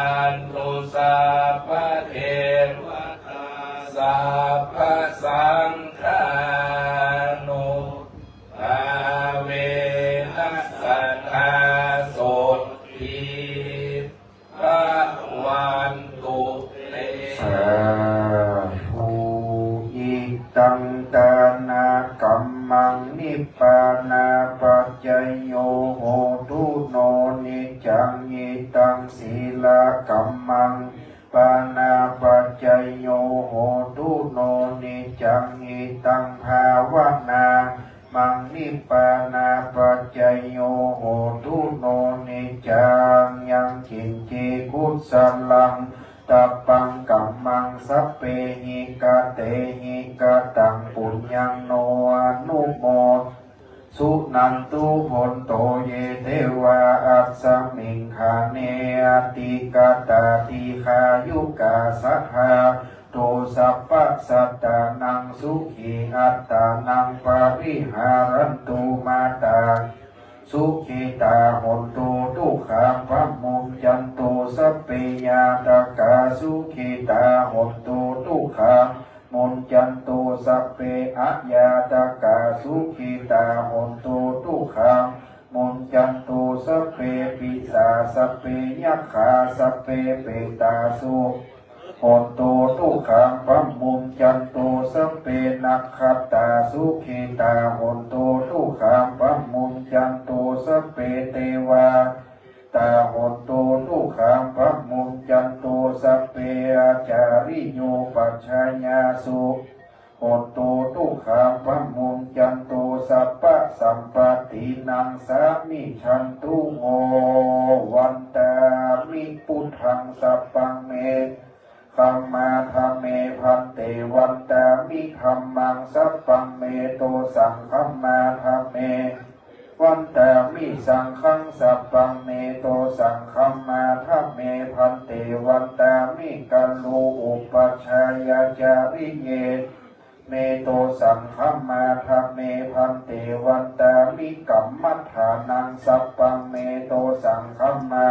ตังตานากัมมังนิพพานาปัจจยโยโหตุโนนิจังยิตังศีลกัมมังปานาปัจจยโยโหตุโนนิจังยิตังภาวนามังนิพพานาปัจจยโยโหตุโนนิจังยังกินเจกุศลังตัปปังกัมมังสัพเพหิกาเตหิกาตังปุญญังโนอนุโมสุนันตุหนโตเยเทวาอัสสมิงคาเนอติกาตาติขายุกาสัทธาโตสัพพะสัตตานังสุขีอัตตานังปาริหารันตุมาตาสุขิตาหนตุทุกขังพัมมุญจันตุสัพเพยาตากาสุขิตาหนตุทุกขังมุญจันตุสัพเพอะยาตากาสุขิตาหนตุทุกขังมุญจันตุสัพเพปิสาสัพเพยัคขาสัพเพเปตาสุหนตุทุกขังพัมมุญจันตุสัพเพนัคขัตตาสุขิตาหนตุทุกขังพัมมุญจันตุสัพเพเทวาตาหนตุทุกขังพัมมุญจันตุสัพเพอาจาริโยปัจฉายาสุหนตุทุกขังพัมมุญจันตุสัพพะสัมปตินังสามิชันตุโมวันตามิพุทธังสัพพังเมธัมมาธัมเมพันเตวันตามิธัมมังสัพพังเมโตสังฆัมมาธัมเมวันตามิสังฆังสัพพังเมโตสังฆัมมาธัมเมพันเตวันตามิกัลโลอุปัชฌายาจาริเยเมโตสังฆัมมาธัมเมพันเตวันตามิกัมมัฏฐานังสัพพังเมโตสังฆัมมา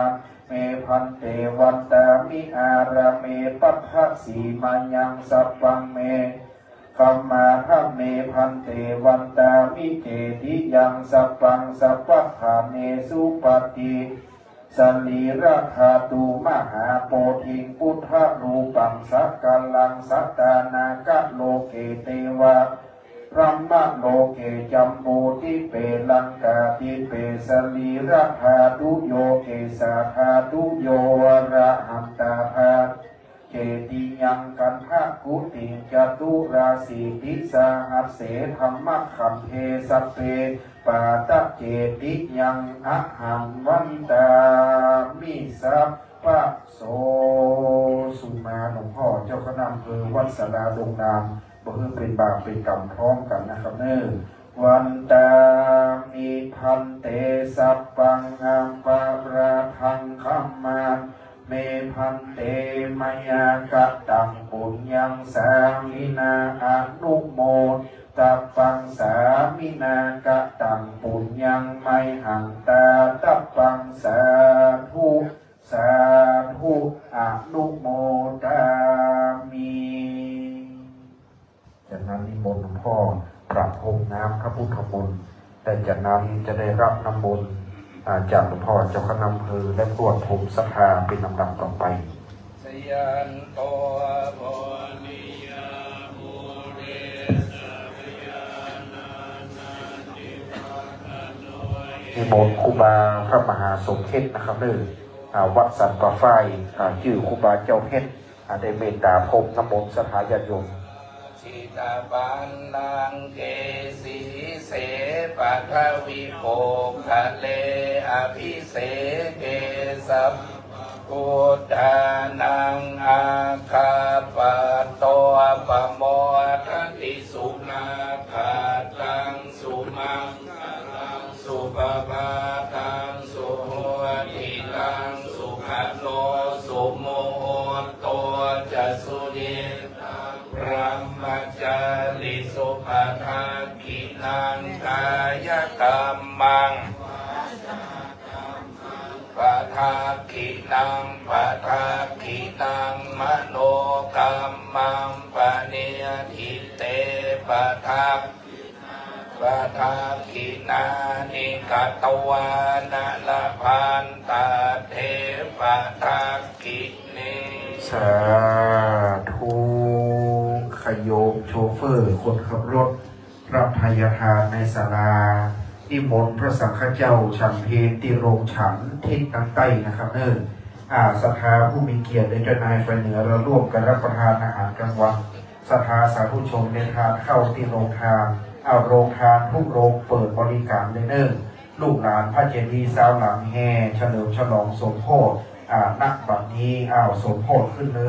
เมพันเตวันตามิอาราเมปัฏฐสีมายังสัพพังเมคัมมาธัมเมพันเตวันตามิเจติยังสัพพังสัพพะทาเนสุปฏิสลีราธาตุมหาโพธิงพุทธรูปังสักกัลลังสัตตานากะโลเกเทวะรัมมะโลเกจัมปูทิเปลังกาทิเปสลีราธาตุโยเกสาธาตุโยวระหันตาธาเจติยังกันทะกุติจตุราสีติสาหัสเสธรรมะขัมเพสัพเพปาตะเจติยังอะหังวันตามิสัพพะโสสุมาหลวงพ่อเจ้าคณะอำเภอวัดสาราดงนามบ่คือเป็นบาปเป็นกรรมพร้อมกันนะครับเน้อวันตามิพันเตสัพพังอัมปาราทังคัมมาเมพันเตมยากะตังปุญญังสามินาอนุโมตัปปังสามินากะตังปุญญังไมหังตาตัปปังสาธุสาธุอนุโมทามิจากนั้นนิมนต์หลวงพ่อประพรมน้ำพระพุทธมนต์แต่จากนั้นจะได้รับน้ำมนต์จากหลวงพ่อเจ้าคณะอำเภอและกรวดผมศรัทธาเป็นลำดับต่อไปสยันโตโพนิยาภูเรสยานานาติภาคโนนิมนต์ครูบาพระมหาสมเพชรนะครับเด้อวัดสันป่าฝ้ายชื่อครูบาเจ้าเพชรได้เมตตาพรมน้ำมนต์ศรัทธาญาติโยมชิตาปันนังเกสีเสปะทวิโภคะเลอภิเสเกสัพพุทธานังอาคาปะโตปะโมทันติสุนาคาตังสุมังคังสุปปาตังสุโหติตังสุขโนสุโมโหโตจะสุนิตังพระมจาริสุปทากินังกายกรรมังปะทากินังปะทากินังมโนกรรมังปะเนทิเตปะทาปะทากินานิกตวานะละพันตาเทปะทากิเนสาธุขโยมช เฟอร์คนขับรถรับพยาทานในศาลานิมนต์พระสังฆเจ้าฉันเพลที่โรงฉันทิศทางใต้นะครับศรัทธาผู้มีเกียรติในเจ้านายไฟเหนือเราร่วมกันรับประทานอาหารกลางวันศรัทธาสาธุชนในทานเข้าที่โรงทานโรงทานทุกโรงเปิดบริการเลยลูกหลานพระเจดีย์สาวหลังแห่เฉลิมฉลองสมโภชนักบัดนี้สมโภชขึ้นเล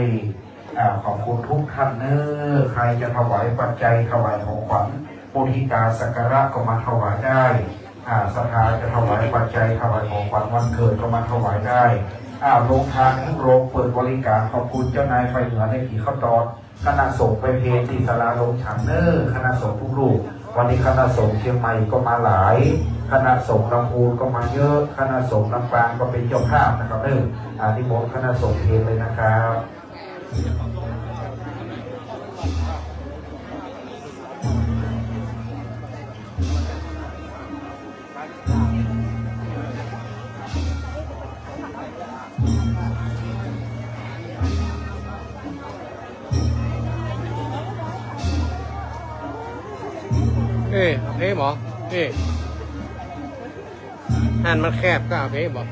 ยขอบคุณทุกท่านใครจะถวายปัจจัยถวายของขวัญมุทิตาสักการะก็มาถวายได้ศรัทธาจะถวายปัจจัยถวายของขวัญวันเกิดก็มาถวายได้โรงทานทุกโรงเปิดบริการขอบคุณเจ้านายไฟเหนือในกี่ข้าวตอนคณะสงฆ์ไปเพลที่ศาลาโรงฉันคณะสงฆ์ทุกรูปวันนี้คณะสงฆ์เชียงใหม่ก็มาหลายคณะสงฆ์ลำพูนก็มาเยอะคณะสงฆ์ลำปางก็เป็นเจ้าภาพนะครับนิมนต์คณะสงฆ์เพลเลยนะครับเพหมอหันมันแคบก็เพบอก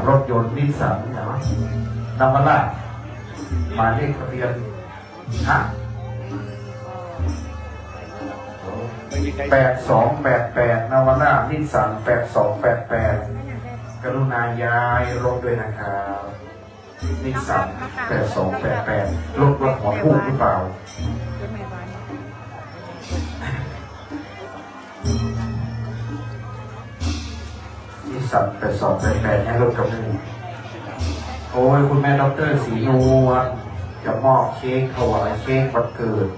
รถยนต์นิสสันนำมาล่าหมายเลขทะเบียนไม่มี 8288นวนาถนิสสัน8288กรุณาย้ายรถด้วยนะครับนิสสัน8288รถหัวพุ่งหรือเปล่านิสสัน8288ให้รถกับมือโอ้ยคุณแม่ดร.ศรีนวลจะมอบเค้กถวายเค้กวันเกิด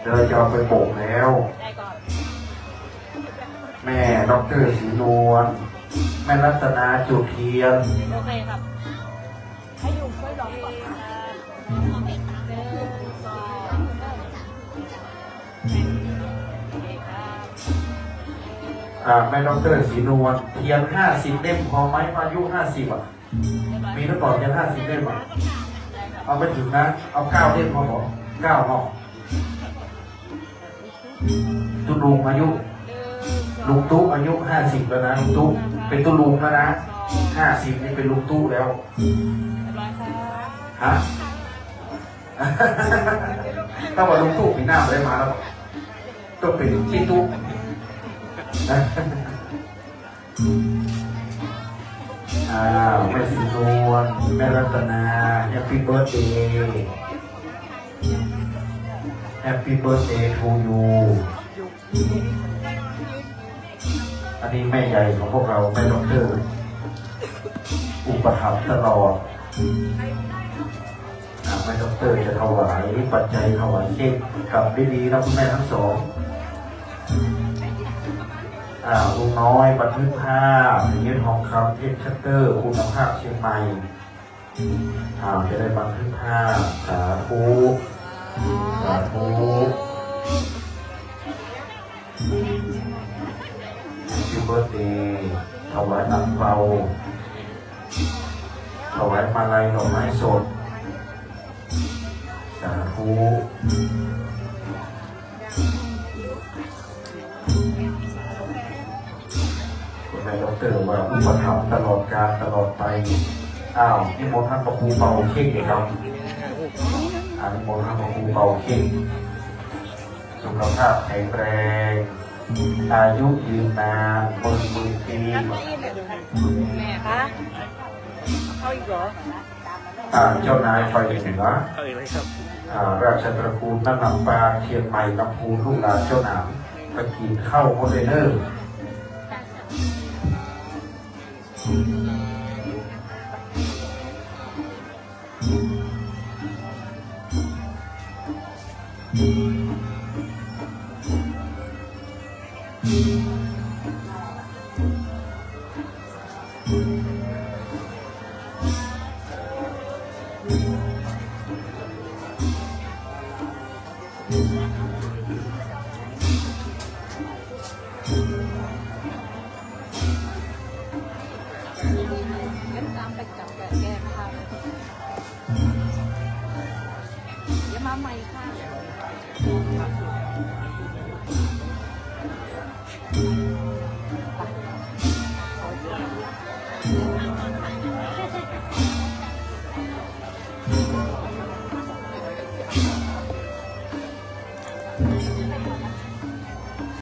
เดี๋ยวเราจะเอาไปโบกแล้ว แม่ดร.ศรีนวลแม่รัตนาจุเทียน โอเคครับ ให้ยูช่วยร้องก่อนค่ะหนึ่งสองโอเคครับ แม่ดร.ศรีนวลเทียน50 เล่มพอไหมอายุ50อ่ะมีทั้งหมดเทียน50 เล่มอ่ะเอาไปถึงนะเอา9 เล่มพอหรอ9 เนาะตุลุงอายุลุงตู้อายุ50แล้วนะลุงตู้เป็นตุลุงแล้วนะ50นี่เป็นลุงตู้แล้ว เรียบร้อยครับ ฮะ ถ้าว่าลุงตู้ปีหน้าไม่ได้มาแล้วก็เป็นพี่ตู้แม่สินวลแม่รัตนาแฮปปี้เบิร์ธเดย์แฮปปี้เบิร์ธเดย์ทูยูอันนี้แม่ใหญ่ของพวกเราแม่ดอกเตอร์อุปถัมภ์ตลอดแม่ดอกเตอร์จะถวายปัจจัยถวายเค้กกับดีๆนะคุณแม่ทั้งสองลุงน้อยบันทึกภาพยึดทองคำเทปชัตเตอร์คุณภาพเชียงใหม่จะได้บันทึกภาพสาธุสาธุชื่อเบิร์ดเดย์ถวายน้ำเปล่าถวายมาลัยดอกไม้สดสาธุคุณแม่ดอกเตอร์ว่าอุปถัมภ์ตลอดกาลตลอดไปนี่โมท่านประครูเป่าเค้กเลยครับนี่โมท่านประครูเป่าเค้กสุขภาพแข็งแรงอายุยืนนานหมื่นปี แม่คะเข้าอีกเหรอ เจ้านายไฟเหนือราชตระกูลนั่งนำปลาเทียนใหม่ลำพูนลูกหลานเจ้าหนามไปกินข้าวคอนเทนเนอร์งั้นตามไปจับแกะค่ะเดี๋ยวมาใหม่ค่ะ